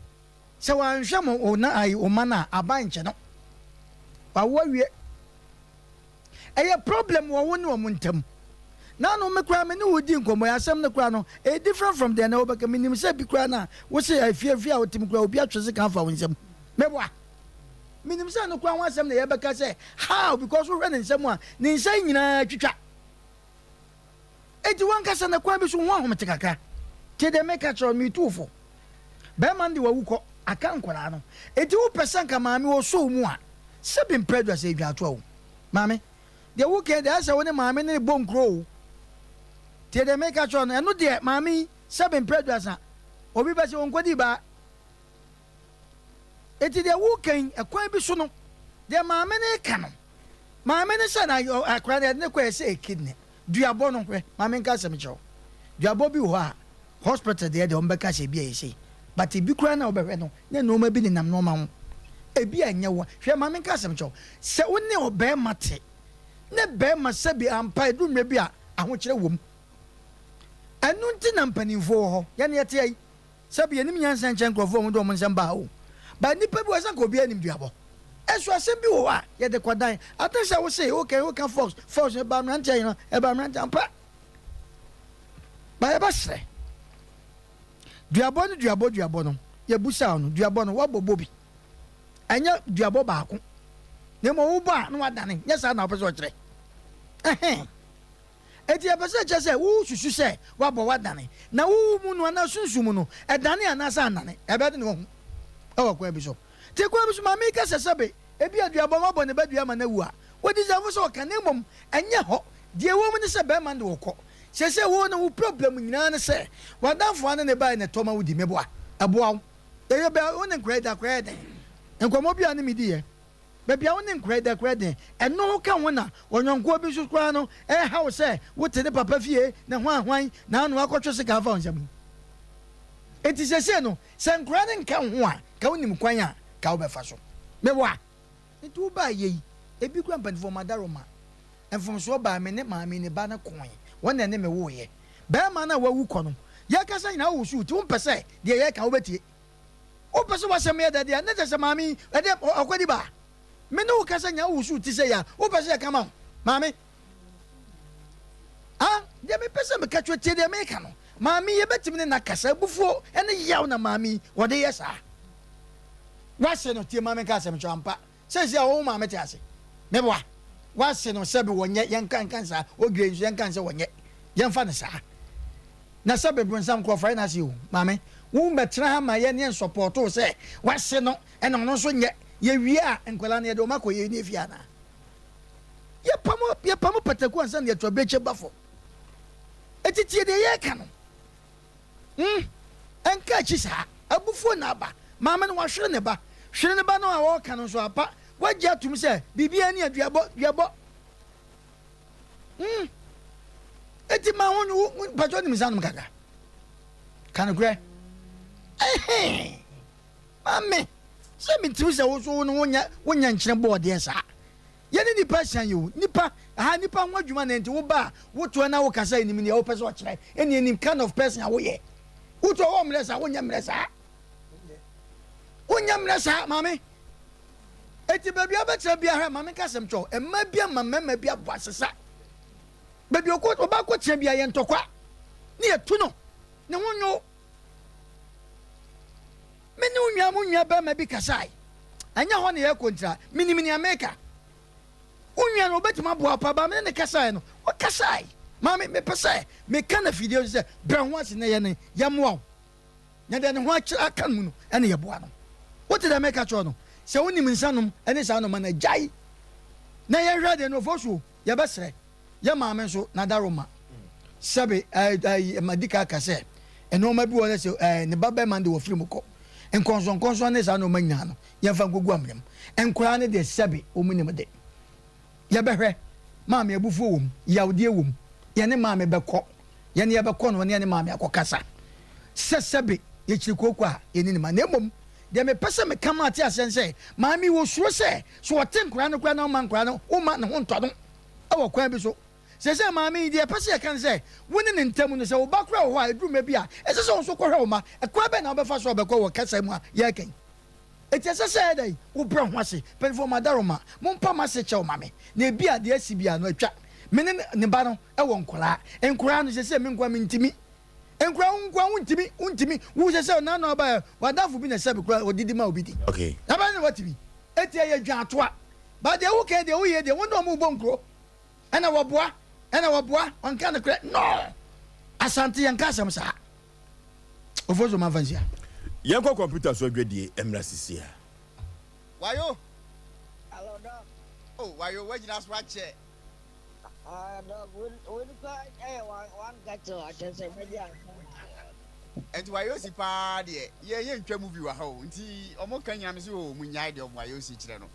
se wan hwe mo ona ai o mana abanche no wa wo wie eye problem wo woni wo muntam na no me kra me ne wodi nkomo yasem ne kra no e different from there na obeka minim se bi kra na wo se afia a wotim kra obi atwese kan fa wonsem meboa minim se no kra wansem na ye beka se how because wo hwe ne nsem a ne nsan nyina twitwa edi wan kasa na kwa bi so ho ahomte kakra te de make a me tufo be man de wawuko aka nkwara no edi wo pesa nka maame wo so mu a se bi mpredwa se edwa to wo maame de wo ke de asa woni maame ne bom kro te de make a no eno de maame se bi mpredwa sa obi ba se won kodi ba eti de wo kan ekwan bi so no de maame ne ka no maame ne sha na akra de ne kwa se kidney duabo no hwe maame nka asem chew duabo bi ho a hospital de ombeka se bi ayese but bi kura na obehwe no ne no ma bi ni nam no ma ho ebi anya wo hwe maame nka asem chew se woni obe mate ne be ma se bi ampa edu mre bi a ahokere wom anu nti na mpanimfo ho ya ne yete ai se bi enim nyansa nchen krofo mu do mo nsem ba o ba nipa bi wasan ko bi anim duabo eso asem bi wo a ye de kwadan atensha wo say okay force e ba mrante yi no e ba mrante ampa ba e ba sre duabo no ye busa no duabo no wabobo bi anya duabo ba ko ne mo wo ba no wadane nya sa na opeso kire eti abese chese wo susu se wabo wadane na wo mu no na sunsumu no edane anasa anane ebe de ne ho e kwa bi so te kwa bi so ma me ka sesebe ebi aduabo mabo ne badua ma na wu a wo deserve so ka ne mom enye ho de wo mu ne se be ma de wo ko sese wo na wo problem nyina ne se wadanfo ane ne ba ne toma wo di mebo a aboa e be wo ne kreda enkomo bia ne midi ye be bia wo ne kreda eno ka wo na onyonko bi so kwa no e ha wo se wo te ne papa fie na hwan na anu akotwe se ka fa onsam enti sese no se nkra ne nka ho a ka wonim kwan a ka wo be fa so mebo a enti wo ba ye ebi kwa mpanfo madaroma enfomso ba me ne maame ne ba na koin wona ne me wo ye ba ma na wawu kɔ no ya kasa nyina wo su ti wo pese de ye ka wo betie wo pese wa sɛm ye de de ne sɛ maame e de akwadi ba me no kasa nyina wo su ti sɛ ya wo pese ya kama maame ah de me pese me ka twete de me ka no maame ye betim ne na kasa bufuo ene yaw na maame wo de ye sa wa se no tie maame ka sɛm champa sɛ sɛ wo maame te ase me boa wa se no sɛbe wonye yen kan sa o grenzu yen kan sɛ wonye yen fa ne sa na sɛbe bronsam ko fa na se o maame wo metra ha ma ye ne support o sɛ wa se no ene no so nye ye wie a enkwala ne de o makɔ ye ne fia na ye pamo pataku ansa ne to beche bafo etitie de ye ka no enka chi sa abufuo na aba maame no wa hwere ne ba no a wo ka no so apa wagya tum sɛ bibia ne aduabo eti ma ho pacho ni misanum kaka kan kure mame sɛ mintim sɛ wo so no wonya nkyene board yɛ saa yɛne nipa hyan yo nipa ho adwuma na nti wo ba wo to na wo kasa enim ne wo pɛ sɛ ɔkyerɛ eni enim kind of person a wo yɛ wo to wo mrɛ saa wonya mrɛ saa mame eti baby abetra bia ha ma me kasem cho emma bia ma mema bia boasesa baby oba ko tia bia ye ntokwa ne etu no ne honyo me ne unwa ba ma bi kasai anya ho ne ye kontra minimini america unwa no betima boa pa ba me ne kasai no o kasai ma me pese me kana video se bra ho ase ne ye ne yamwo nya de ne ho aka mu no ene ye boa no what did I make a cho no se woni minsanum ene sa no mana jai na ye hwade no fosu ye besre ye maame so na daroma sabe madika kase eno ma bi wo se ne baba man de wo firi muko enkonson ne sa no manya no ye fa gogu amrem enkora ne de sabe omunim de ye behwe maame abufuo wom yawde wom ye ne maame bekɔ ye ne ye bekɔ no ne maame akɔkasa sabe ye chirikoko a ye ni ma na emom de me pese me kama ati asense maami wo suro se so wote nkura no kura na ma nkura no wo ma ne ho ntɔdo e wo kwan bi so se maami de pese e kan se woni ne ntam no se wo ba kura wo a eduruma bi a ese se wo so kɔhwɛ wo ma e kwa be na wo befa so obekɔ wo kasa mu a ye kan eti ese se dai wo bra ho ase penfo madaroma mo mpa ma se kye wo mame na bi a de asi bi a no atwa me ne ba no e wo nkura no se me nkwa me ntimi enkura untimi wo se na na ba wadafo bi na se bekura odidi ma obidi okay aba ne watibi eti ye dwa atoa ba de wo ke de wo ye de wo no mo bonkro ena wo boa on kan kra no asante yan ka sam sa ofozo ma vanzia yan ko computer so adwadie emra sisia wayo hello dog oh wayo we jina so ache dog when one got to I just say media enti wayo si pa de ye ntwa movie wa ha o nti omo kan nyame se o munyai de wayo si kire no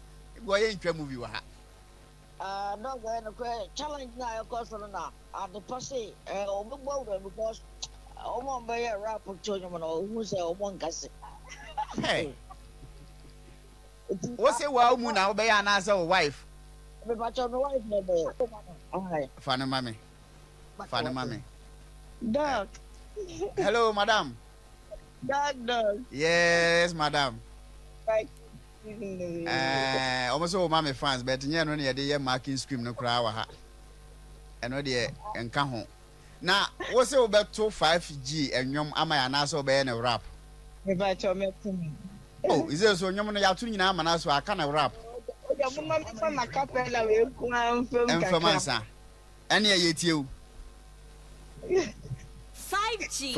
go ye ntwa movie wa ha no go no ko challenge na yo ko so na the person obegbo we because omo be rap to nyom no who say omo nkase hey wo say wa mu na wo be ya na say wo wife me ba cho no wife no be okay fane mami dog hello madam dog yes madam right almost all mami fans but nye no ne ye marking scream no kra wa ha eno de enka ho na wo say wo beto 5G enwom ama ya na so be na rap me ba cho me tumi oh is there so enwom no ya to nyina ama na so aka na rap ya mo ma na capella we ku ansa ene ye tie o 5G.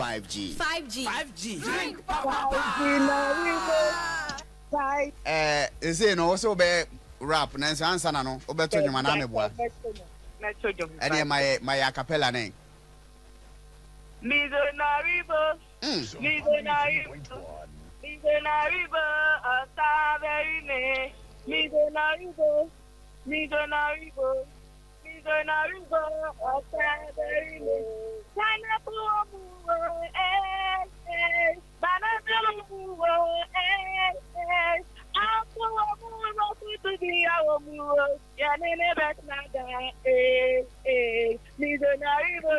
Is it no so be rap na answer na no obeto nyuma na meboa ene my acapella name Millionaribo Asaberine Millionaribo Asaberine China Pumu Banatelu to the hour Yanene Betnada Millionaribo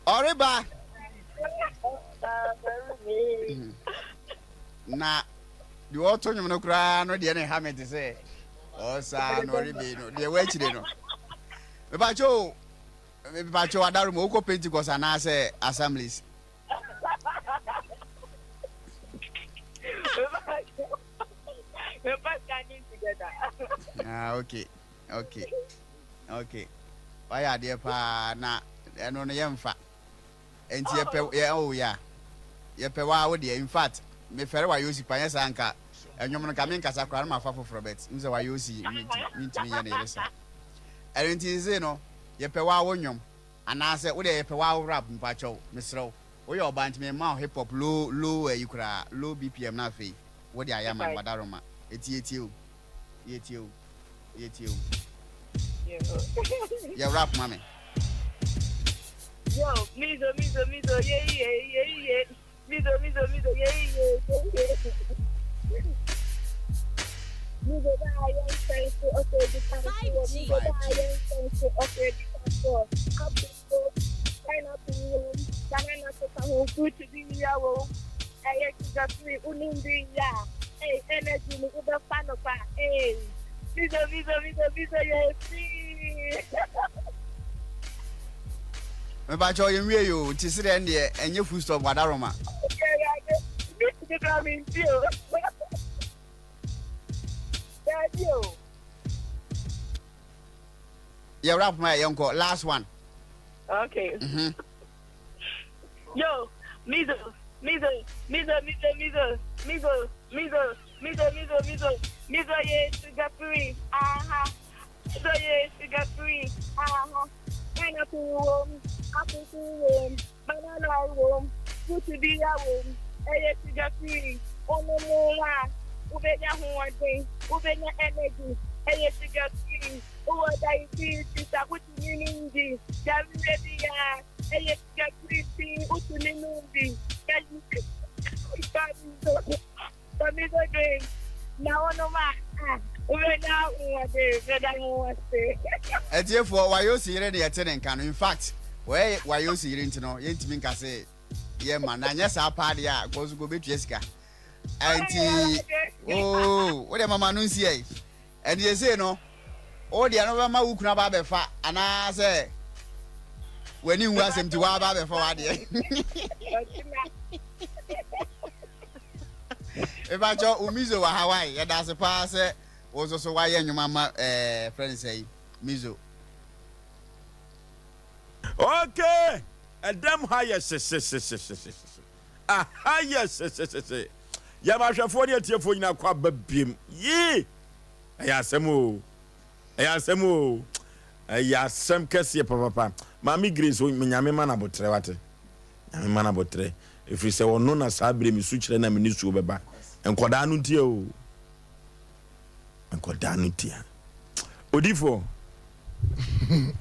Oriba na the auto nyum no kra no de ne ha me te say o sa no ribe no de wa chire no me ba cho adaru mo ko Pentecost na say assemblies okay why are there pa na eno no yemfa enti yepe wa wo de in fact me fere wa yosi panye sanka enwom no ka me nkasa kra na mafa foforo bet nze wa yosi mintimi ye na yesa enti ze no yepe wa wo nwom anase wo de yepe wa rap mpacho mesrew wo ye oba ntimi ma hip hop low yikura low bpm na fe wo de ayama wadaroma eti o yeah rap mami yo mizo yeah mizo yeah mizo da yan sense okay the time mizo da yan sense okay the passport apple pineapple banana to come food to be yawo I just free unindi ya hey energy ni uba fano pa hey mizo yeah me ba cho yenwie yo ti sire ndie enye food stop wadaroma yeah rap my uncle last one okay yo mizo yeah sugar free so yeah sugar free pineapple apple banana fruit to be sugar free ubenya energy sugar free diabetes akuti sugar free utuninungi now no ma ubenya etie for wayosi yire de yete nka no in fact wayosi yire ntino yentimi nka say ye man na nya sa pa de a gozu go betu esika anti wo de mama no nsi ai and ye say no o de no ma wukuna ba be fa ana say wani hu asem ti wa ba be fa wa de eba jo umizo wa Hawaii ya da se pa se ozo so wa ye nwuma ma friend say mizo okay adam yes ya ma hwefo ne tiefo nyina kwa babiem yi ya asem o Asem o. Asem kese papa. Mami Grace o nyame mana botre wate. Nyame mana botre. Efiri se wono na sabre mi su kire na me ni su beba. Enkoda anu tie o. Enkoda anu tie. Odifo.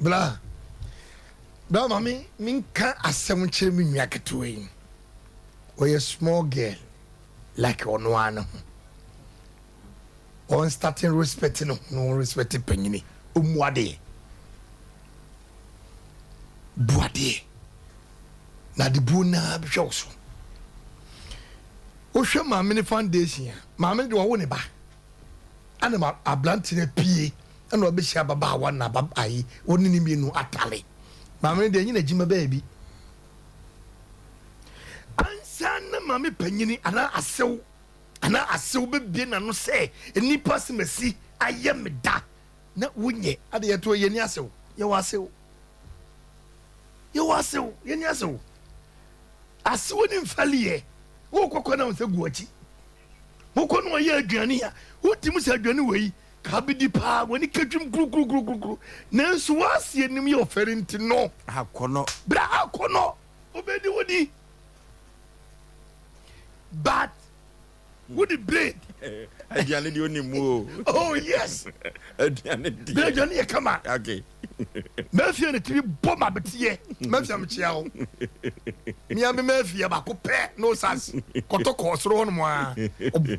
Bla mami minka asem kire mi nwa ketewe. We a small girl like ono ano. On starting respecting no respecting penyini. Umuade. Buade. Na di buna bihwe so. O hwe ma me foundation. Ma me de wo ne ba. Ana ma ablanti na pie. Ana obehia baba wa na baba yi. Woni ni mienu atale. Ma me de nyina jima baabi. Ansa na ma me panyini ana asew bebie na no se nipa semasi aye me da. Na wunye ade yeto ye ni asew. Ye wasew. Ye ni asew. Asew ni mfaliye. Wo kokko na se guachi. Wo ko no ye aduane ya. Wo timu se aduane wei. Ka bidi pa woni kadwum gru. Nanso wase enim ye oferinti no. Akono. Bra akono. Obedi wodi. But with the blade. Aduane di oni mu. Oh yes. Aduane di. Aduane ye kama. Okay. Mafia ne tibi bomba betie. Mafia me chia ho. Mi am mafia ba ko pe no sans. Kotoko soro no mo a.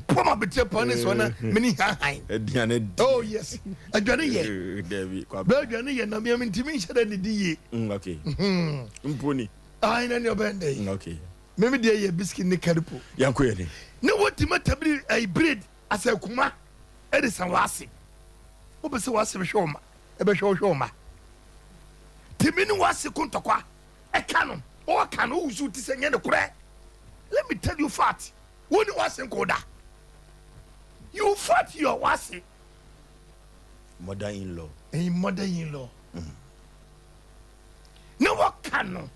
Bomba betie pa ne so na mini han. Aduane di. Oh yes. Aduane ye. David kwa. Aduane ye na mi am ntimi nhede ne di ye. Okay. Mponi. Ai na ne obende. Okay. Memi de ye biscuit ne karipo. Yanko ye ni. Ne woti matabri ai bread asakuma edison wase. Obese wase be hwoma. Ebe hwoma. Timini wase kontokwa. Ekano. O kanu uzu ti senye ne kure. Let me tell you fact. Woni wase nkoda. You fought your wase. Mother-in-law. Mother-in-law. No wakano.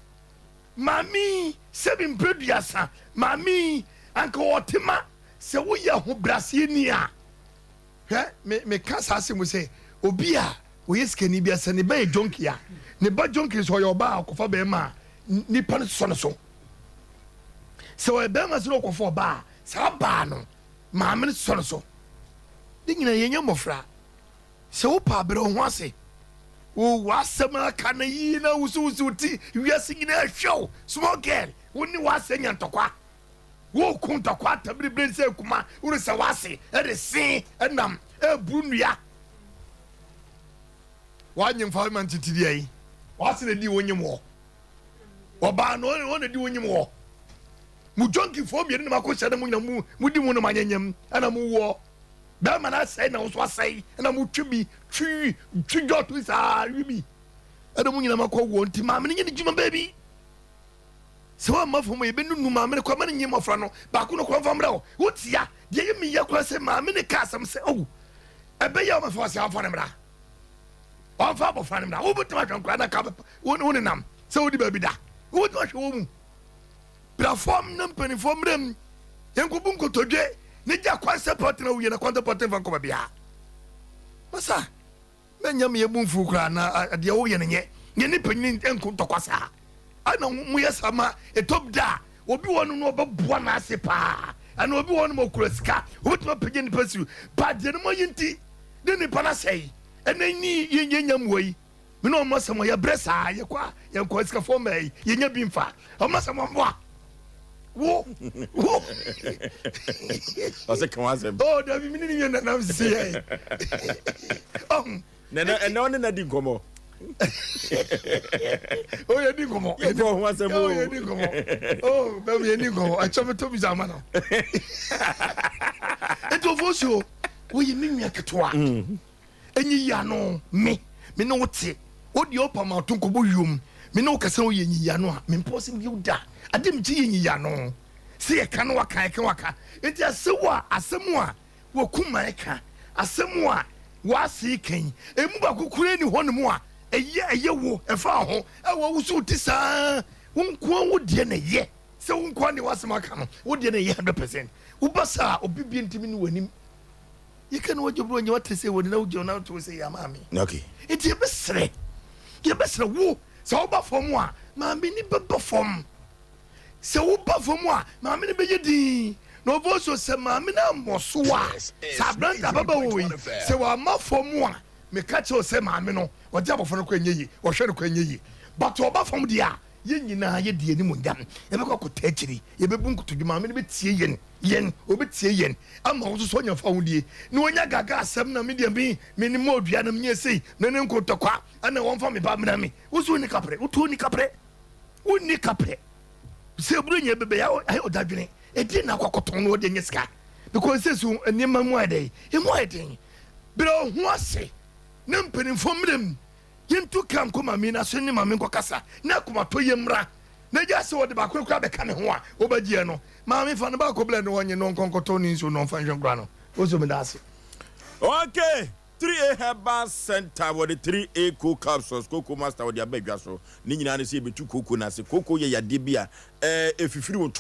Mami seven producer. Mami anko otima se wo ye ho brase ni a. Me kasa ase mo se obi a wo yeskani bia se ne ba jonki a. Ne ba jonki so yo ba akofa be ma ni pan so no so. Se wo be ma so akofa ba sa ba no maame ne so no so. Di nyina ye nyamofra. Se wo pa bere ho ase. O wasema kana yi na wusu ti wiase nyina hwew small girl woni wase nyantokwa wo kuntokwa tabri brain se kuma uri se wase e de sin enam e brunua wanyem farman titiri ai wase na di wonyem wo oba no wona di wonyem wo mu jonki fo mi ni makosha na mu nyina mu di mu no manyanyam ana mu wo da mana say na so say na mu twi jot with wi ada mu nyina makọ wo nti ma me nyine juma baby se wa mafo mo yebe nunu ma me ko ma nyima fra no ba ko no ko famra wo wotia de ye mi ye ko se ma me ne ka sam se oh ebe ya ma fo se afa ne mra o fa bo fra ne mra wo butima twan kwa na ka wo ne nam se wo di baby da wo to hwe wo mu platform na mpani form rem yanko bu nkotodwe ne ja kwanse partner wo ye na kwanse partner fa ko ba bia masa menya me yebunfu kra na ade wo ye ne nye ni panyin enko tokwasa ana mu yesama e top da obi wonu no obeboa na ase pa ana obi wonu mo kurasika obetuma pagye ni pasu ba de no moyinti de ni pana sei ena ni yenyam woi me no mo samo ya bresa ye kwa ye ko sika fo mai yenya bi mfa o mo samo mboa wo Ose kan wa se. Oh da bi mini ni na nam se ye na na di nkomo. Oh ye di nkomo e bo wa se mo. Oh ye di nkomo. Oh baby ye di nkomo a chome to bi zama no eto fosio wo ye minwa ketwa enyi ya no me no wote wo di opa ma to nkobo yum me no kase wo ye nyi ya no a me mposim bi uda ade mchi ye nyi ya no se ye kan waka enti asewa asemu a wo kuma eka asemu a wasi kan emu ba kokure ni honu mu a eye wo efa ho e wo wusu ti sa wonko wo de na ye se wonko ne wasema ka no wo de na ye 100% wo basa obibi ntimi ni wanim you can watch your bro what to say when you know to say ya mami okay it's your best wo so ba for moi mami ni be perform so wo ba for moi mami ni be yedi no voso se mami na mosoa sa branda baba wo se wa ma for moi me catch o se mami no o ja bo for no kwenye yi o hwe no kwenye yi but o ba from dia ye nyina ye die ni mundam ye be ko tachiri ye be bunku to dwuma me be tie yen obi tie yen ama wo so nya fa wudie ni onya gaga asem na me dia bi me ni modua na me sei na ne nkotokwa ana won fa me ba me na me wo so ni kapre wo to ni kapre se buru nya bebe ya ayi odadwene e di na kwakoton no de nyeska because se so enema mu ade e mu ade bro hu ase na mpenimfo mrem yintu kam koma mi na so ni ma me nkokasa na koma to yemra na ja se wode ba kwekwa be ka me ho a obagie no ma me fa no ba ko ble no wonye no nkonkoto ni so no fa nhwekra no ozo me dase okay 3A Herbal Center with the 3A cocoa capsules, cocoa master with your baby. So, Nina and see betu cocoa nasi, cocoa ya dibia. If you feel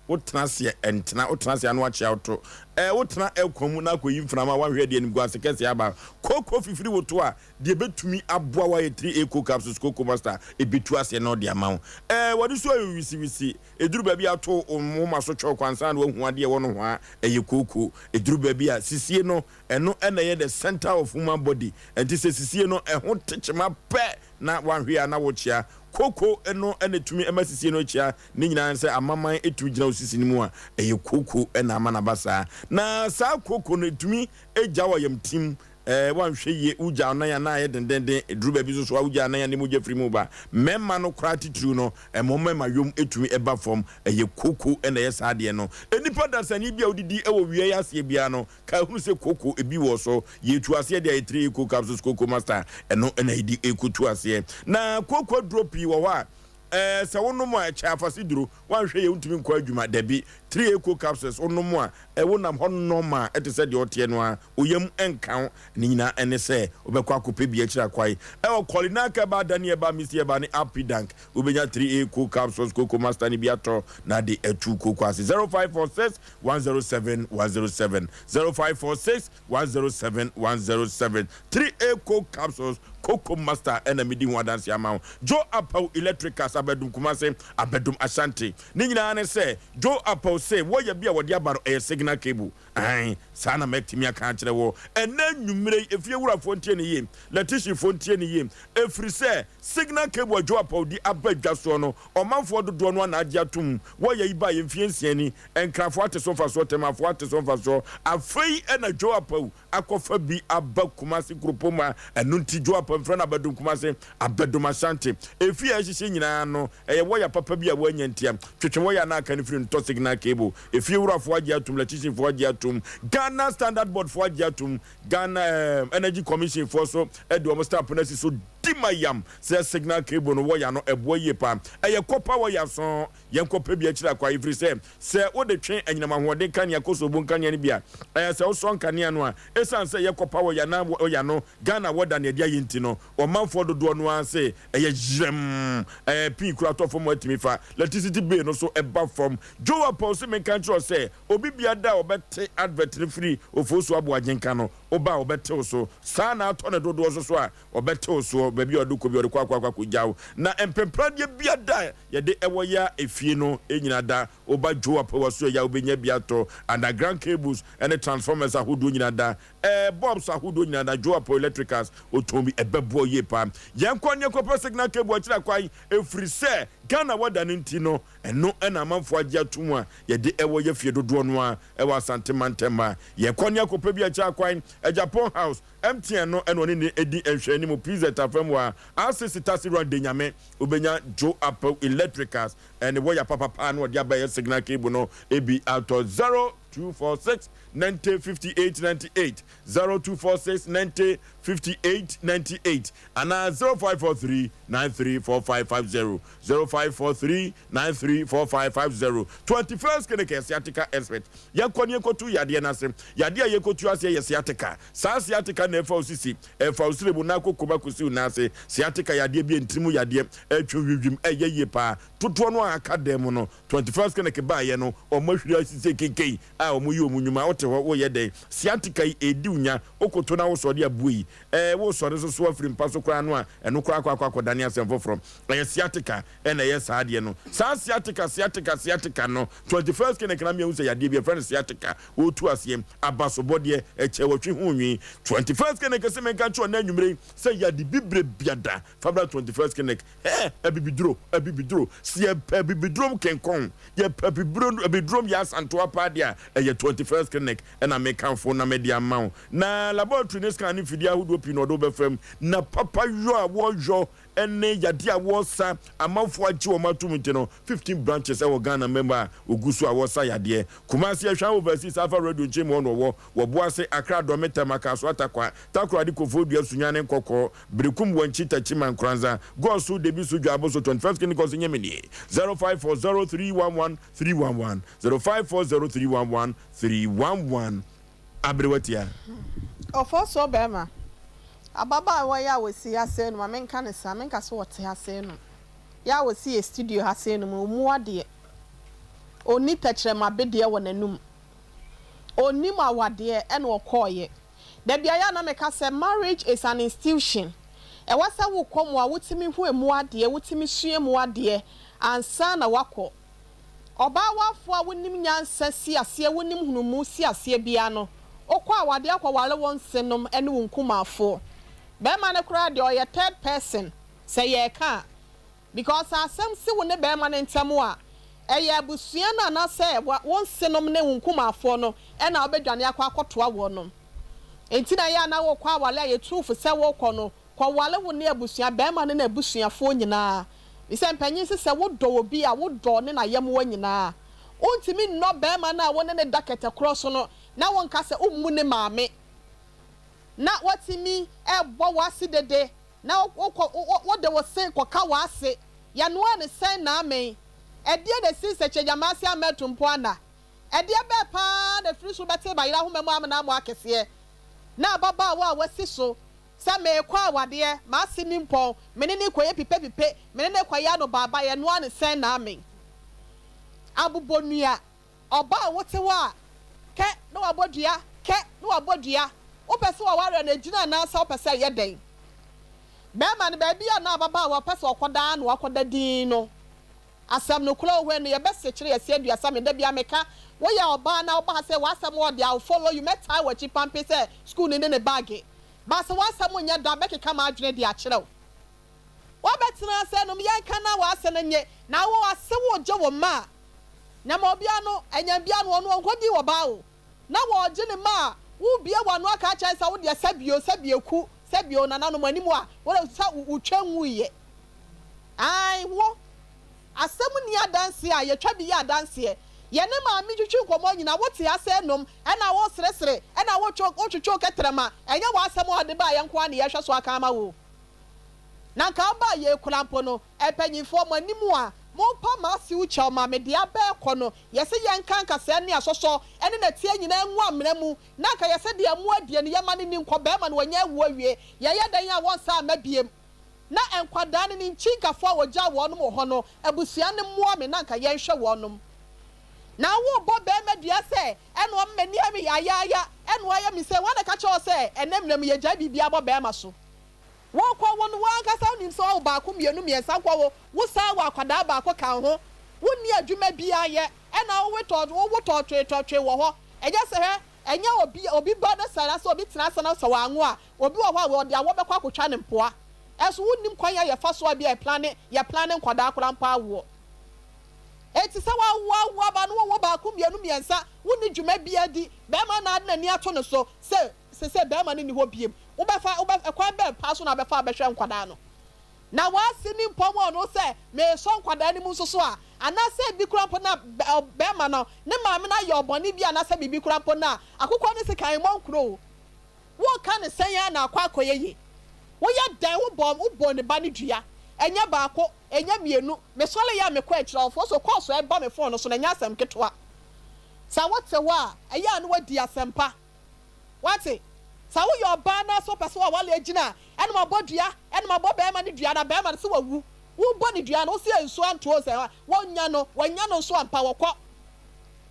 what transia and tana what transia and watch out to. What tana el comuna ko yin from one ready and go as a case about cocoa if you feel to the bet to me abwa 3A cocoa capsules, cocoa master, a bit to us and not the amount. What is why we see a drew baby out on Moma so chalk and sand one dear one a cocoa, a drew baby at Sicieno and no and the center of human body and this is no a won't touch my pet not one here now watch ya cocoa and no and to me MSC no chia nina say amama etu gina osisi ni mu a cocoa and amanabasa na sa cocoa no to me e jawa yam team wan hwe ye uja na ya na ye dendenden eduru ba bi so so uja na ya ne mu jefri mu ba memma no krati tru no momma yom etumi eba form ye koko na ye saade no enipa dasani bia odidi e wo wie ya se bia no ka hu se koko ebi wo so ye tu ase de 3 koko capsules koko master eno na idi ekutu ase na koko drop yi wo wa se wono mo a cha afase duro wan hwe ye untumi nkwa adwuma da bi 3 eco capsules wono mo a wonam ho normal etese de ote no a oyam enkan ni nyina ene se obekwa kope bi akira kwai kolinaka ba dani ba misi e ba ni happy dank obenya 3 eco capsules koko master ni biato na de etu koko ase 0546 107 107 0546 107 107 3 eco capsules koko master ena midi ho adanse ama jo apau electricals abedum kumase abedum ashanti ni nyina ne se jo apau se wo ya bia wode abaro e signal cable ai sana mektimi aka kire wo ena nwumire efie wura fontie ne yem letishi fontie ne yem efri se signal cable jo apau di abadwaso no omanfo dodo no na adia tum wo ya iba ye mfie nsiani enkrafo ate so fa so temafo ate so fa so afei ena jo apau akofa bi abakumase grupoma enunti jo apau mfrana abedum kumase abedum ashanti efie ahihye nyina no eye wo ya papa bi a wo anyantia twetwe wo ya na aka ne firi nto signal cable efie wura fo agia tum letishi fo agia tum Ghana Standard Board for Agiatum, Ghana Energy Commission for so Edward Star Ponesi so dimayam say signal cable no wire no eboye pa eye kopa wire so yenko pe bi akira kwa ifri say wo de twen anyinama hoden kan yakoso bon kan ne bia say wo son kan no a esan say ye kopa wire na oya no Ghana woda ne dia yinti no o manfo dodo no an say eye jrem pin kura to form atimi fa electricity bill no so eba from Joe Pause men kan tro say obi bia da obete advert free Osei Aboagye nka no oba obete so sana atone dodo so a obete so baby oduko bi odekwa jaw na empempradie bia da ye de ewoya efie no enyina da oba Joe Apause ya obenya biato underground cables and transformers ahodo nyina da bulbs ahodo nyina da Joe Apause electricals otombi ebebo ye pa yenkonye kopa signal cable akira kwai efri se Ghana wada nintino eno ena manfo agia tumwa ye de ewoya fie dodo no a ewa santemantema ye konya kopa bi akira kwai Japan House MTN no eno ni edi enhwani mu pizza tafam wa asisi tasi run de nyame obenya Joe Apple Electricals and wo ya papa no dia ba signal cable no ebi out 0246 905898 0246 905898 and 0543 934550 0543 934550 21st kene Asiatica expert yakonye kotu yade na sem yade yekotu ase Asiatica sa Asiatica na efa osisi efa osire na kokoba kusi na ase Asiatica yade bi entrimu yade atwewwim eyeye pa toto no aka dem no 21st kene ke ba ye no o mahwiri asise kekei a omu yi omu nyuma wote wo ye den sciatica edi unya okoto na wo so de abuyi wo so so so afiri mpa so kra no a eno kra akwa dani asemfo from sciatica na ye saa de no saa sciatica no 21st clinic na me hu say yade be friend sciatica o tu asiem abasobode eche wotwe hunwi 21st clinic se menka cho na anwumre say yade bibre biada fabra 21st clinic abibidro sie abibidro kenkon ye abibidro ya santo apadia ye 21st clinic na make for na media ma na laboratory ne scan fidi ahudo pino do befam na papa yo a wo yo ene yade a wo sa amanfo agye o matumti no 15 branches e wo Ghana member ogusu a wo sa yade Kumasi ahwa overseas Alpha radio nchemu no wo boase Accra do metamaka so atakwa takwa di kofodua sunyane nkoko brekum wanchi tachiman kranza go so debi so dwabo so 21st clinic ko nyemeni 0540311311 0540311311 abrewatia Ofoso bema ababa wa ya wesi ase no menka ne sa menka so wote ase no ya wesi e studio ase no mu ade oni tachere mabede wo nanum oni mawade ene okoye da bia ya na meka say marriage is an institution e wasa wo komo a wotimi hu emu ade wotimi sue emu ade ansa na wako oba wafo a wonim nyansa si ase wonim hunumu si ase bia no okwa awade akwa wale won senom ene wonkumafo be ma ne kura de oye third person say ye ka because asem si wo ne be ma ne ntamo a eye abusua na say won senom ne wonkumafo no ena obedwane akwa akotoa wo no enti na ya na wo kwa wale ye truth say wo kono kwa wale wo ne abusua be ma ne na abusuafo nyina ise mpanyin se wo do obi a wo do ne na yem wo nyina ontimi no be ma na wo ne ne dakete cross no na won ka se ummu ne maame na watimi ebo wase dede na wo de wo se koka wase ya no ne sen na amen edie de si se chejamase ametumpo ana edie be pa de firi so bete ba ira ho memu amna mo akese na baba wa wasi so sa me kwa awade ma asini mpo mene ne koye pipe mene ne koye no baba ye no ne sen na amen abubonua oba wote wa ke no abodua o pese wa ware na gina na sa o pese ye den be ma ne ba bia na baba wa pese okoda na wakoda din no asam no kula hwe no ye bese kire ye se aduasa me da bia meka wo ya oba na oba se wa asam wo de I follow you meta wa chi pampe se school ne ne bag ba se wa asam nya da be keka ma adwene de a kire wo betina se no ye kan na wa ase na nye na wo ase wo je wo ma na ma obia no enya bia no no nkodi wo ba o na wo je ne ma wo bia wa no aka cha sa wo de sabieku na no manimu a wo sa utwa nwuye ai wo asem ni adanse a ye twa bi ya adanse ye ne ma mi twitwi komo nyina wo te ase nom na wo sresre na wo twotwo ketrema enya wo asem o de ba ye nko na ye hwe so aka ma wo na ka ba ye kulampo no epanyifo manimu a mo pa ma si ucha ma me dia be kono yese ye nkanka se ne asoso ene na tie nyina enwu amena mu na ka yese dia mu adie ne ye ma ne nko be ma no wanya wu awie ye ye dan ya won sa mabiem na enkwada ne nchinkafo a wogya wonom ho no abusua ne mo me na ka ye hwe wonom na wo bo be ma dua se ene o mmani ami ya ene o ya mi se wana ka cho se enemnem ye gya bibia bo be ma so wo kwa won wa nkasa nim so ba ko mienu miensa kwa wo sa wa kwada ba ko kan ho woni adwuma bia ye na wo totwe wo ho eje se he enya obi ba na sara so obi tena sana so wa anwo a obi wo ho wo de awo be kwa kwotwa ne mpoa eso wonim kwan ya fa so bia plane kwada akora mpa awo eti se wa ba no wo ba ko mienu miensa woni dwuma bia di be ma na ade na ni ato ne so se be ma ni ho biem ubefa ekwan be paso na befa behwe nkwada no na wasi ni mpomo no se me so nkwada ni mu soso a anase bi kurampo na be ma no ne maame na ye oboni bi anase bibi kurampo na akokọ ne se kan monkro wo ka ne senya na akwa akoye yi wo ya dan wo bo ne ba ne dua enya baako enya mienu me sole ya me kwa akira ofo so course e ba me phone no so na nya asem ketwa sa wote wa eya no wadi asempa wate sa wo yo ba na so pese wa wale agina ene ma bodua ene ma bo be ma ne dua na be ma se wawu wo bo ne dua na wo se enso anto se wa wonya no so ampa wokọ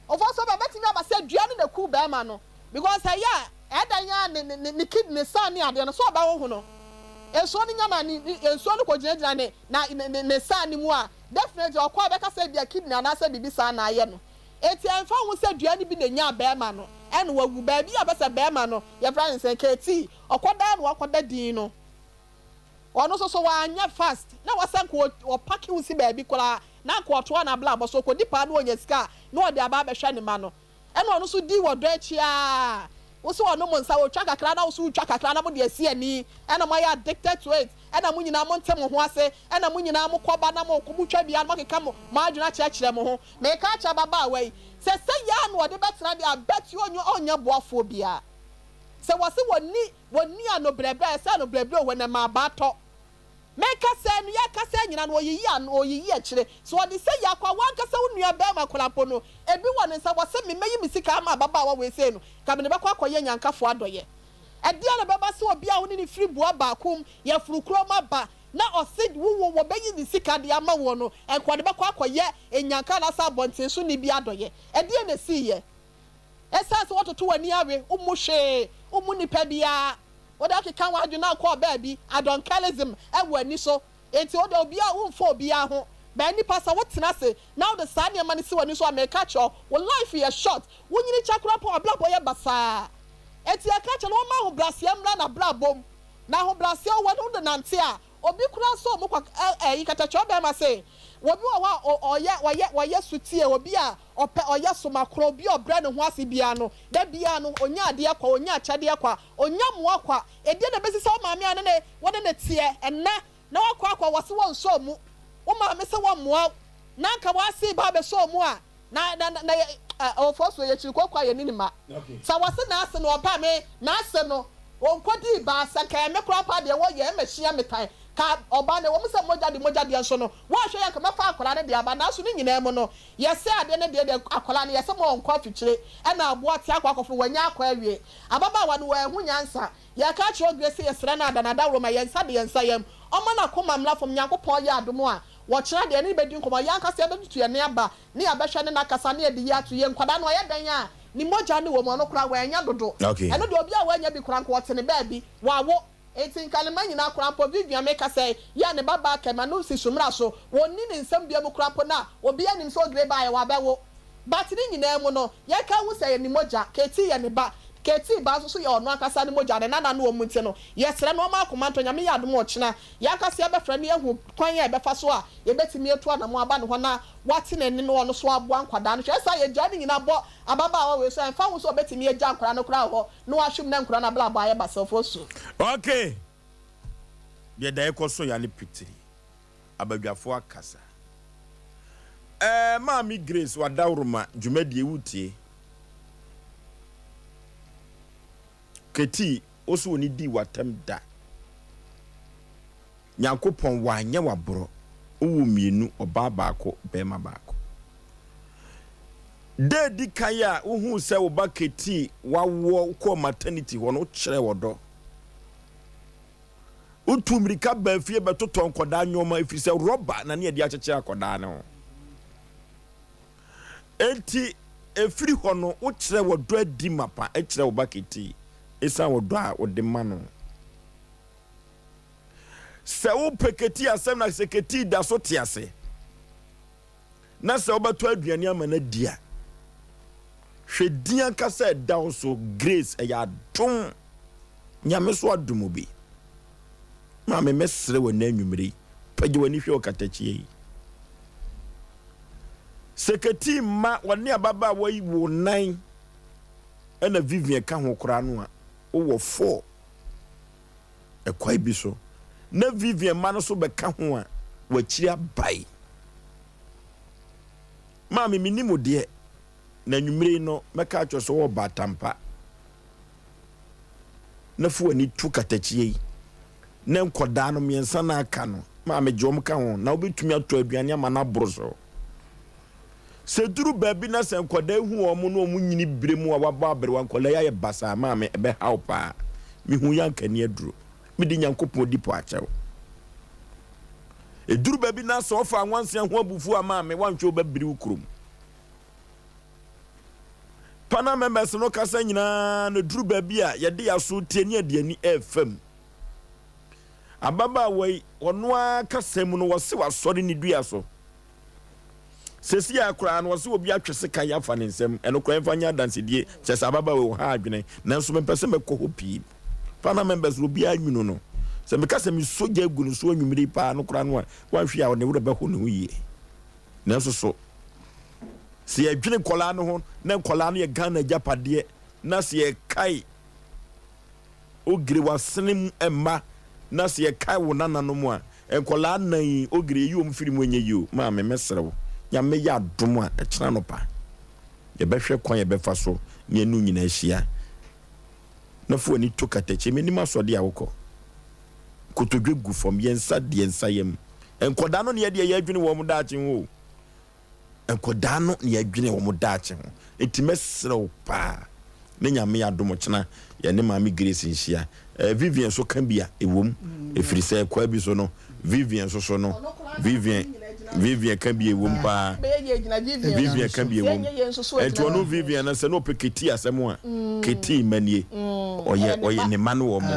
ofo so ba betimi aba se dua bema no because ya ne kidney son ni ade no so ba wo hu no enso ni nyama ni enso no ko gyina ne son ni mu a definitely okwa be ka say bia kidney anasa bibi san na aye no eti enfa hu say duani bi na nya bema no ene wawu ba bi abesa bema no ye fra nsen keti okoda no akoda din no ono so wa anya fast na wasan ko opaki hu si ba bi kola na ko to na bla boso ko dipa no onya sika na ode aba be hwe ne ma no ene ono so di wodo achi a wo so ono mo nsa wo twa kakra na wo so twa kakra na mo de asi ani ene mo ya addicted to it ene mo nyina mo ntem ho ase ene mo nyina mo koba na mo ko butwa bia mo keka mo ma adwuna kyerɛkyerɛ mo ho me ka kya baba awai se ya no ode betena de abet you onya boafo bia se wose woni anobrebe se anobrebe wo na ma bato make say no ya kasa nyina no oyiyi akire so ode say ya kwa wan kasa unua be ma kolapo no ebi won nsa wose me meyi misika ama baba wa we say no ka me be kwa koye nyankafo adoye e dia na baba se obi a woni ni free bua ba kum ya furukro ma ba na osid wo beyi ni sika de ama wo no enko de be kwa koye enyanka na sa bonten so ni bi adoye e dia na si ye esa se wototo wani awe umuhwe umunipa bia oda keka wa adwuna akọ baabi adonkelism ewo ani so enti oda obi a wonfo obi a ho ba ni pasa wotena se now the sane man si wani so america cho wo life is short wonyini chakra po abla boye basa enti aka che no ma ho brase amra na bra bom na ho brase o wonu de nante a obi kura so mo kwa yikata cho ba ma se obi wa oye sutie obi a ope oye somakro obi obra ne ho ase bia no da bia no onya ade akwa onya achade akwa onya mo akwa ede na besi so maame ane ne wode ne tie enne na akwa wose won so mu wo maame se won mo na nka wase ba be so mu a na ofoso ye chirikwa ye ninima sa wose na ase no oba me na ase no onkodi ba saka me kura pa de wo ye machia metan ka oba ne wo mse moja de so no wo hwe ya ka mefa akola ne de aba na so ni nyina mu no ye se ade ne de akola ne ye se mo nkwa fikyire e na abo ate akwa akofo wanya akwa awie ababa wa no wa hu nyansa ye ka kire grace ye sra na ada na dawro ma ye nsa de ye nsa yam omo na koma mla fom nyankopon ye adomo a wo kire de ne bedi nkomo ya nkasa be tutu ye ne aba ne ya behwe ne na kasa ne de ya to ye nkwada no ye dan a ni moja ne wo mo no kura wa nya dodo eno de obi a wa nya bi kura nko wote ne baabi wa wo etin kalema nyina krampo Vivian make say ya ne baba kema no si sumra so woni ne nsam bia mu krampo na obi anim so greba ya wa bewo but ni nyina mu no ye ka hu say ni moja keti ya ne ba keti ba so ya ono akasa ne moja ne nana no omunti no ye sere no ma komanto nyame ya adom ochina ya akasa ya befra ne ehu kwan ya befa so a ye betimi etu na mo aba ne ho na wati ne ne no so abo ankwada no hwesa ye gya ne nyina bo ababa wa we so enfa hu so betimi ye gya ankwada no kra ho no ahwem na ankwada na bla ba ye basafo so okay bia da ekoso ya ne picture abadwafo akasa Mami Grace wadawruma dwumadie wutie keti oso oni di watam da nyankopon wanye waboro owo mienu oba baako bema baako de di kaya uhu se oba keti wawo ko maternity hono kyere wodo utumrika ba fie betoto nkoda nyoma efiri se roba na ne de akyekye akoda no enti efiri hono wo kyere wodo adi mapa ekyere oba keti esa wodo a wode ma no se wo peketi asem na seketi da so tiase na se obato aduane ama na dia hwedian ka se down so Grace ya dum nyame so adum bi ma me mesre wona anwumre pagye wani hwe okatachie seketi ma woni ababa wayi wo nan ena Vivian ka ho kora no a wo 4 ekwai bi so na Vivian ma no so be ka ho a wakiri abai ma me minimo de na nwumre no meka atwo so wo batampa na fu ani tu katachie na nkoda no miensa na aka no ma me jom ka ho na obetumi ato aduane ama na boroso se duru baby na se nkoda hu o mu no mu nyini biremu a waba abere wa nkola ya basa ma me ebe haupa mi hu yanka ni aduro mi di nyankopon dipo achew e duru baby na so ofa anwanse ho abufu ama me wantwe obabiri ukrum Pana members no kasa nyina no duru baabi a yɛde aso tie ne adiani FM ababa wei ɔno a kasa mu no wɔse wasɔre ne dua so sesi akora no wɔse obi atwese kan yafa ne nsɛm ɛno kora mfa nya dansedie kyɛ ababa wei ha adwene nanso mempɛsɛ mɛkɔ hɔ pii pana members obi anwuno no sɛ mekasa me soja gu no so anwumiri paa no kora no a wanhwe a ɔne wura bɛhɔ ne ho yie nanso so si adwene kola no ho na kola no ye Ghana japade na si ye kai ogire wasenem emma na si ye kai wo nana no mu a enkola nan ogire yi omfiri mu enye yi ma me mesrewo nya me ya dom a ekira no pa ye behwe kwan ye befa so ne anu nyina ahia na fo ani to katache me ni masode a wokɔ kotodwe gu fam ye nsa de nsa yem enkoda no ne ye de ye adwene wo mu daache ho enkoda no ne adwene wo mu daache ho etimesrew pa ne nyame ya dom kyena ye ne maami Grace nhia Vivian so kan bia ewom efiri sɛ kwa bi so no Vivian so no Vivian kan bia ewom pa Vivian kan bia ewom ento no Vivian na sɛ no peketi asɛm a keti manie oye ne man wo mo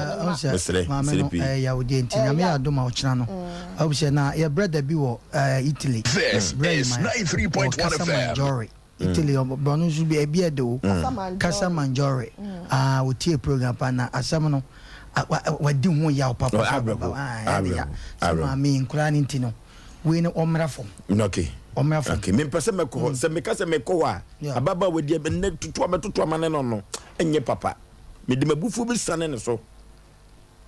mesre siripi ya wodi enti nyame ya dom a kyena no obse na your brother bi wo Italy this is 93.1 FM Italy bonu zu bi ebia do Casa Mangiore wotie program pa na asam no wadi ho ya papa me nkura ni ntino we ne omra fom okay me pese me ko se me ka se me ko a ababa wadi ne tutu amane no enye papa me de mabufu bi sane ne so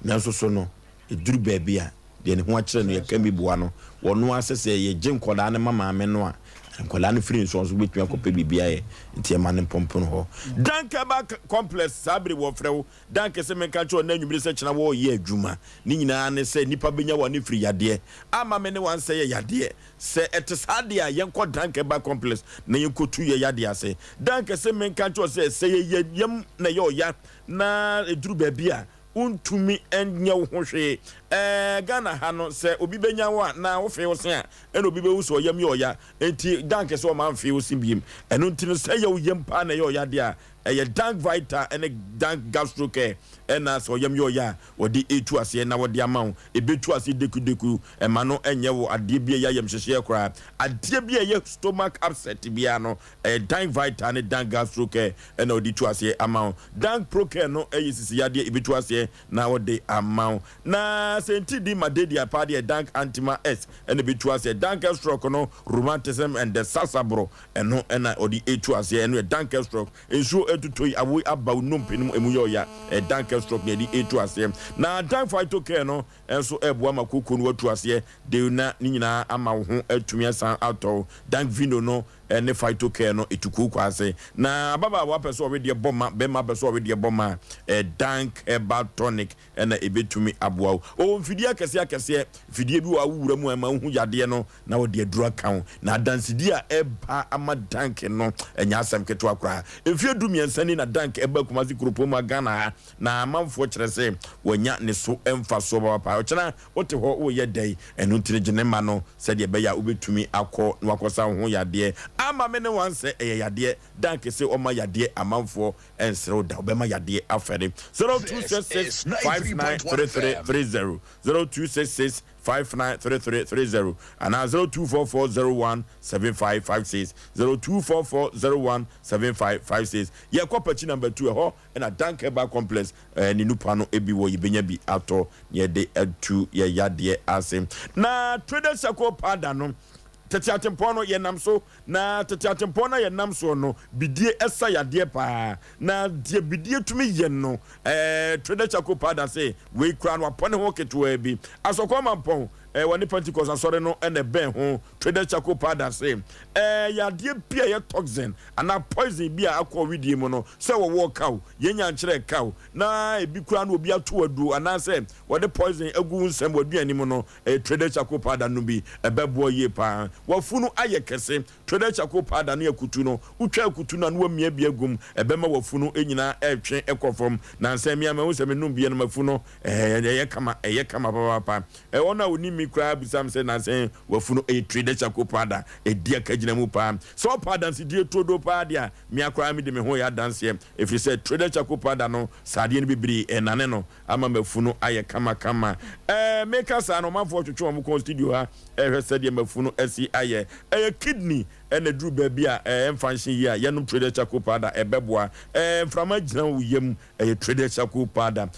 nanso so no eduru baabi a de ne ho akere no ye ka mi bua no wono asese ye genkoda ne mama me no a nkola no free so betwa akopɛ bibia ye ntie ma ne pompon ho danka ba complex sabre wo frewo danka se menka cho na nwumire se kyena wo ye adwuma ni nyina ne se nipa benya wo ne free yade ama me ne wan se ye yade se etesade a yenko danka ba complex na yenko tu ye yade ase danka se menka cho se ye yem na ye oya na eduru ba bia untumi enye wo hwe Ghana ha no se obi benya wo na wo fe wo se a eno obi be wo so yam ye oya enti danke so ma mfe wo simbiem eno enti no se ye wo yam pa na ye oya de a ye dank vita ene dank gastro care ena so yam ye oya wo di etu ase na wo de amawo ebetu ase deku ma no enye wo ade bia ya yam hyehye kra ade bia ye stomach upset bia no dank vita ne dank gastro care ena odi tu ase amawo dank pro care no sisi ya de ebetu ase na wo de amawo na senti di madedi apade dank antima s ena betu ase dank stroke no romanticism and the sasabro eno ena odi etu ase eno dank stroke enso etutoi awo abaw numpinum emuyo ya dank stroke ne di etu ase na dank phyto care no enso eboa makoko no watu ase de na nyina ama wo ho atumi asan ato dank vino no ne phyto care no etuku kwa ase na baba wa person we de boma be ma person we de boma dank herbal tonic ena ebetumi aboa o mfidie akese fidie bi wa wura mu ama hu yade no na wo de adura kan na dansidi a eba ama dank no enya asem keto akra efie dumiensa ni na dank eba kumasi kropo ma Ghana na amanfo kyerɛ sɛ wanya ne so emfa so papa o kyena wote ho wo ye dai enu ntine gene ma no sɛ de be ya obetumi akɔ na wakosa ho yade ama me ne wan sɛ yade dank sɛ o ma yade amanfo ensrew da obema yade afere 0266593330 0266 593330 and 0244017556 0244017556 ye kwapachi number 2 ho na dank ba complex ni nupa no ebi wo yibenya bi ato ye de atu ye yade asem na trader sako pada no tetiatempo no ye nam so na tetiatempo na ye nam so no bidie esa yade pa na die bidie tumi ye no trader sako pada say we kra no apone ho keto bi asoko mampon wani Pentecost asore no ene ben ho trader chako pada say yade bia ye toxin ana poison bia akọ widie mu no se wo wo kaw ye nya nkire kaw na ebi kura no obi ato adu ana se wode poison agu nsem waduani mu no trader chako pada no bi ebebo ye pa wafunu aye kese trader chako pada no yakutu no utwa akutu na no amia bia gum ebema wafunu enyina etwe ekofom na nsem ya ma wo se menum bia no mafunu eye kama papa ona oni yi kra bisam se na se wafunu e trader chako pada e dia kagina mu pa so pa dance die todo pa dia me akra me de me ho ya dance if you say trader chako pada no sade no bibiri enane no ama mafunu aye kama make us an omanfo twetwe mo kon studio ha hwese de mafunu asi aye kidney ene dru ba bia emfanhye yi a yenum trader chako pada ebeboa frama gina wuyem trader chako pada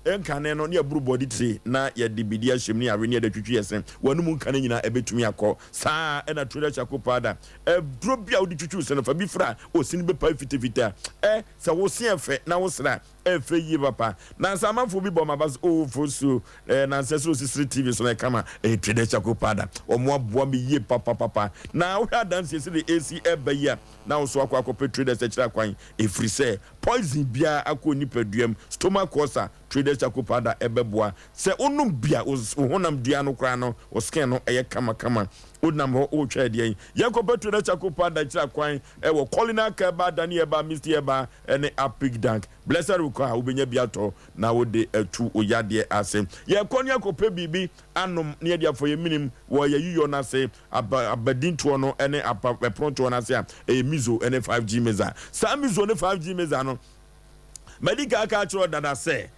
enkane no ne aburu body tree na ye de bidia hyem ne are ne da twetwe yesen wanu mu nkane nyina ebetumi akọ saa na trader chako pada dro bia odi twetwe sen fa bi fra osini be pa fitifita se wo se efe na wo sra efe yi papa na samanfo bi bo mabas fosu na nseso sisiri tv so na kama trader chako pada omo aboa me yi papa na wo dance yesi de AC ebeya na wo so akọ trader se kira kwan efri se poison bia akọ nipaduam stomach ulcer trader chako pada ebeboa se onum bia honam dua no kra no o skin no eye kama odnam ho o twa de yakọ trader chako pada kira kwan wo colina ka ba dani eba misti eba ene apig dank blessed ukwa ubenya biato na wo de atu oyade asem ye koni akọpẹ bibi anom ne dia for ye minim wo ye yuyo na se abadinto no ene apronto na se mizo ene 5G meza sa mizo ne 5G meza no medical culture dada se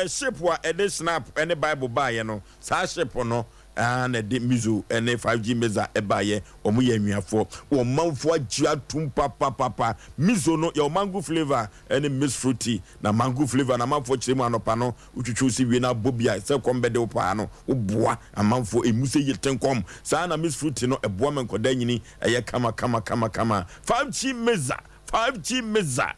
ship wa ede snap ene bible ba ye no sa ship no and the mizo and 5G meza ebaye omu ye nwiafo o manfo agya tum papa mizo no your mango flavor and miss fruity na mango flavor na manfo chiremu anopa no utwutwu si wie na bobia se kombede opa no oboa amanfo emuse yetenkom sa na miss fruity no eboa menkoda nyini eye kama 5G meza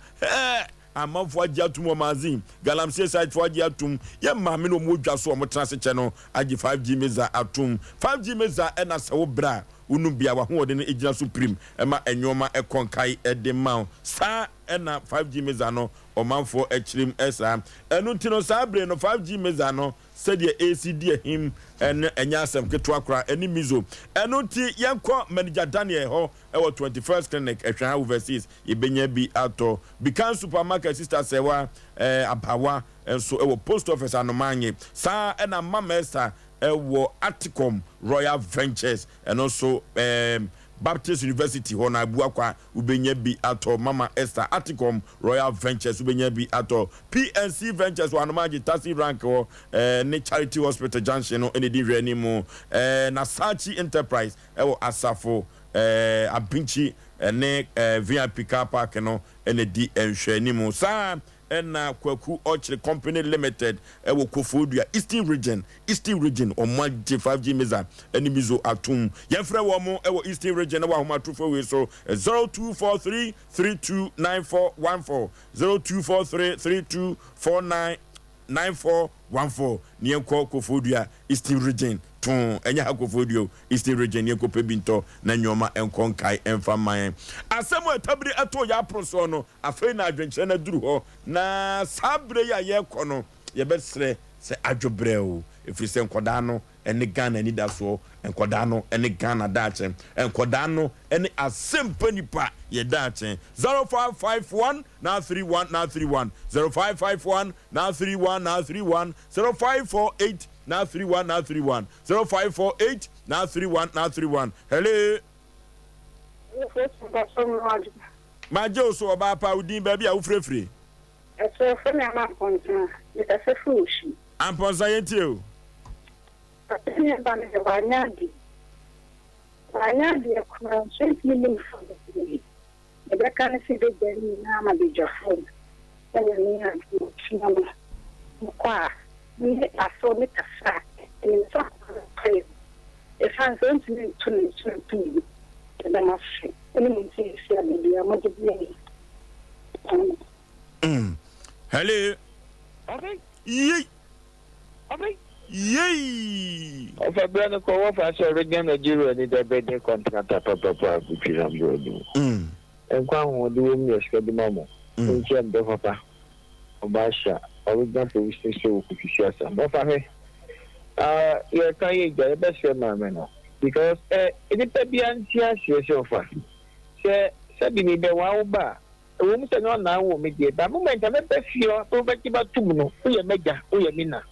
amanfo agiatum omazin galamsey site fo agiatum ye maame no modwa so omotranse che no agi 5G meza atum 5G meza ena se wo bra unum bia wa ho de no egina supreme ema enwoma ekonkai edema sa ena 5G meza no omanfo echirim esa enu ntino sa bre no 5G meza no said ACD him and Asem Ketwa Kra any mizo. Enuti yanko manager Daniel ho 21st clinic ehwa overseas ibenye bi ato Bikan supermarket sister sewa abawa and so post office anomanye sa ena mama esa Aticom Royal Ventures and also Baptist University hona abuakwa ubenye bi ato Mama Esther Aticom Royal Ventures ubenye bi ato PNC Ventures wanomaji taxi rank ne Charity Hospital Junction no ene di reni mu na Sachi Enterprise Asafo Abinchi ne VIP car park no ene di enhwani mu sa ena Kwaku Orchard Company Limited Kofodua Eastern Region Omwa 5G meza eni mizo atum yefre wo mo Eastern Region wa homa trufo we so 0243 329414 0243 32499414 nienko Kofodua Eastern Region enya hakofodio Eastern Region yeko pebinto na nyoma enkonkai enfamayen asemo etabri ato ya proso no afei na adwenche na duru ho na sabre ya yeko no yebesre se adwobreo efise nkoda no ene Ghana ni daso enkoda no ene Ghana dache enkoda no ene Asem Mpe Nipa ye dache 0551 na 31 0551 na 31 0548 now 31 0548 now 31 hello Majo so oba pa udin baby a ufrefre eso fe na ma ponta ita se fushi amponza yenti o ni ba me banyadi ko sent million for the ebe kan si de beni na ma de jafo ni na chama kwa ni aso ni kasa ni so pray e fan so ntini tuni da mafi ni mti sia bibia mo de bi hello okay yey ofa brand ko wo fa so region Nigeria ni da bed contract papa kupiram do enkwa ho de wo mi eskedu mamo nche mbe papa obasha original police station kufiasa no fa he you can you get best man no because it be antia sure fa se bi ni be wa ba wo mu se no na wo me die ba moment na be fio to be ti ba tum no wo ye meja wo ye mina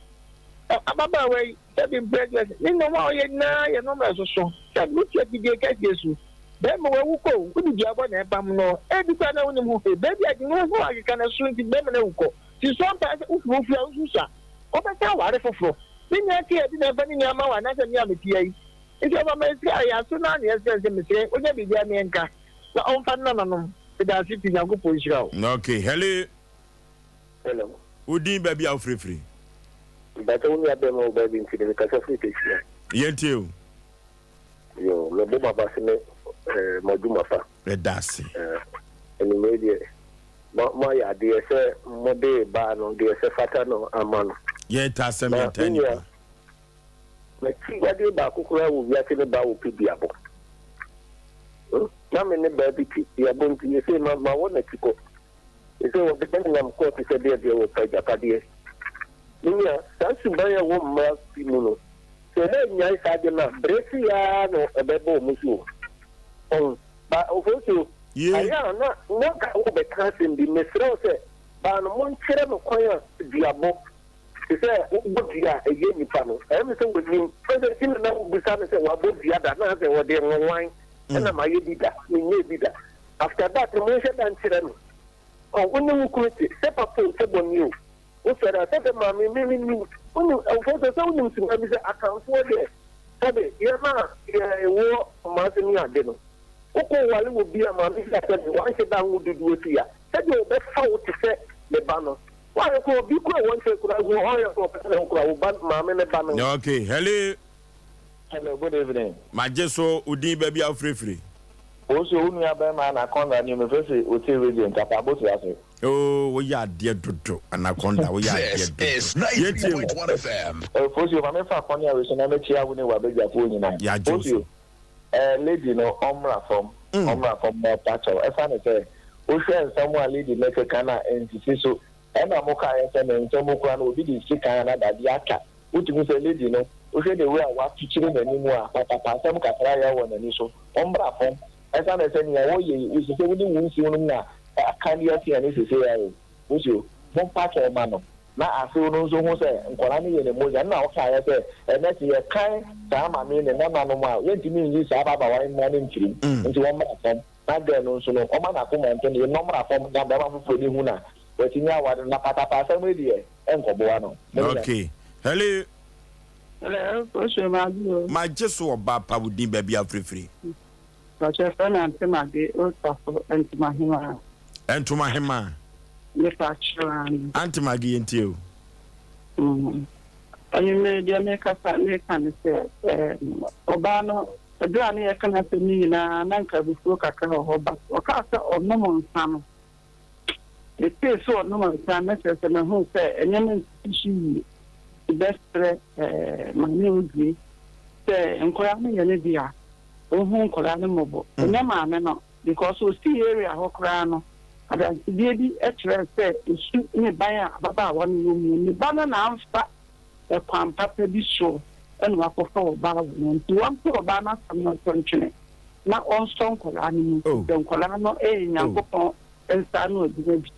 ababa way be pregnant ni no ma ye na ye no ma so that look at the get Jesus dem we wuko ku di abo na ebam no e bi kwa na woni mu fe baby adi no ho aka na so nti dem na wuko ti sometimes ufu ususa o be ta ware foforo ni nya ti e di na ba ni nya ma wa na se mi ameti ai nti o ba me si ya so na na se se me se o nya bi dia me nka na on fa na no da si ti nya go po ishira o okay hello Udi baby out free. But only a demo baby in the Catholic. Yentio. Yo, Loboma Bassine, Modumafa. The Dassi. And immediate. My idea, sir, Mode Bano, dear Fatano, Aman. Yet, Asem Mpe Nipa. My Tigadi Bakukura will be at the Bawu Pibiabo. Now, in the baby, you are going to say, Mamma, one at Chico. So depending on court is a dear will pay the Padia. Yeah, that's to buy a woman, Pimuno. So then, I had enough. Brescia, a bebo musu. Oh, but also, I am not over casting the Mesrose, but on one chair of choir, Diabo. He said, what dia a game panel. Everything with him, President Timon, besides, what both the other, nothing what they were wine, and I did that. We need that. After that, the motion and children. Oh, when you could step up to you, who said, I said, Mammy, maybe you, when you unfold the sound to me, I can't for it. Sabe, Yama, a war from Martinia dinner. Okay, while it would be a mammy, that one said, I would do it here. Said you best how to say the banner. Why, I could be quite one say, could I go higher for Mammy and the banner? Okay, hello. Hello, good evening. My Jesso, Udi baby out free. Also, only a man, I can't run university with TV and Tapabosi. Oh, we are dear Dodo, Anaconda. We are This is 90.1 FM. First, you have a funny reason. I'm a chair when you were big at winning. Yeah, Josie. Lady, no, Omra from more patcho. As I say, we share someone leading like a canna and so. And I'm okay, and Tomokan will be the sick and that Yaka, which was a lady, no. We say the way I was teaching anymore, but I some Catraya one and so. Omra from. As I said, we say we didn't see now. I can't see any say, which you won't patch a man. Now I feel no so much, and Colani and the Moja now, I say, and that's your kind, time I mean, and no man, when to me, you say about one morning tree into one man. Not there, no, so no, Oman, I come and tell you, no more from Gabama for the Huna, but in our Napata media, and Cobuano. Okay. Hello. Hello, my just so about Pabudi baby out free. Roger Fernand Maggie, also and my hima. And to my hima. Yes, actually. Auntie Maggie and you. And you made your makeup and make and say, Obano, a granny, I can have me now, and I can be spoke a car but or cast or no one son. It pays so no one son, and who say, and then she the best my new say, and call me an idea. Ohun kolani mobo nyama me no because o see area ho kra no ada die bi etre se isu ne ban a baba won no mu ni bana na amfa e kwampa pe bi so enu akofa o ba wo nti wan ko ba na sam no tonchene na on son kolani mu den kolani no e nyankopon ensa no odi bi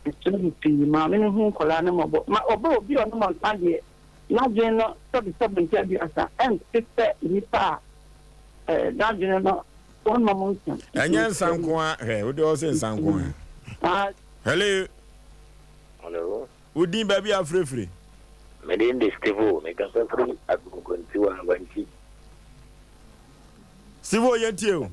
etu bi pi ma me hu kolani mobo ma oba obi ono mo tade na je no so bi ntia bi asa en tete nipa that you know, one moment. And yan Sanqua, hey, what do you say, Sanqua? Hello. Hello. Would you baby are free? Medin de Stivo, make us a free at Guntua. Stivo, yet you.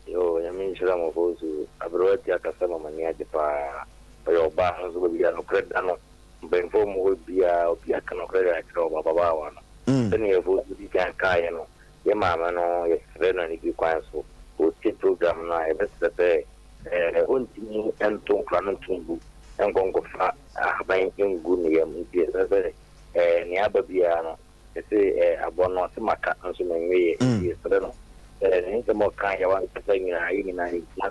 Yo, I mean, some of those who have brought your customer mania for your bars will be a credit. Ben form will be a credit or Baba. Then you have to be a car. Your mamma no, yes, very good counsel. Who take program now, best the unti and to clan to and go for buying in good near Niababiano. They say a bonus maca and so many years. The more kind of one saying I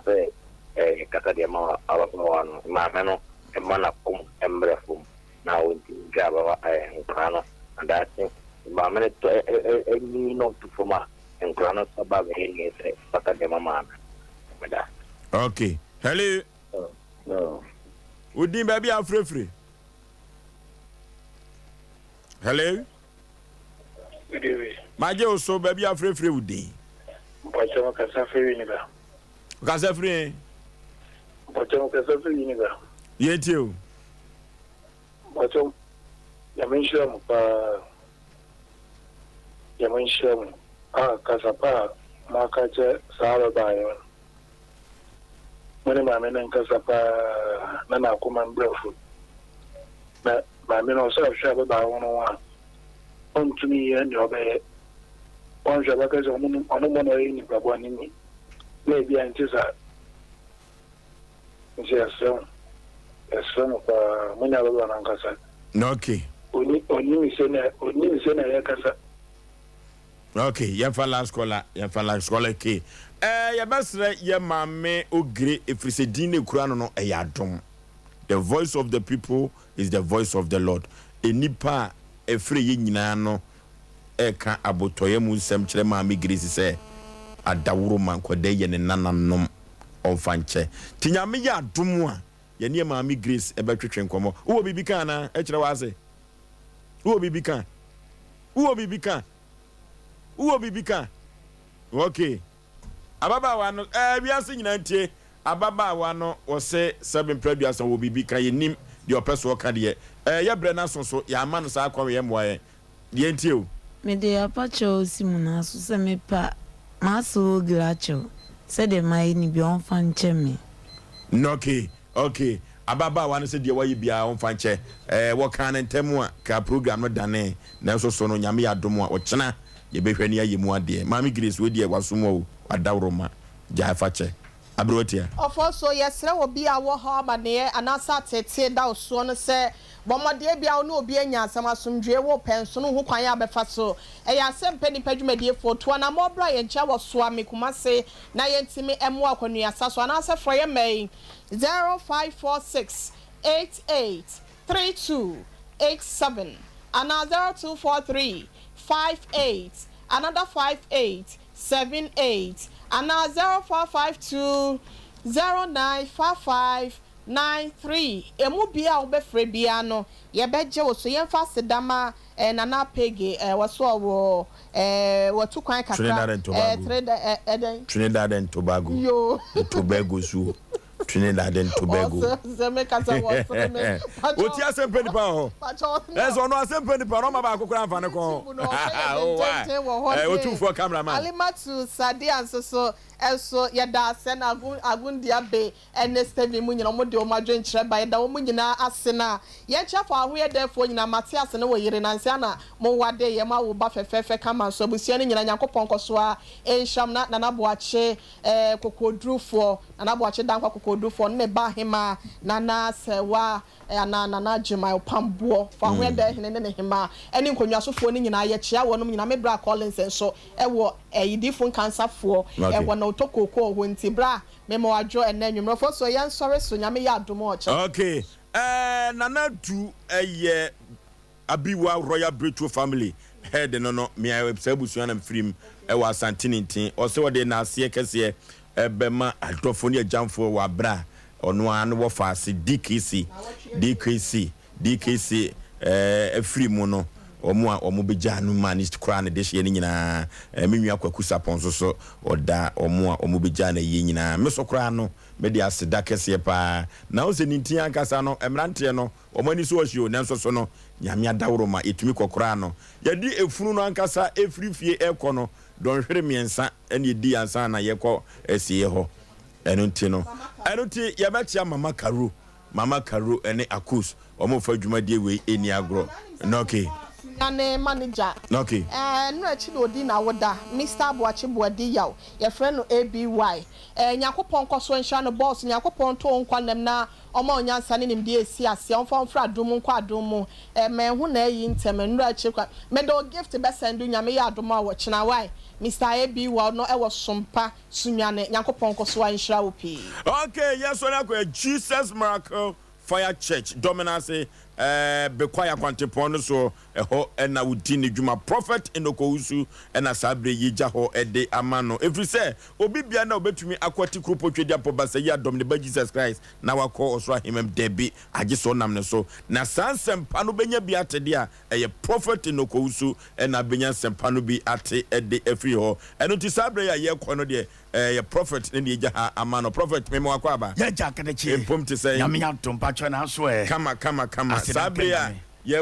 say a Catadiama one, Mamano, and Manacum, and Brefum. Now in Java and Crano, and that thing. Mamma not to form and Granos above any Mama. Okay. Hello. No. Would you baby are free? Hello? Maje Oso baby afrefre udi. Mpacho kasa free ni ba. Kasa free. Mpacho kasa free ni ba. Yeti o. Mpacho ya menshira mu pa. Ya menshira mu. Kasa pa makache sala ba yo. Mane mame nan kasa pa na kuma mbrefu. Na mame no so hwa ba wono wa. Ontumi ye ni obe. Onja bakaza omumo no yini babwa nini. Maybe antisa. Nje asem kwa munya baba na nkasa. Okay. Oni sene ya kasa. Okay, ya fa last caller ke. Ya basra ya mame ogre efrise dine kura no eyadom. The voice of the people is the voice of the Lord. Enipa efre ye nyina no eka abotoye mu nsem kire mame Grace se adawuro man kwade ye ne nananom onfanche. Tinyame ya adom a ye ne mame Grace ebetwetwe nkomo. Wo bibi kan na e kire wa se. Wo bibi kan. Okay. Ababa wa no biase nyina ntie ababa wa no wo se 7 previous wo bibi kan ye nim de opeso ka de ye bre na so ya ama no sa akwa ye moye de ntie o me de apacho simuna so se me pa maso gracho se de mai ni bi on fanche me no. Okay ababa wa no se de wa ye bia on fanche wo kan ntemu a ka program no dane na so no nyame ya domo a wo chena ye behwe ne ye mu ade mami Grace we de wasomo o adawroma jaifache abrotia Ofoso yesre obi a wo ha amane anasa tete da oso no se bomode bia no obi anya asam asomdwe wo penso no ho kwan ya befa so ya Asem Mpe Nipa dwumadie foto na mobra ye ncha wo so amekuma se na ye ntimi emu akwanu yasa so anasa fro ye mai 0546 883287 ana 0243 58 another 5878 and 0452 095593 emu bia obefre bia no ye beje wo so ye fa sedama nana pege waso wo watu kwan kakra Trinidad and Tobago yo Tobago su Trinidad and Tobago. Oti Asem Mpe Nipa ho. Eso no Asem Mpe Nipa no ma ba kokora mfa ne ko. Otu fo cameraman. Alimatu Sadi anso eso yeda ase na agundia be enestevi mu nyina mo de o madwen kire ba yeda wo mu nyina ase na ye chafo aho ye defo nyina mate ase na wo yire nanse na mo wade ye ma wo ba fefefe kama so busia ne nyina Nyankopon koso a enham na nanaboache kokodrufo nanaboache dankwa kokodrufo ne ba hema nana sewa na jema opambo fa ho ye de hene ne hema eni nkonwasofo ne nyina ye chia wonom nyina me bra Collins enso ewo yidifo cancerfo ewo na otokoko ho ntibra memo adwo enanwumro fo so yan sore so nyame ya adomo oche. Okay. Nana du Abiwa Royal Breakthrough Family head no me abusu na mfrim ewa Santinintin o se wode na ase kese ebema adofo ne jamfo wa bra ono an wo faase DKC afri mu no omo beja no managed crown de hye nyina menwia kwakusa ponso so oda omo beja na ye nyina meso kra no me de aseda kese pa na o se nintin akasa no emrante no omani so ohio nanso so no nyame adawroma etumi kokra no yedi efunu no ankasa efrifie ekọ no don hwere miensa ene di ansa na yekọ esie ho enunti ya bachia mama Karu ene akus omo fa dwumadie we eni agro okay ane manager okay no echi no di na woda Mr. Aboagye Boadi Yaw ye friend no ABY Nyakopon koso nhwa no boss Nyakopon to nkwanem na omo onyansa ne nimde esi ase onfa mfra adom nkwa adom me hu na yi ntem no echi kwa me do gift be sendu nyame ya adom a wo chena why Mr. ABY no ewo Sompa sunwane Nyakopon koso nhwa wo pi okay yes so na ko Jesus Miracle Fire Church Dominance Bekwaya Kwantepon so ɛhɔ ɛna wodi ne dwuma prophet enokowusu ɛna sabre yija hɔ ɛde amano every say obi bia na obetumi akwati kropo twedi apobasa yi adom ne ba Jesus Christ na wakɔ osoro ahemem debi agye so nam ne so na sansɛmpa no benya bi atede a ɛyɛ prophet enokowusu ɛna benya sɛmpa no bi ate ɛde afiri hɔ ɛno ti sabre ya ye kɔ no de ɛyɛ prophet ne yija ha amano prophet memo akɔ aba ya jakade chi empom te sɛ nyame ya tompa chwa na so kama sabre ya ye